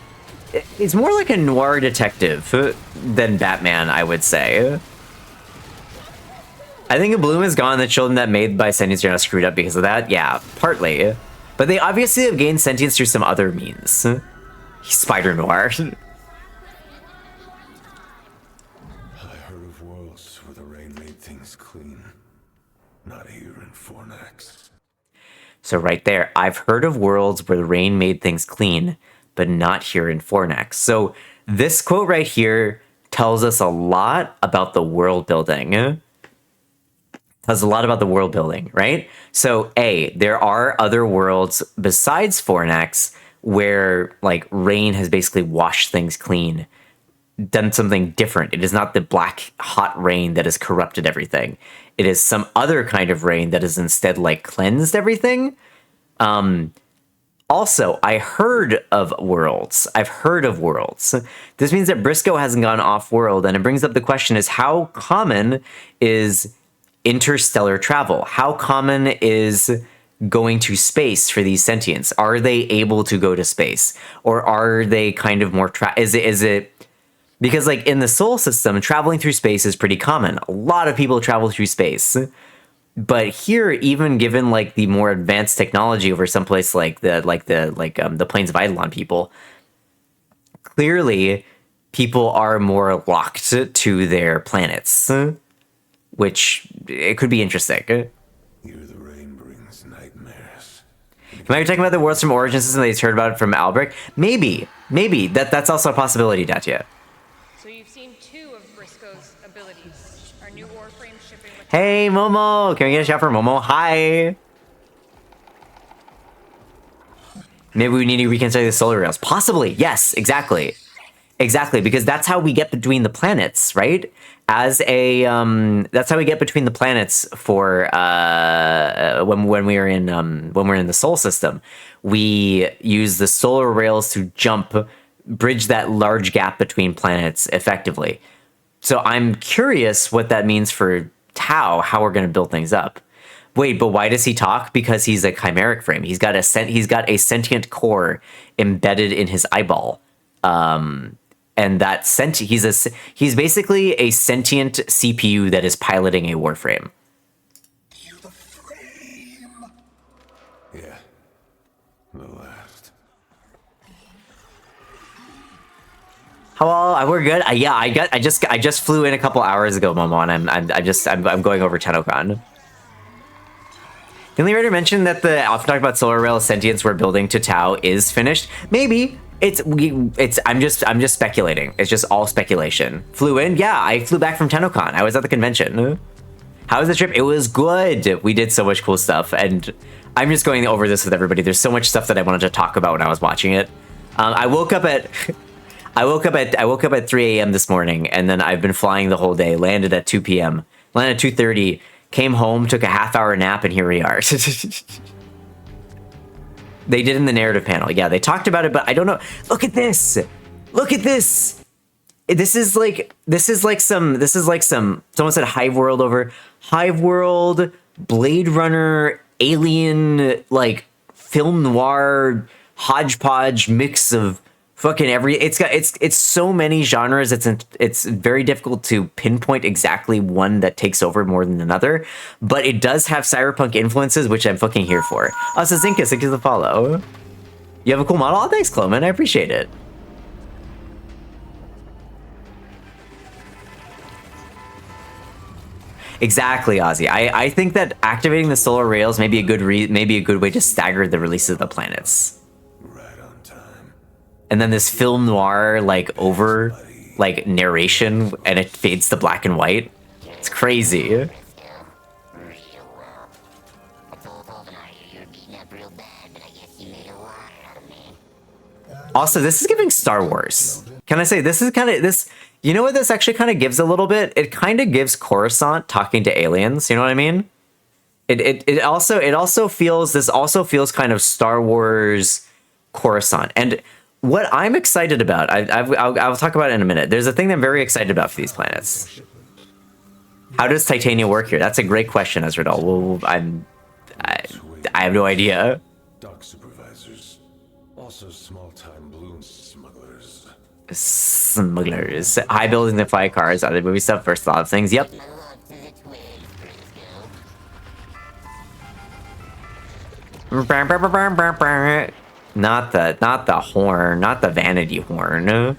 [SPEAKER 2] it's more like a noir detective than Batman, I would say. I think a bloom is gone. The children that made by sentience are now screwed up because of that. Yeah, partly. But they obviously have gained sentience through some other means. He's Spider Noir.
[SPEAKER 4] I heard of worlds where the rain made things clean. Not here in Fornax.
[SPEAKER 2] So right there, I've heard of worlds where the rain made things clean, but not here in Fornax. So this quote right here tells us a lot about the world building. Tells a lot about the world building, right? So A, there are other worlds besides Fornax where like rain has basically washed things clean, done something different. It is not the black hot rain that has corrupted everything. It is some other kind of rain that has instead like cleansed everything. Also, I heard of worlds. I've heard of worlds. This means that Briscoe hasn't gone off world, and it brings up the question is how common is interstellar travel? How common is going to space for these sentients? Are they able to go to space? Or are they kind of more, is it, because like in the Sol system, traveling through space is pretty common. A lot of people travel through space. But here, even given like the more advanced technology over someplace like the plains of Eidolon people, clearly people are more locked to their planets, which it could be interesting.
[SPEAKER 4] Here the rain brings nightmares.
[SPEAKER 2] Am I talking about the worlds from Origin system that he's heard about it from Albrecht? Maybe that's also a possibility, Datya.
[SPEAKER 12] So you've seen 2 of Briscoe's abilities. Our new Warframe shipping with
[SPEAKER 2] Hey, Momo! Can we get a shout for Momo? Hi! Maybe we need to reconsider the solar rails. Possibly, yes, exactly. Exactly, because that's how we get between the planets, right? As a that's how we get between the planets for when we're in the Sol system. We use the solar rails to bridge that large gap between planets effectively. So I'm curious what that means for Tau, how we're going to build things up. Wait, but why does he talk? Because he's a chimeric frame. He's got a sentient core embedded in his eyeball. And that he's basically a sentient CPU that is piloting a warframe.
[SPEAKER 4] Yeah. The last.
[SPEAKER 2] Hello, we're good. Yeah, I just flew in a couple hours ago, Momo, and I'm going over Tennocon. Didn't the writer mention that the often talked about solar rail sentience we're building to Tau is finished? Maybe. I'm just speculating. It's just all speculation. Flew in? Yeah, I flew back from Tennocon. I was at the convention. How was the trip? It was good. We did so much cool stuff, and I'm just going over this with everybody. There's so much stuff that I wanted to talk about when I was watching it. I woke up at 3 a.m. this morning, and then I've been flying the whole day. Landed at 2 p.m. Landed at 2:30. Came home, took a half-hour nap, and here we are. They did in the narrative panel. Yeah, they talked about it, but I don't know. Look at this. Look at this. This is like some, someone said Hive World over. Hive World, Blade Runner, Alien, like film noir, hodgepodge mix of fucking it's so many genres. It's very difficult to pinpoint exactly one that takes over more than another, but it does have cyberpunk influences, which I'm fucking here for. Oh, so Zinkus, thank you for the follow. You have a cool model? Oh, thanks, Cloman. I appreciate it. Exactly, Ozzy. I think that activating the solar rails may be a good way to stagger the release of the planets. And then this film noir narration, and it fades to black and white. It's crazy. Also, this is giving Star Wars. Can I say this is kind of this? You know what this actually kind of gives a little bit? It kind of gives Coruscant talking to aliens. You know what I mean? It also feels kind of Star Wars Coruscant. And what I'm excited about, I'll talk about it in a minute. There's a thing that I'm very excited about for these planets. How does Titania work here? That's a great question, Ezreal. Well, I have no idea.
[SPEAKER 4] Dock supervisors, also small-time balloon smugglers.
[SPEAKER 2] Smugglers. High buildings and fly cars, other movie stuff, first thought of things. Yep. Not the horn, not the vanity horn.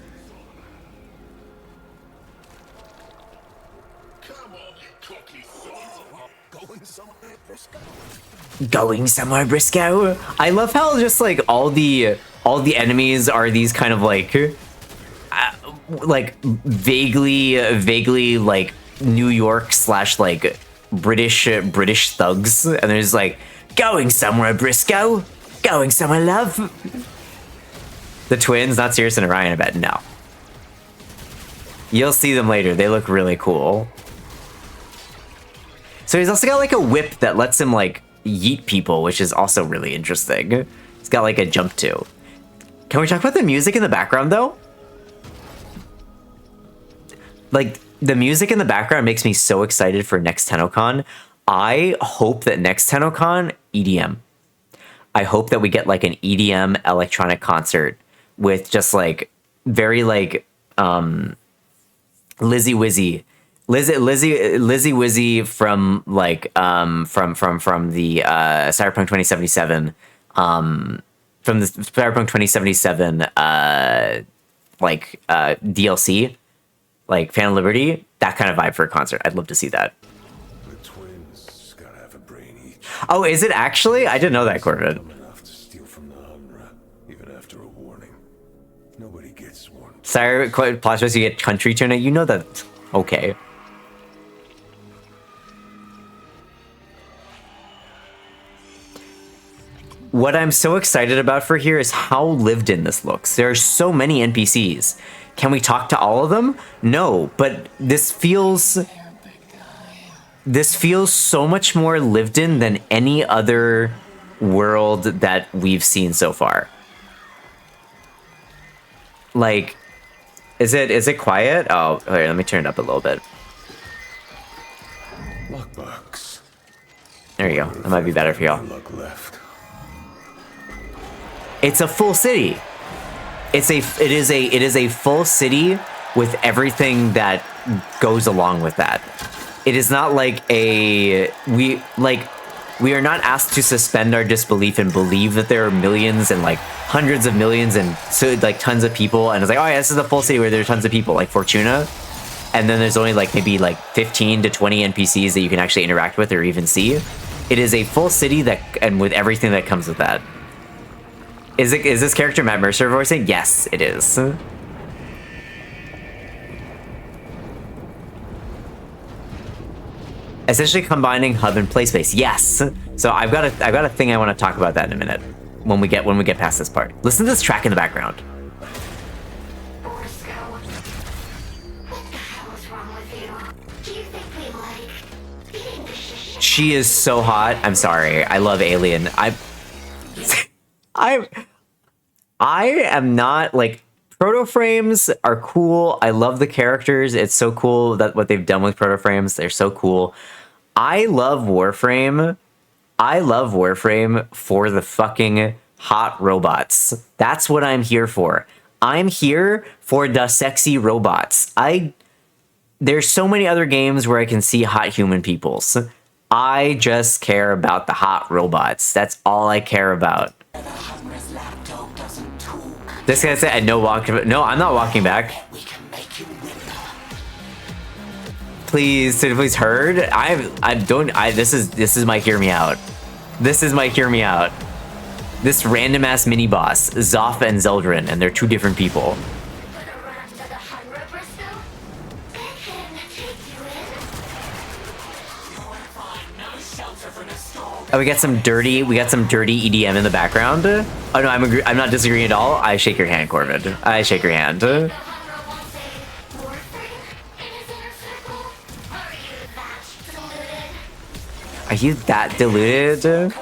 [SPEAKER 2] Going somewhere, Briscoe. I love how just like all the enemies are these kind of like vaguely like New York / like British thugs, and there's like going somewhere, Briscoe. Going somewhere, love. The twins, not Sirius and Orion, I bet. No. You'll see them later. They look really cool. So he's also got like a whip that lets him like yeet people, which is also really interesting. He's got like a jump too. Can we talk about the music in the background though? Like the music in the background makes me so excited for next Tennocon. I hope that next Tennocon, EDM. I hope that we get like an EDM electronic concert with just like very like Lizzy Wizzy from like from the Cyberpunk 2077 from the Cyberpunk 2077 DLC, like Phantom Liberty, that kind of vibe for a concert. I'd love to see that.
[SPEAKER 4] The twins gotta have a brain each.
[SPEAKER 2] Oh, is it actually? I didn't know that, Corbin.
[SPEAKER 4] Enough to steal from the Hunra, even after a warning. Nobody gets one.
[SPEAKER 2] Sorry, plot twist, you get country tuna. You know that. Okay. What I'm so excited about for here is how lived in this looks. There are so many NPCs. Can we talk to all of them? No, but this feels so much more lived in than any other world that we've seen so far. Like, is it quiet? Oh, here, let me turn it up a little bit.
[SPEAKER 4] Lockbox.
[SPEAKER 2] There you go. That might be better for y'all.
[SPEAKER 4] Luck left.
[SPEAKER 2] It's a full city. It is a full city with everything that goes along with that. It is not like we are not asked to suspend our disbelief and believe that there are millions and like hundreds of millions and so like tons of people, and it's like, oh yeah, this is a full city where there's tons of people like Fortuna, and then there's only like maybe like 15 to 20 NPCs that you can actually interact with or even see. It is a full city that, and with everything that comes with that. Is this character Matt Mercer voicing? Yes, it is. Essentially combining hub and play space. Yes. So I've got a thing I want to talk about that in a minute when we get past this part. Listen to this track in the background. She is so hot. I'm sorry. I love Alien. I am not like, proto frames are cool. I love the characters. It's so cool that what they've done with proto frames. They're so cool. I love Warframe. I love Warframe for the fucking hot robots. That's what I'm here for. I'm here for the sexy robots. There's so many other games where I can see hot human peoples. I just care about the hot robots. That's all I care about. This guy said, no, I'm not walking back. Please heard. This is my hear me out. This is my hear me out. This random ass mini boss, Zoth and Zeldrin, and they're two different people. Oh, we got some dirty EDM in the background. Oh no, I'm not disagreeing at all. I shake your hand, Corbin. I shake your hand. Are you that deluded?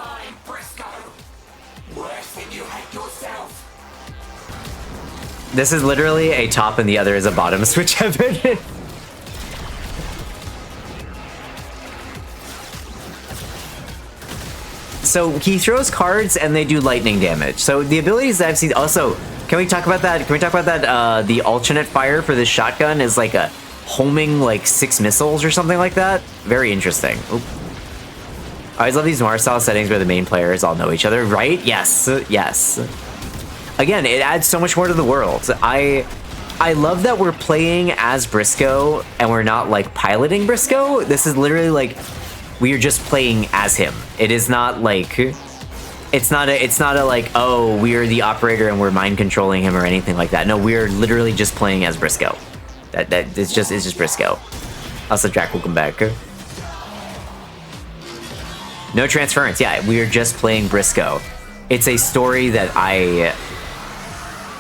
[SPEAKER 2] This is literally a top and the other is a bottom switch heaven. So he throws cards and they do lightning damage. So the abilities that I've seen also, can we talk about that? The alternate fire for this shotgun is like a homing like 6 missiles or something like that. Very interesting. Oop. I always love these Mars style settings where the main players all know each other, right? Yes, yes. Again, it adds so much more to the world. I love that we're playing as Briscoe and we're not like piloting Briscoe. This is literally like, we are just playing as him. It is not like, it's not a like, oh, we are the operator and we're mind controlling him or anything like that. No, we are literally just playing as Briscoe. It's just Briscoe. Also, Jack will come back. No transference. Yeah, we are just playing Briscoe. It's a story that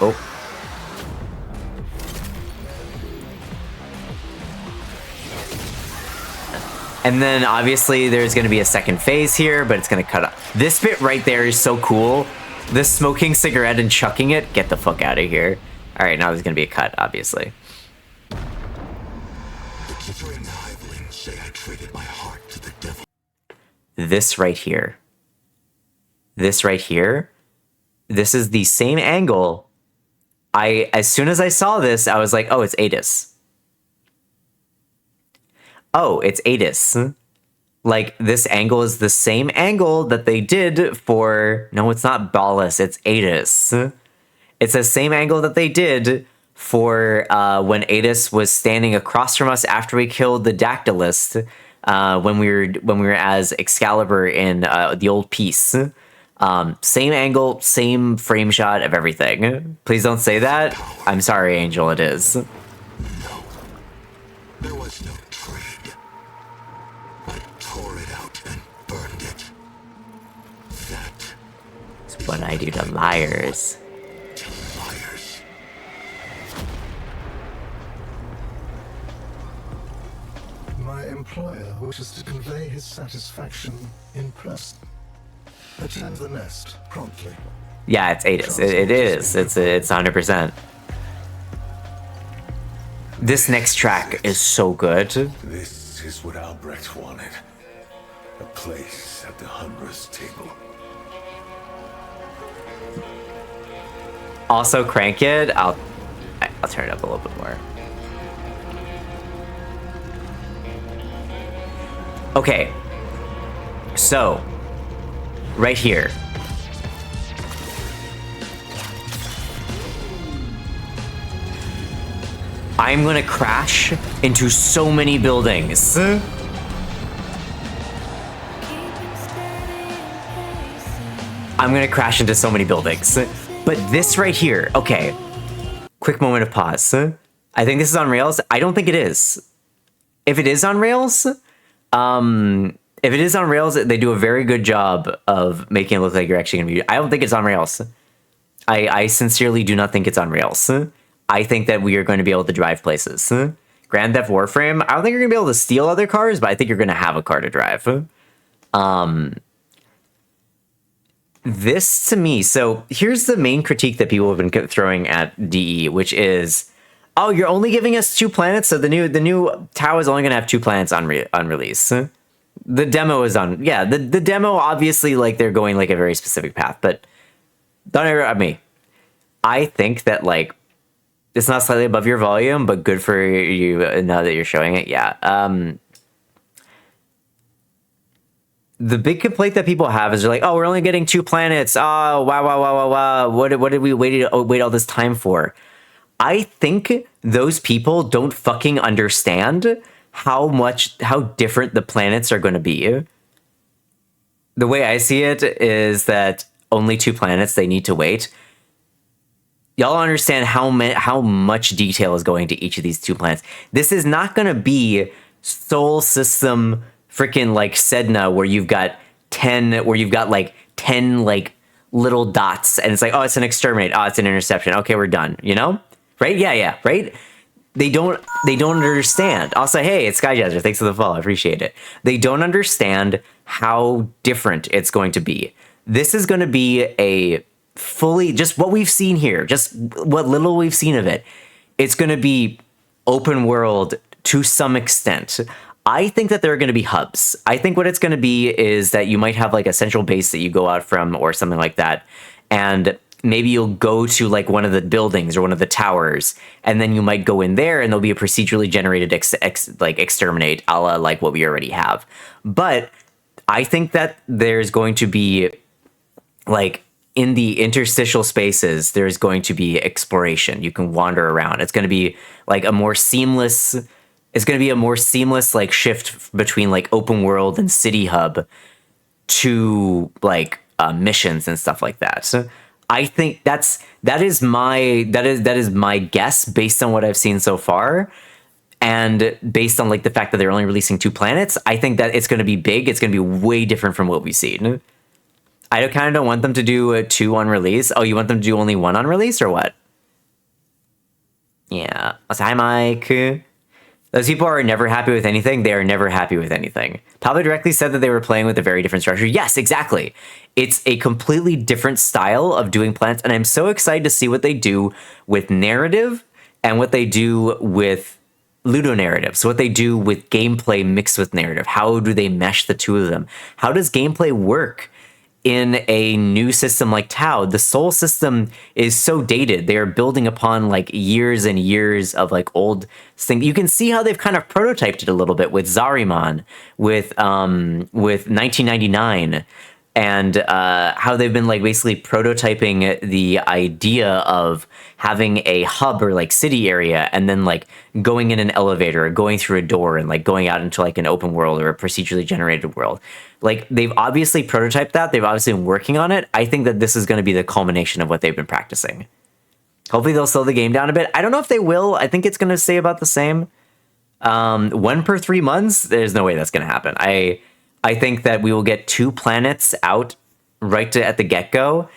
[SPEAKER 2] oh. And then obviously there's going to be a second phase here, but it's going to cut off. This bit right there is so cool. This smoking cigarette and chucking it. Get the fuck out of here. All right, now there's going to be a cut, obviously.
[SPEAKER 4] The Keeper and the Hiveling say I traded my heart to the devil.
[SPEAKER 2] This right here. This right here. This is the same angle. As soon as I saw this, I was like, oh, it's Adis. Oh, it's Adis. Like, this angle is the same angle that they did for... No, it's not Ballas, it's Adis. It's the same angle that they did for when Adis was standing across from us after we killed the Dactylist, when we were as Excalibur in the old piece. Same angle, same frame shot of everything. Please don't say that. I'm sorry, Angel, it is.
[SPEAKER 4] There was no trade. I tore it out and burned it.
[SPEAKER 2] That's what I do to liars.
[SPEAKER 4] Liars.
[SPEAKER 13] My employer wishes to convey his satisfaction in person. Attend the nest promptly.
[SPEAKER 2] Yeah, it's Adis. It is. It's 100%. This next track is so good.
[SPEAKER 4] This is what Albrecht wanted. A place at the Hunrus table.
[SPEAKER 2] Also, crank it. I'll turn it up a little bit more. Okay. So, right here. I'm gonna crash into so many buildings. I'm gonna crash into so many buildings. But this right here, okay. Quick moment of pause. I think this is on Rails. I don't think it is. If it is on Rails, they do a very good job of making it look like you're actually gonna be. I don't think it's on Rails. I sincerely do not think it's on Rails. I think that we are going to be able to drive places. Grand Theft Warframe, I don't think you're going to be able to steal other cars, but I think you're going to have a car to drive. This, to me, so here's the main critique that people have been throwing at DE, which is, oh, you're only giving us 2 planets, so the new Tau is only going to have 2 planets on release. The demo is on, yeah, the demo, obviously, like, they're going, like, a very specific path, but don't ever at me. I think that, like, it's not slightly above your volume, but good for you now that you're showing it. Yeah. The big complaint that people have is they're like, oh, we're only getting 2 planets. Oh, wow. What did we wait all this time for? I think those people don't fucking understand how different the planets are going to be. The way I see it is that only 2 planets, they need to wait. Y'all understand how much detail is going to each of these 2 planets. This is not going to be Sol System freaking like Sedna where you've got 10 like little dots and it's like, oh, it's an exterminate, oh, it's an interception. Okay, we're done, you know? Right? Yeah, right? They don't understand. I'll say, hey, it's Skyjazzer. Thanks for the follow. I appreciate it. They don't understand how different it's going to be. This is going to be a fully, just what we've seen here, just what little we've seen of it, it's going to be open world to some extent. I think that there are going to be hubs. I think what it's going to be is that you might have like a central base that you go out from or something like that. And maybe you'll go to like one of the buildings or one of the towers, and then you might go in there and there'll be a procedurally generated exterminate a la like what we already have. But I think that there's going to be like, in the interstitial spaces, there's going to be exploration. You can wander around. It's going to be like a more seamless. It's going to be a more seamless like shift between like open world and city hub to like missions and stuff like that. So I think that is my guess based on what I've seen so far, and based on like the fact that they're only releasing 2 planets. I think that it's going to be big. It's going to be way different from what we've seen. I kind of don't want them to do 2 on release. Oh, you want them to do only 1 on release or what? Yeah. Hi, Mike. Those people are never happy with anything. They are never happy with anything. Pablo directly said that they were playing with a very different structure. Yes, exactly. It's a completely different style of doing planets, and I'm so excited to see what they do with narrative and what they do with ludonarrative. So what they do with gameplay mixed with narrative. How do they mesh the 2 of them? How does gameplay work in a new system like Tau? The Sol system is so dated. They are building upon like years and years of like old things. You can see how they've kind of prototyped it a little bit with Zariman, with 1999, and how they've been like basically prototyping the idea of having a hub or like city area and then like going in an elevator or going through a door and like going out into like an open world or a procedurally generated world. Like they've obviously prototyped that. They've obviously been working on it. I think that this is going to be the culmination of what they've been practicing. Hopefully they'll slow the game down a bit. I don't know if they will. I think it's going to stay about the same. 1 per 3 months. There's no way that's going to happen. I think that we will get 2 planets out at the get-go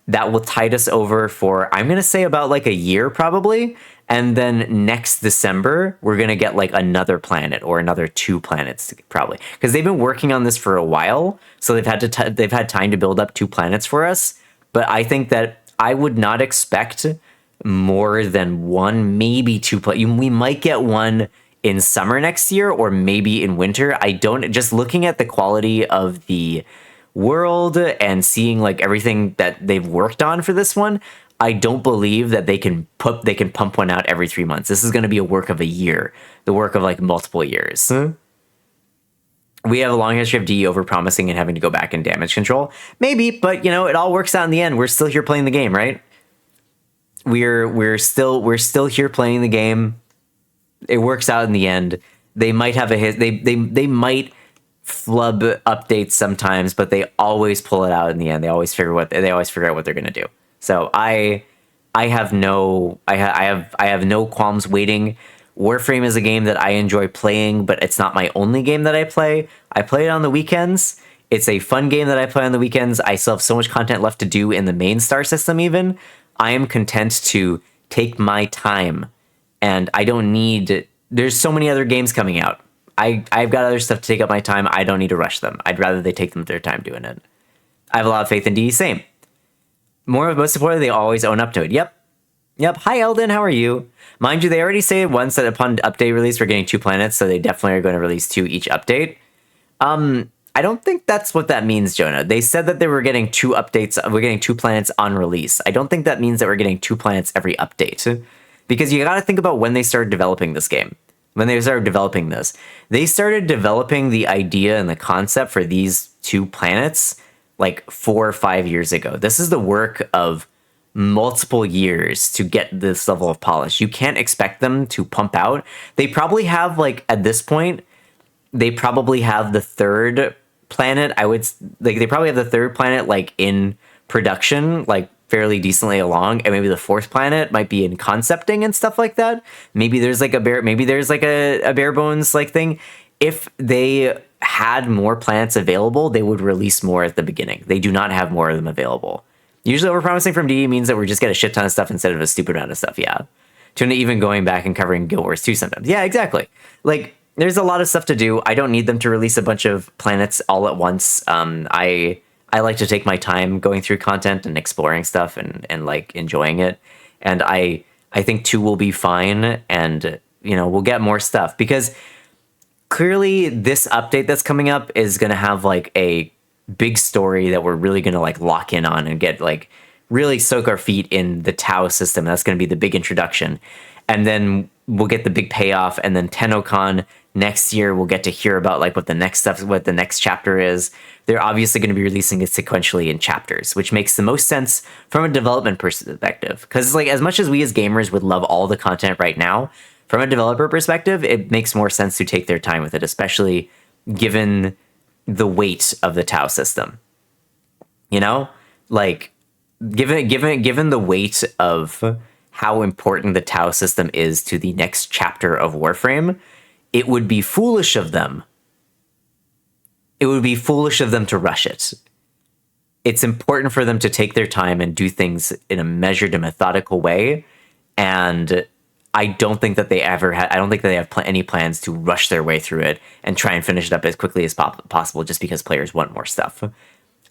[SPEAKER 2] that will tide us over for, I'm going to say about like a year probably. And then next December, we're going to get like another planet or another 2 planets probably. Because they've been working on this for a while. So they've had time to build up 2 planets for us. But I think that I would not expect more than 1, maybe 2 we might get 1 in summer next year or maybe in winter. I don't, just looking at the quality of the world and seeing like everything that they've worked on for this one, I don't believe that they can pump one out every 3 months. This is going to be a work of a year, the work of like multiple years. We have a long history of DE overpromising and having to go back in damage control. Maybe, but you know, it all works out in the end. We're still here playing the game, right? We're still here playing the game. It works out in the end. They might have they might flub updates sometimes, but they always pull it out in the end. They always figure out what they're gonna do. So I have no qualms waiting. Warframe is a game that I enjoy playing, but it's not my only game that I play. I play it on the weekends. It's a fun game that I play on the weekends. I still have so much content left to do in the main star system even. I am content to take my time, and I don't need... There's so many other games coming out. I've got other stuff to take up my time. I don't need to rush them. I'd rather they take them their time doing it. I have a lot of faith in DE. Same. Most importantly, they always own up to it. Yep. Hi, Eldon. How are you? Mind you, they already say once that upon update release, we're getting 2 planets, so they definitely are going to release 2 each update. I don't think that's what that means, Jonah. They said that they were getting 2 updates. We're getting 2 planets on release. I don't think that means that we're getting 2 planets every update. Because you got to think about when they started developing this game. When they started developing this. They started developing the idea and the concept for these 2 planets like 4 or 5 years ago. This is the work of multiple years to get this level of polish. You can't expect them to pump out. They probably have, like, at this point, they probably have the 3rd planet. They probably have the 3rd planet, like, in production, like, fairly decently along, and maybe the 4th planet might be in concepting and stuff like that. Maybe there's like a bare bones like thing. If they had more planets available, they would release more at the beginning. They do not have more of them available. Usually overpromising from DE means that we just get a shit ton of stuff instead of a stupid amount of stuff, yeah. Tuna even going back and covering Guild Wars 2 sometimes. Yeah, exactly. Like, there's a lot of stuff to do. I don't need them to release a bunch of planets all at once. I like to take my time going through content and exploring stuff and like enjoying it. And I think 2 will be fine, and you know, we'll get more stuff because clearly this update that's coming up is going to have like a big story that we're really going to like lock in on and get like really soak our feet in the Tau system. That's going to be the big introduction. And then we'll get the big payoff, and then Tennocon next year we'll get to hear about like what the next chapter is. They're obviously going to be releasing it sequentially in chapters, which makes the most sense from a development perspective. Because like as much as we as gamers would love all the content right now, from a developer perspective, it makes more sense to take their time with it, especially given the weight of the Tau system. You know, like given the weight of how important the Tau system is to the next chapter of Warframe, it would be foolish of them. It would be foolish of them to rush it. It's important for them to take their time and do things in a measured and methodical way. And I don't think that they have any plans to rush their way through it and try and finish it up as quickly as possible just because players want more stuff.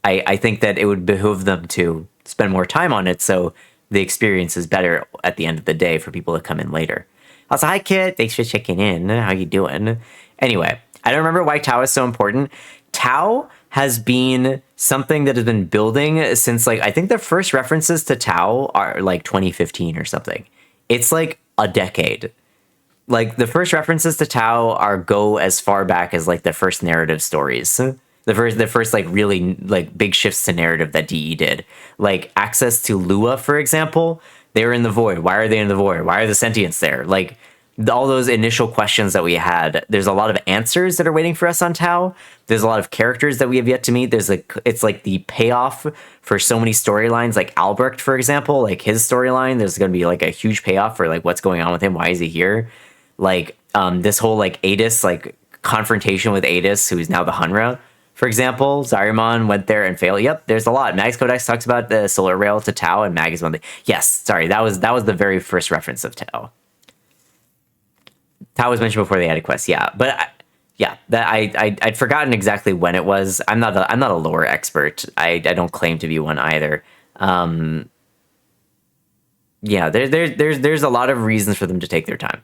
[SPEAKER 2] I think that it would behoove them to spend more time on it so the experience is better at the end of the day for people to come in later. Also, hi Kit, thanks for checking in. How you doing? Anyway, I don't remember why Tau is so important. Tau has been something that has been building since like, I think the first references to Tau are like 2015 or something. It's like a decade. Like the first references to Tau go as far back as like the first narrative stories. The first like really like big shifts to narrative that DE did. Like access to Lua, for example, they were in the void. Why are they in the void? Why are the sentients there? Like all those initial questions that we had, there's a lot of answers that are waiting for us on Tau. There's a lot of characters that we have yet to meet. It's like the payoff for so many storylines, like Albrecht, for example, like his storyline, there's going to be like a huge payoff for like what's going on with him. Why is he here? Like this whole like Adis, like confrontation with Adis, who is now the Hunra, for example. Zarimon went there and failed. Yep, there's a lot. Mag's Codex talks about the solar rail to Tau, and Mag is one thing. Yes, sorry, that was the very first reference of Tau. Tau was mentioned before they added quests, yeah. But I'd forgotten exactly when it was. I'm not a lore expert. I don't claim to be one either. Yeah, there's a lot of reasons for them to take their time.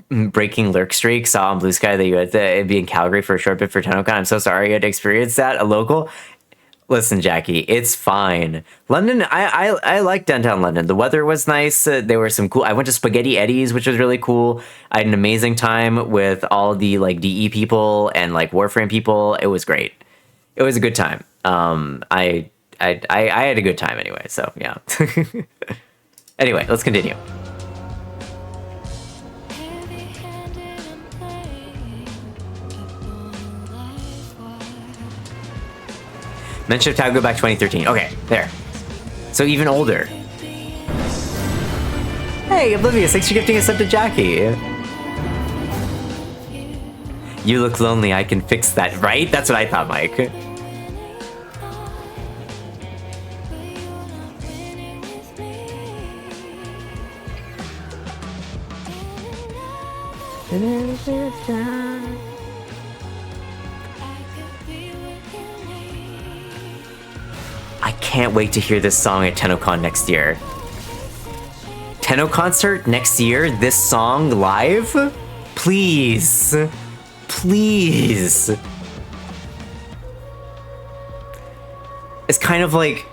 [SPEAKER 2] Breaking lurk streak, saw on Blue Sky that you had to be in Calgary for a short bit for Tennocon. I'm so sorry you had to experience that. A local. Listen, Jackie, it's fine. London, I like downtown London. The weather was nice. There were some cool. I went to Spaghetti Eddie's, which was really cool. I had an amazing time with all the like DE people and like Warframe people. It was great. It was a good time. I had a good time anyway. So yeah. Anyway, let's continue. Mention of Tau go back 2013. Okay, there. So even older. Hey, Oblivious, thanks for gifting us up to Jackie. You look lonely, I can fix that, right? That's what I thought, Mike. I can't wait to hear this song at Tennocon next year. Tenno concert next year, this song live? Please. Please. It's kind of like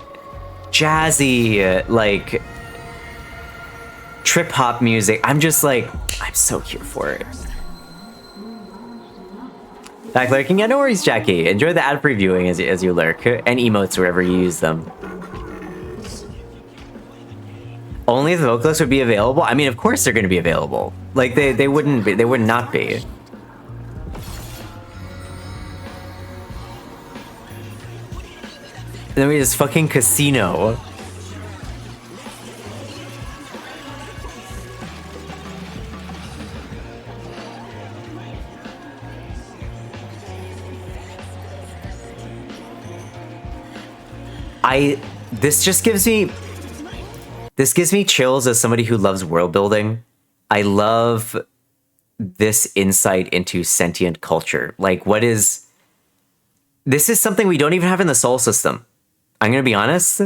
[SPEAKER 2] jazzy, like trip hop music. I'm just like, I'm so here for it. Back lurking? Yeah, no worries, Jackie. Enjoy the ad previewing as you lurk, and emotes wherever you use them. Only if the vocalists would be available? I mean, of course they're going to be available. Like, they wouldn't be. They would not be. And then we just fucking casino. This gives me chills as somebody who loves world building. I love this insight into sentient culture. Like, this is something we don't even have in the Sol system. I'm going to be honest.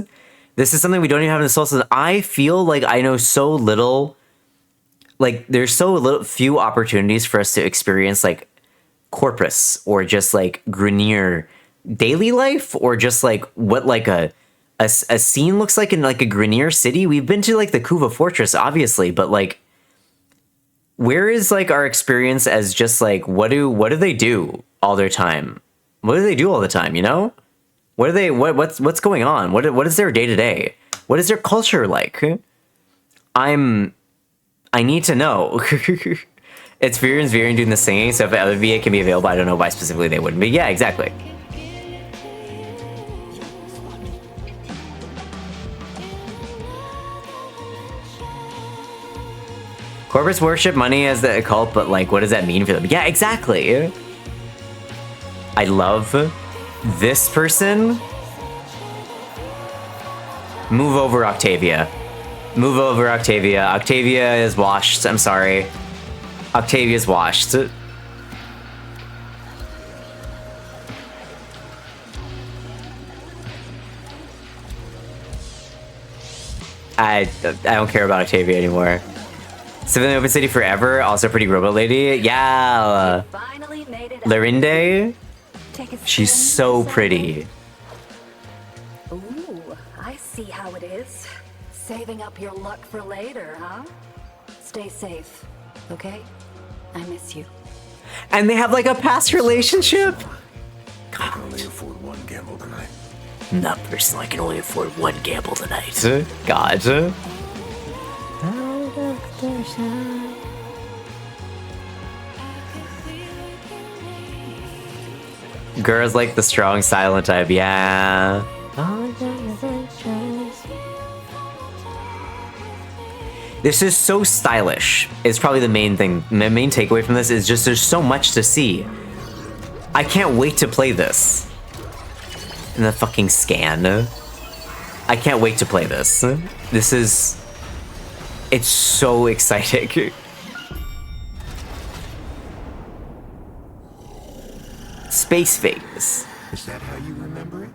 [SPEAKER 2] This is something we don't even have in the Sol system. I feel like I know so little. Like, there's so few opportunities for us to experience, like, Corpus or just, like, Grineer daily life, or just, like, what, like, a scene looks like in, like, a Grineer city. We've been to, like, the Kuva Fortress, obviously, but, like, where is, like, our experience as just, like, what do they do all their time? What do they do all the time, you know? What's going on? What is their day-to-day? What is their culture like? I need to know. It's Viren's Viren doing the singing, so if other VA can be available, I don't know why specifically they wouldn't be. Yeah, exactly. Corpus worship money as the cult, but like, what does that mean for them? Yeah, exactly. I love this person. Move over, Octavia. Move over, Octavia. Octavia is washed. I'm sorry. Octavia's washed. I don't care about Octavia anymore. Civilian Open City Forever, also pretty robot lady. Yeah. Larinde. She's so pretty.
[SPEAKER 11] Ooh, I see how it is. Saving up your luck for later, huh? Stay safe, okay? I miss you.
[SPEAKER 2] And they have like a past relationship.
[SPEAKER 13] I can only afford one gamble tonight.
[SPEAKER 2] Not personally, I can only afford one gamble tonight. God. Girls like the strong silent type, yeah. This is so stylish. It's probably the main thing. My main takeaway from this is just there's so much to see. I can't wait to play this. In the fucking scan. I can't wait to play this. This is... It's so exciting. Space phase.
[SPEAKER 13] Is that how you remember it?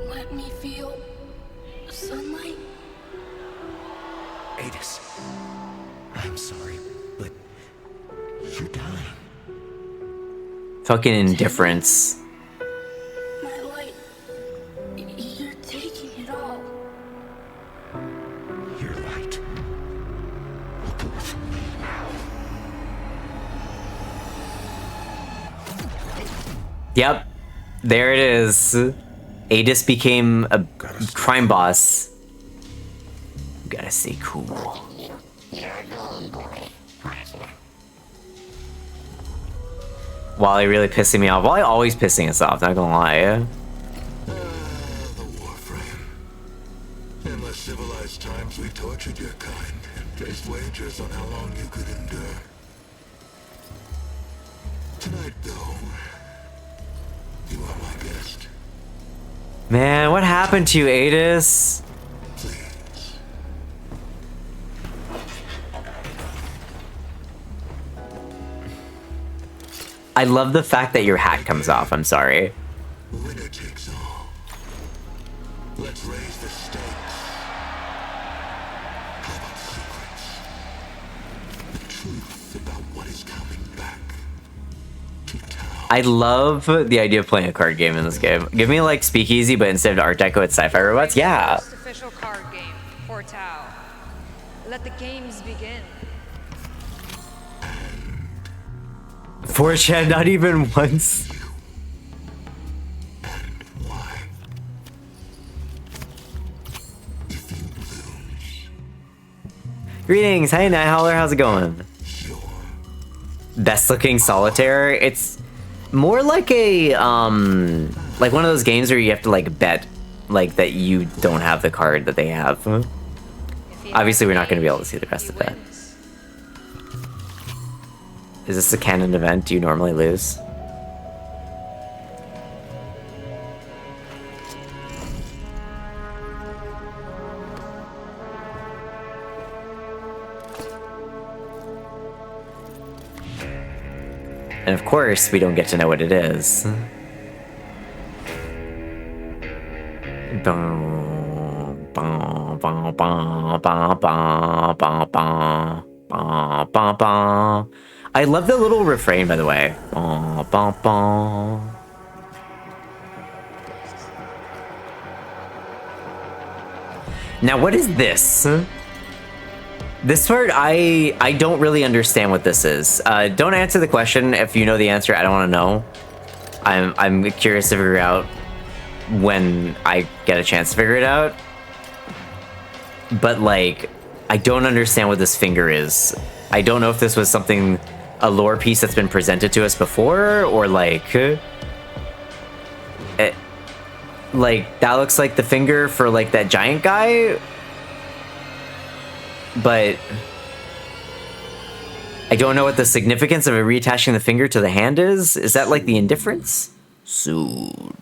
[SPEAKER 11] Let me feel sunlight.
[SPEAKER 13] Adis, I'm sorry, but you're dying.
[SPEAKER 2] Fucking indifference.
[SPEAKER 11] My light. You're taking it all.
[SPEAKER 13] Your light will go with me now.
[SPEAKER 2] Yep. There it is. Adis became a crime boss. Gotta stay cool. Wally really pissing me off. Wally always pissing us off, not gonna lie.
[SPEAKER 13] The Warframe. In less civilized times, we tortured your kind and placed wagers on how long you could endure. Tonight, though, you are my guest.
[SPEAKER 2] Man, what happened to you, Adis? I love the fact that your hat comes off, I'm sorry.
[SPEAKER 13] Winner takes all. Let's raise the stakes. How about secrets? The truth about what is coming back to town.
[SPEAKER 2] I love the idea of playing a card game in this game. Give me like Speakeasy, but instead of Art Deco, it's sci-fi robots. Yeah.
[SPEAKER 12] First official card game for Tau. Let the games begin.
[SPEAKER 2] 4chan, not even once. Greetings, hey Night Howler, how's it going? Best looking solitaire. It's more like a like one of those games where you have to like bet like that you don't have the card that they have. Obviously, we're not going to be able to see the rest of that. Is this a canon event? Do you normally lose? And of course, we don't get to know what it is. I love the little refrain, by the way. Now, what is this? This part, I don't really understand what this is. Don't answer the question if you know the answer. I don't want to know. I'm curious to figure out when I get a chance to figure it out. But like, I don't understand what this finger is. I don't know if this was something, a lore piece that's been presented to us before, or like, like that looks like the finger for like that giant guy. But I don't know what the significance of reattaching the finger to the hand is. Is that like the indifference? Soon.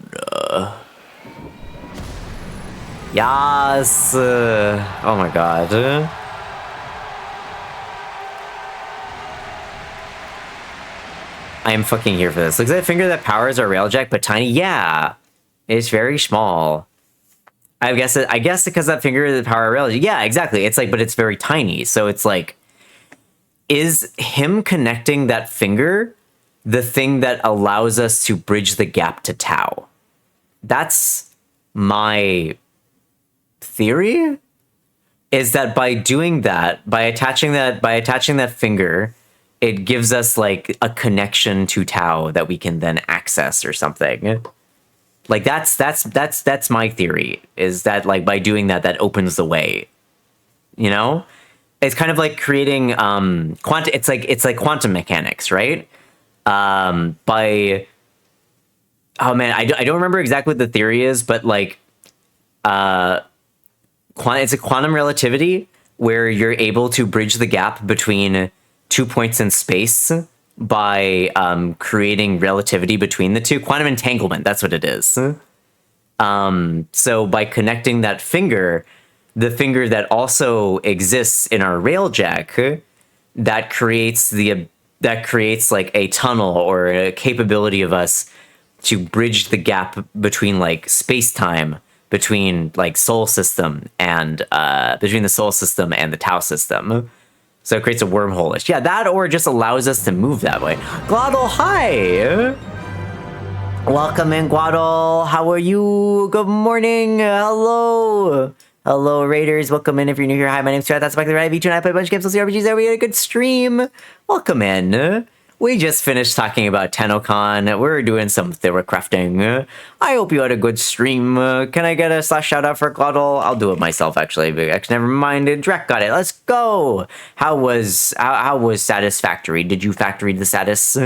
[SPEAKER 2] Yes. Oh my god. I am fucking here for this. Looks like a finger that powers our railjack, but tiny. Yeah, it's very small. I guess because that finger is the power railjack. Yeah, exactly. It's like, but it's very tiny. So it's like, is him connecting that finger the thing that allows us to bridge the gap to Tau? That's my theory, is that by doing that, by attaching that finger it gives us like a connection to Tau that we can then access or something. Like that's my theory, is that like by doing that, that opens the way. You know? It's kind of like creating quantum. It's like quantum mechanics, right? By oh man, I don't remember exactly what the theory is, but like it's a quantum relativity where you're able to bridge the gap between 2 points in space by creating relativity between the two. Quantum entanglement, that's what it is. So by connecting that finger, the finger that also exists in our railjack, that creates like a tunnel or a capability of us to bridge the gap between like space-time, between like soul system and between the soul system and the Tau system. So it creates a wormhole-ish. Yeah, that or it just allows us to move that way. Glottal, hi! Welcome in, Glottal. How are you? Good morning. Hello. Hello, Raiders. Welcome in if you're new here. Hi, my name's Chad. That's Mike the Red. Tuna. I play a bunch of games. Let's see RPGs there. We had a good stream. Welcome in. We just finished talking about Tennocon. We're doing some theory crafting. I hope you had a good stream. Can I get a / shout out for Glottal? I'll do it myself, actually. But actually, never mind. Drek got it. Let's go. How was Satisfactory? Did you factory the Satis?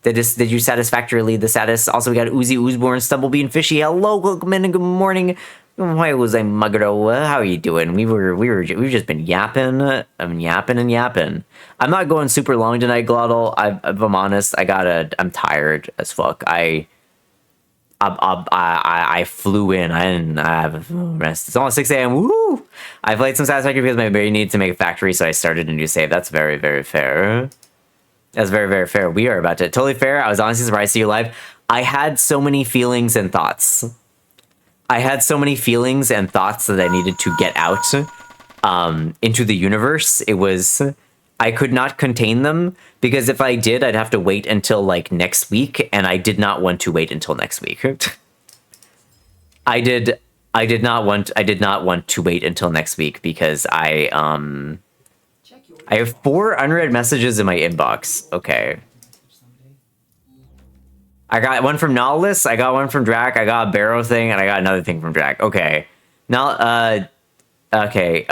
[SPEAKER 2] Did you satisfactorily the Satis? Also, we got Uzi, Oozborn, Stumblebee, and Fishy. Hello, welcome in, and good morning. Why was I Mugro? How are you doing? We've just been yapping. I'm yapping and yapping. I'm not going super long tonight, Glottal. If I'm honest, I'm tired as fuck. I flew in. I didn't have rest. It's almost 6 a.m. Woo! I played some Satisfactory because my berry needed to make a factory, so I started a new save. That's very, very fair. That's very, very fair. We are about to totally fair. I was honestly surprised to see you live. I had so many feelings and thoughts. I had so many feelings and thoughts that I needed to get out into the universe. I could not contain them because if I did, I'd have to wait until like next week, and I did not want to wait until next week. I did not want to wait until next week because I have 4 unread messages in my inbox. Okay. I got one from Nautilus, I got one from Drac, I got a Barrow thing, and I got another thing from Drac. Okay. Now, okay,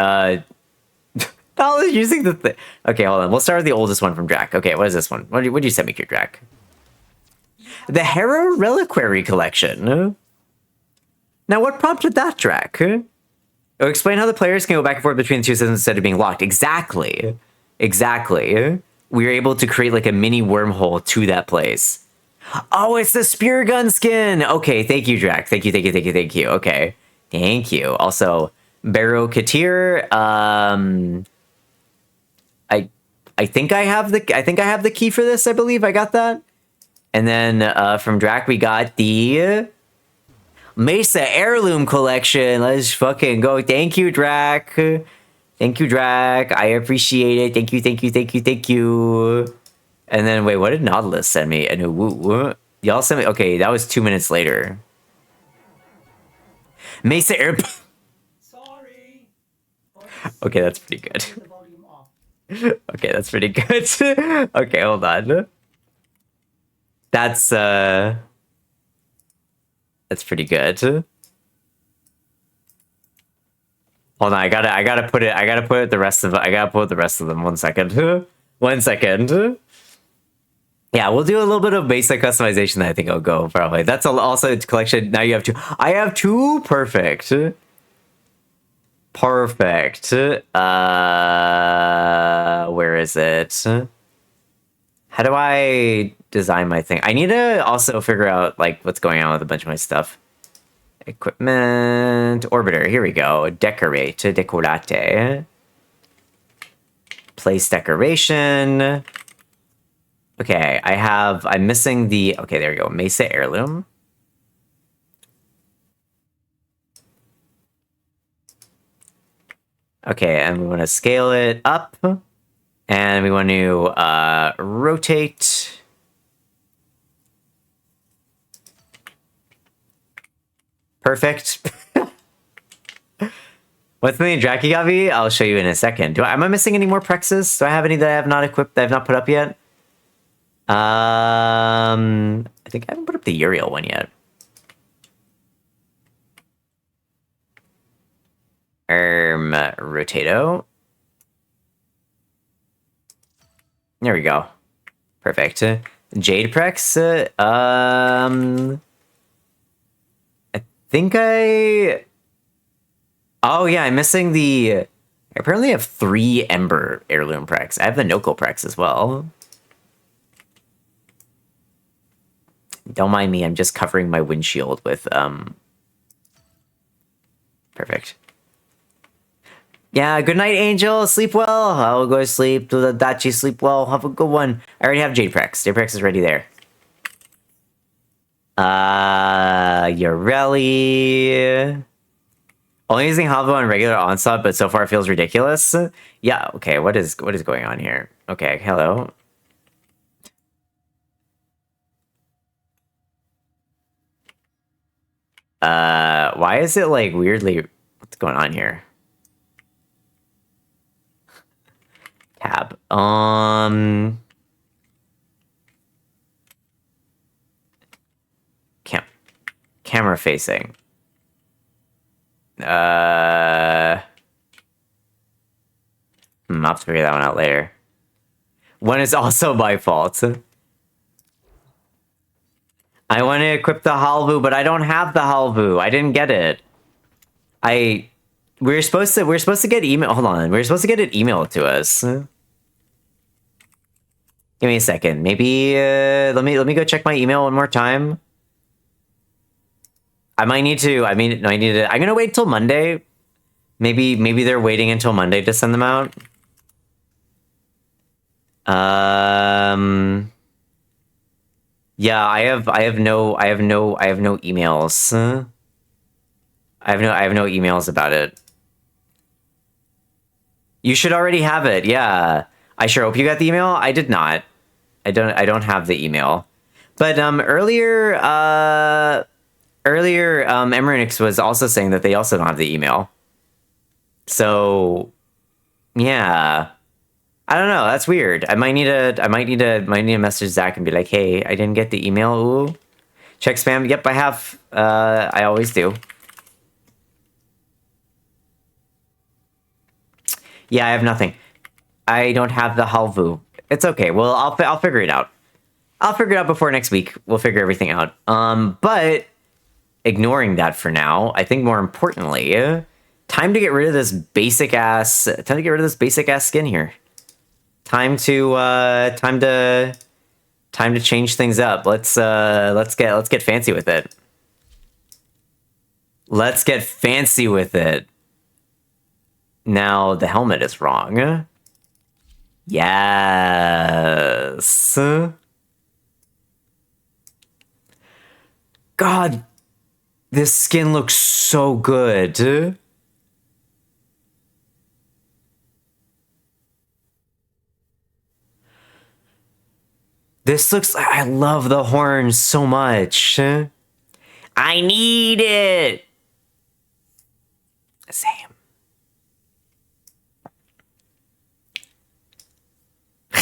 [SPEAKER 2] Nautilus using the thing. Okay, hold on. We'll start with the oldest one from Drac. Okay, what is this one? What did you send me here, Drac? The Hera Reliquary Collection. Now, what prompted that, Drac? Oh, explain how the players can go back and forth between the two systems instead of being locked. Exactly. Exactly. We were able to create like a mini wormhole to that place. Oh, it's the spear gun skin. Okay, thank you, Drac. Thank you. Okay, thank you. Also, Barrow Katir. I think I have the key for this. I believe I got that. And then from Drac, we got the Mesa Heirloom Collection. Let's fucking go. Thank you, Drac. Thank you, Drac. I appreciate it. Thank you. And then, wait, what did Nautilus send me? And y'all sent me... Okay, that was 2 minutes later. Mesa Air... Sorry. Okay, that's pretty good. Okay, that's pretty good. Okay, hold on. That's pretty good. Hold on, I gotta put the rest of them. 1 second. 1 second. Yeah, we'll do a little bit of basic customization that I think I'll go, probably. That's also a collection. Now you have 2. I have 2. Perfect. Perfect. Where is it? How do I design my thing? I need to also figure out, like, what's going on with a bunch of my stuff. Equipment. Orbiter. Here we go. Decorate. Decorate. Place decoration. Okay, I'm missing the, okay, there we go, Mesa Heirloom. Okay, and we want to scale it up, and we want to rotate. Perfect. What's the name Drakigavi? I'll show you in a second. Am I missing any more Prexes? Do I have any that I have not equipped, that I have not put up yet? I think I haven't put up the Uriel one yet. Rotato. There we go. Perfect. Jade Prex. I think I... Oh yeah, I'm missing the... I apparently have 3 Ember Heirloom Prex. I have the Noko Prex as well. Don't mind me, I'm just covering my windshield with, Perfect. Yeah, good night, Angel. Sleep well. I'll go to sleep. Do the Dachi sleep well. Have a good one. I already have Jade Prex. Jade Prex is ready there. Yoreli. Only using Halvo on regular onslaught, but so far it feels ridiculous. Yeah, okay, what is going on here? Okay, hello. Why is it like weirdly, what's going on here? Tab. Camera facing. I'll have to figure that one out later. One is also my fault. I want to equip the Halvu, but I don't have the Halvu. I didn't get it. We're supposed to get email. Hold on. We're supposed to get it emailed to us. Give me a second. Maybe let me go check my email one more time. I might need to. I need to. I'm gonna wait till Monday. Maybe they're waiting until Monday to send them out. Yeah, I have no emails. I have no emails about it. You should already have it. Yeah. I sure hope you got the email. I did not. I don't have the email. But earlier Emerinix was also saying that they also don't have the email. So yeah. I don't know. That's weird. I might need to message Zach and be like, "Hey, I didn't get the email." Ooh. Check spam. Yep, I have. I always do. Yeah, I have nothing. I don't have the Halvu. It's okay. Well, I'll figure it out. I'll figure it out before next week. We'll figure everything out. But ignoring that for now, I think more importantly, time to get rid of this basic ass. Time to get rid of this basic ass skin here. Time to change things up. Let's get fancy with it. Let's get fancy with it. Now the helmet is wrong. Yes. God, this skin looks so good. This looks like, I love the horns so much. I need it. Same.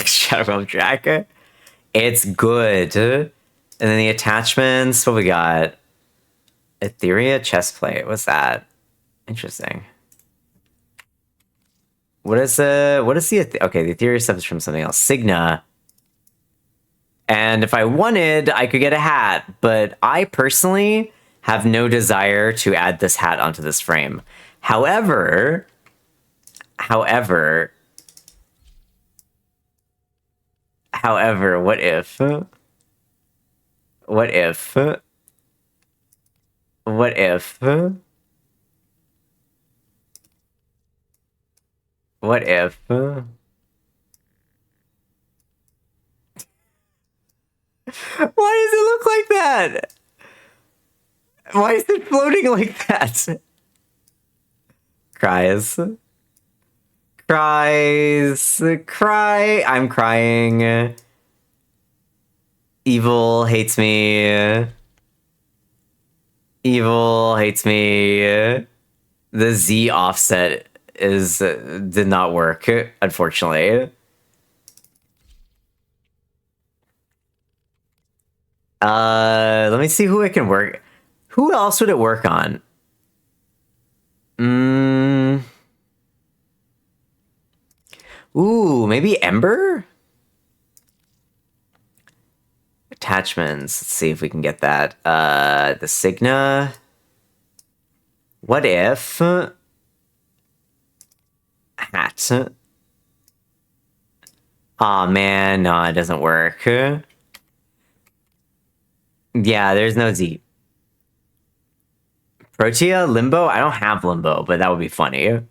[SPEAKER 2] Shadow of Draka. It's good. And then the attachments, what we got? Etheria chestplate. What's that? Interesting. What is the okay, the Etheria stuff is from something else. Signa. And if I wanted, I could get a hat, but I personally have no desire to add this hat onto this frame. However, what if? What if? Why does it look like that? Why is it floating like that? Cries. I'm crying. Evil hates me. the Z offset is did not work, unfortunately. Let me see who it can work. Who else would it work on? Ooh, maybe Ember? Attachments. Let's see if we can get that. The Signa. What if... Hat. Aw, man. No, it doesn't work. Yeah, there's no Z. Protea? Limbo? I don't have Limbo, but that would be funny.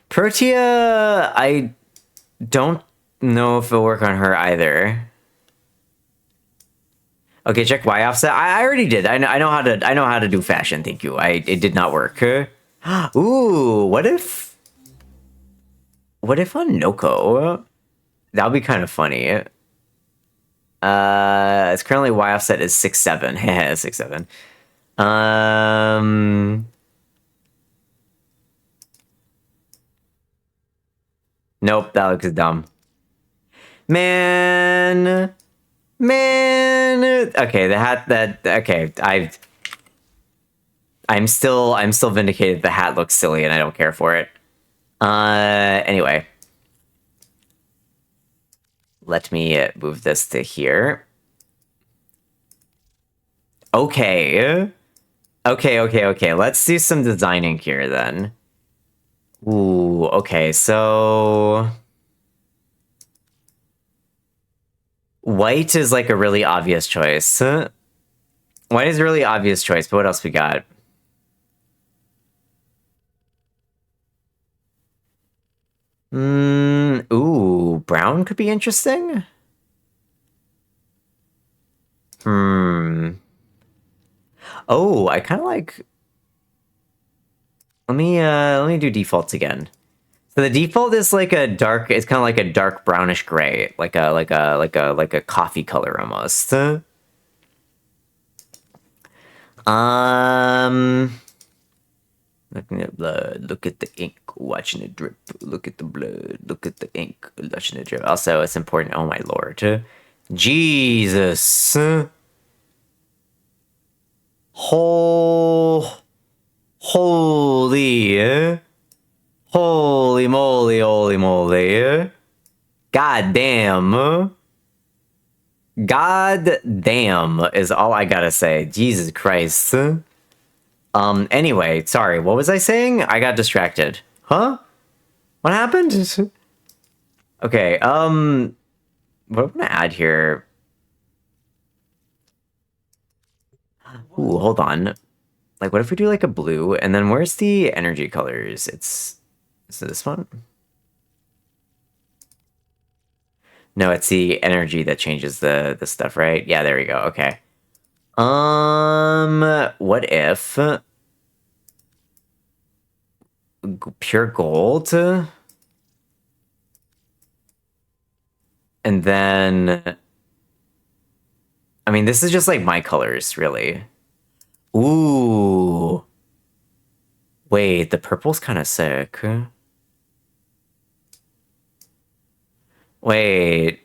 [SPEAKER 2] Protea, I don't know if it'll work on her either. Okay, check Y offset. I already did. I know how to do fashion. Thank you. It did not work. Ooh, what if on Noko? That would be kind of funny. It's currently Y offset is 6'7". 6'7". Nope, that looks dumb. Man. Okay, the hat okay, I'm still vindicated. The hat looks silly and I don't care for it. Anyway. Let me move this to here. Okay. Okay. Let's do some designing here then. Ooh, okay, so... White is like a really obvious choice. White is a really obvious choice, but what else we got? Ooh, brown could be interesting. Oh, I kind of like... Let me do defaults again. So the default is like a dark, it's kind of like a dark brownish gray, like a coffee color almost. Look at blood, look at the ink, watching it drip. Look at the blood, look at the ink, watching it drip. Also, it's important, oh my lord. Jesus. Holy moly. God damn. God damn is all I gotta say. Jesus Christ. Anyway, sorry, what was I saying? I got distracted. Huh? What happened? Okay, what I'm gonna add here... Ooh, hold on. Like, what if we do, like, a blue? And then where's the energy colors? Is it this one? No, it's the energy that changes the stuff, right? Yeah, there we go. Okay. What if... Pure gold? And then... I mean, this is just, like, my colors, really. Ooh. Wait, the purple's kind of sick. Wait.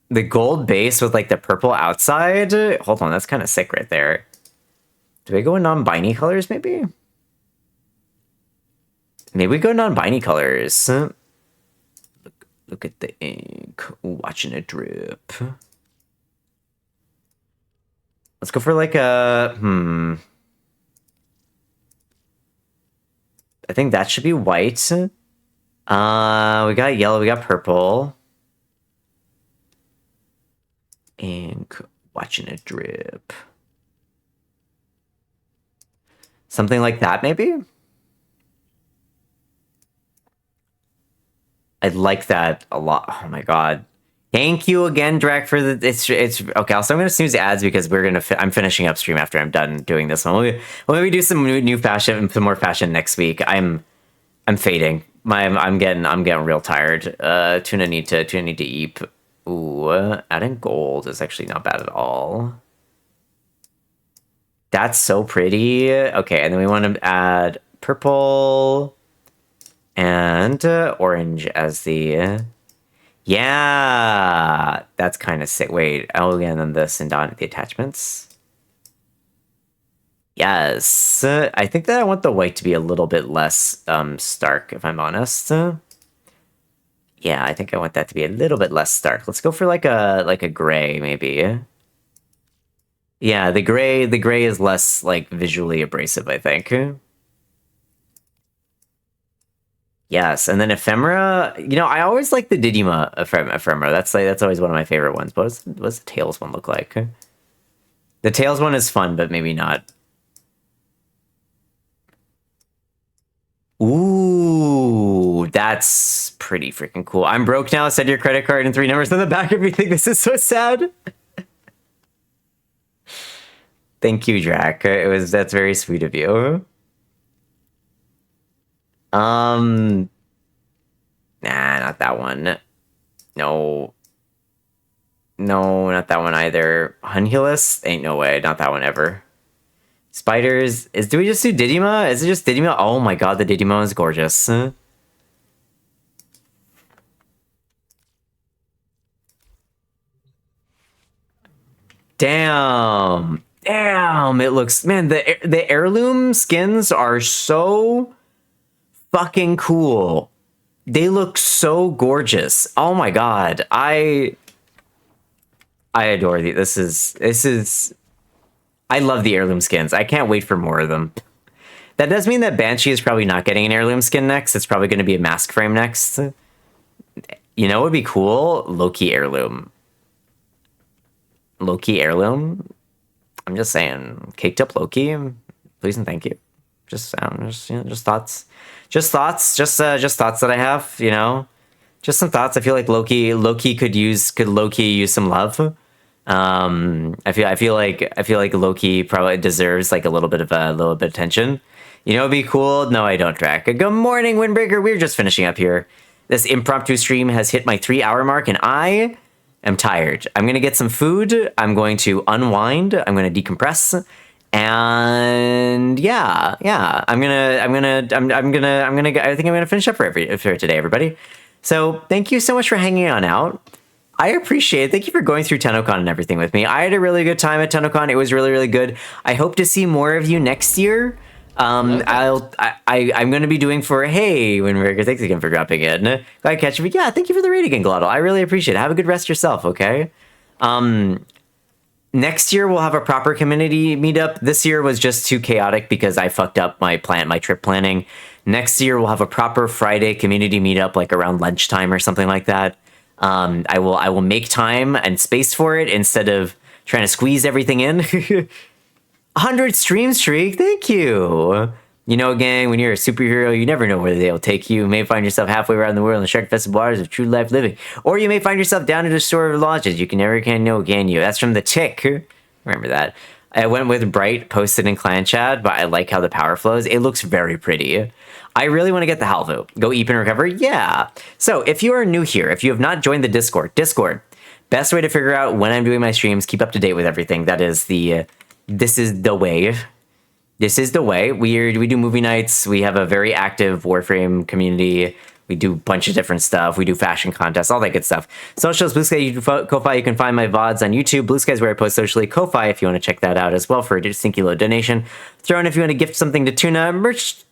[SPEAKER 2] The gold base with, like, the purple outside? Hold on, that's kind of sick right there. Do we go non-binary colors, maybe? Maybe we go non-binary colors. Look at the ink. Watching it drip. Let's go for, like, a... I think that should be white. We got yellow, we got purple. Ink, watching it drip. Something like that, maybe? I like that a lot. Oh my god. Thank you again, Drac, for the... It's okay, also I'm going to snooze ads because I'm finishing up stream after I'm done doing this one. We'll maybe do some new fashion, some more fashion next week. I'm fading. I'm getting real tired. Tuna need to eat. Ooh, adding gold is actually not bad at all. That's so pretty. Okay, and then we want to add purple and orange as the... yeah, that's kind of sick. Wait, oh yeah, and then this and down the attachments. Yes, I think that I want the white to be a little bit less stark, if I'm honest. Yeah, I think I want that to be a little bit less stark. Let's go for like a gray, maybe. Yeah, the gray is less like visually abrasive, I think. Yes, and then ephemera. You know, I always like the Didima ephemera. That's always one of my favorite ones. But what's the Tails one look like? The Tails one is fun, but maybe not. Ooh, that's pretty freaking cool. I'm broke now. Send your credit card and 3 numbers on the back if you think this is so sad. Thank you, Drac. That's very sweet of you. Nah, not that one. No. No, not that one either. Hunhulus? Ain't no way. Not that one ever. Spiders. Do we just do Didima? Is it just Didima? Oh my god, the Didima is gorgeous. Damn. Damn, it looks... man, the heirloom skins are so fucking cool. They look so gorgeous. Oh my god. I adore these. This is... I love the heirloom skins. I can't wait for more of them. That does mean that Banshee is probably not getting an heirloom skin next. It's probably going to be a mask frame next. You know what would be cool? Loki heirloom. Loki heirloom? I'm just saying. Caked up Loki. Please and thank you. Just thoughts. Just thoughts that I have, you know? Just some thoughts. I feel like Loki could Loki use some love. I feel like Loki probably deserves like a little bit of attention. You know, it'd be cool. No, I don't, Drac. Good morning, Windbreaker. We're just finishing up here. This impromptu stream has hit my 3-hour mark, and I am tired. I'm gonna get some food. I'm going to unwind. I'm gonna decompress, and yeah. I think I'm gonna finish up for today, everybody. So thank you so much for hanging on out. I appreciate it. Thank you for going through Tennocon and everything with me. I had a really good time at Tennocon. It was really, really good. I hope to see more of you next year. I'm going to be doing for, hey, Windbreaker, thanks again for dropping in. Glad to catch you. But yeah, thank you for the raid again, Glottal. I really appreciate it. Have a good rest yourself, okay? Next year, we'll have a proper community meetup. This year was just too chaotic because I fucked up my trip planning. Next year, we'll have a proper Friday community meetup, like around lunchtime or something like that. I will make time and space for it instead of trying to squeeze everything in. 100 stream streak, thank you. You know, gang, when you're a superhero, you never know where they'll take you. You may find yourself halfway around the world in the shark-infested waters of true life living. Or you may find yourself down in a store of lodges. You never can know, can you? That's from the Tick. Remember that. I went with Bright, posted in clan chat, but I like how the power flows. It looks very pretty. I really want to get the Halvo. Go eep and recover? Yeah. So if you are new here, if you have not joined the Discord, best way to figure out when I'm doing my streams, keep up to date with everything. That is this is the way. This is the way. We do movie nights. We have a very active Warframe community. We do a bunch of different stuff. We do fashion contests, all that good stuff. Socials, Blue Sky, Ko-Fi. You can find my VODs on YouTube. Blue Sky is where I post socially. Ko-Fi, if you want to check that out as well for a stinky low donation. Throw in if you want to gift something to Tuna. Merch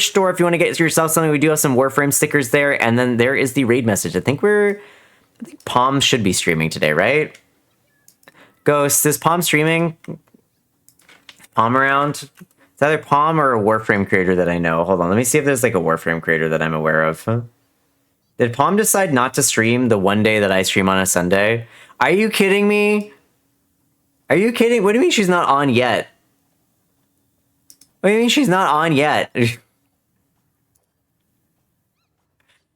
[SPEAKER 2] store if you want to get yourself something. We do have some Warframe stickers there. And then there is the raid message. I think Palm should be streaming today, right? Ghost, is Palm streaming? Palm around? It's either Palm or a Warframe creator that I know. Hold on, let me see if there's like a Warframe creator that I'm aware of. Did Palm decide not to stream the one day that I stream on a Sunday? Are you kidding me? Are you kidding? What do you mean she's not on yet? What do you mean she's not on yet?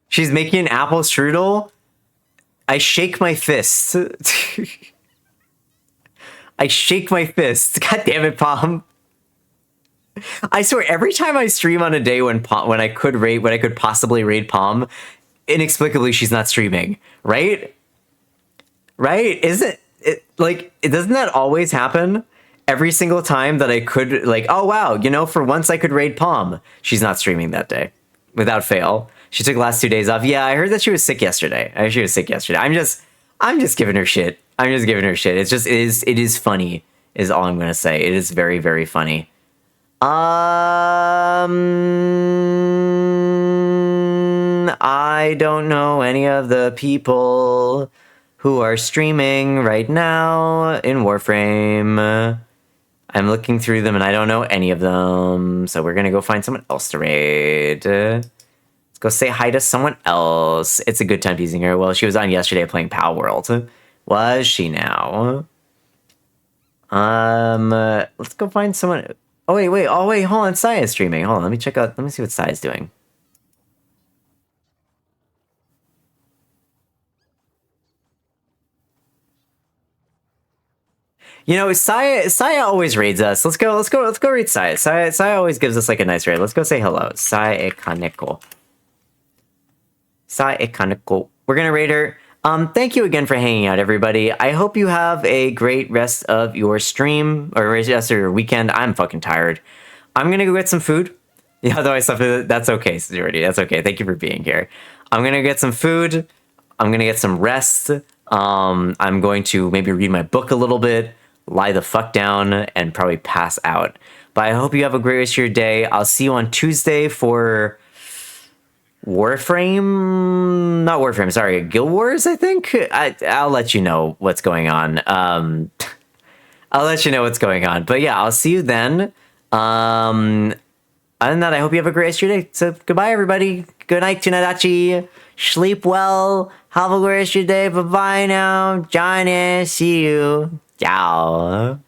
[SPEAKER 2] She's making an apple strudel? I shake my fist. I shake my fist. God damn it, Palm. I swear, every time I stream on a day when I could possibly raid Palm, inexplicably she's not streaming, right? Right? Isn't it like, doesn't that always happen? every single time that I could, like, oh wow, you know, for once I could raid Palm. She's not streaming that day, without fail. She took the last 2 days off. Yeah, I heard that she was sick yesterday. I heard she was sick yesterday. I'm just giving her shit. I'm just giving her shit. It is funny, is all I'm gonna say. It is very, very funny. I don't know any of the people who are streaming right now in Warframe. I'm looking through them and I don't know any of them. So we're gonna go find someone else to raid. Let's go say hi to someone else. It's a good time teasing her. Well, she was on yesterday playing Pal World. Was she now? Let's go find someone. Oh wait, hold on. Sai is streaming. Hold on, let me check out. Let me see what Sai is doing. You know, Saya always raids us. Let's go raid Saya. Saya always gives us like a nice raid. Let's go say hello. Saya Ekaneko. We're gonna raid her. Thank you again for hanging out, everybody. I hope you have a great rest of your stream or rest of your weekend. I'm fucking tired. I'm gonna go get some food. Yeah, though I slept. That's okay, Security. That's okay. Thank you for being here. I'm gonna get some food. I'm gonna get some rest. I'm going to maybe read my book a little bit, lie the fuck down, and probably pass out. But I hope you have a great rest of your day. I'll see you on Tuesday for Warframe. Not Warframe, sorry. Guild Wars, I think? I'll let you know what's going on. I'll let you know what's going on. But yeah, I'll see you then. Other than that, I hope you have a great rest of your day. So goodbye, everybody. Good night, Tunadachi. Sleep well. Have a great rest of your day. Bye-bye now. Johnny, see you. Ciao.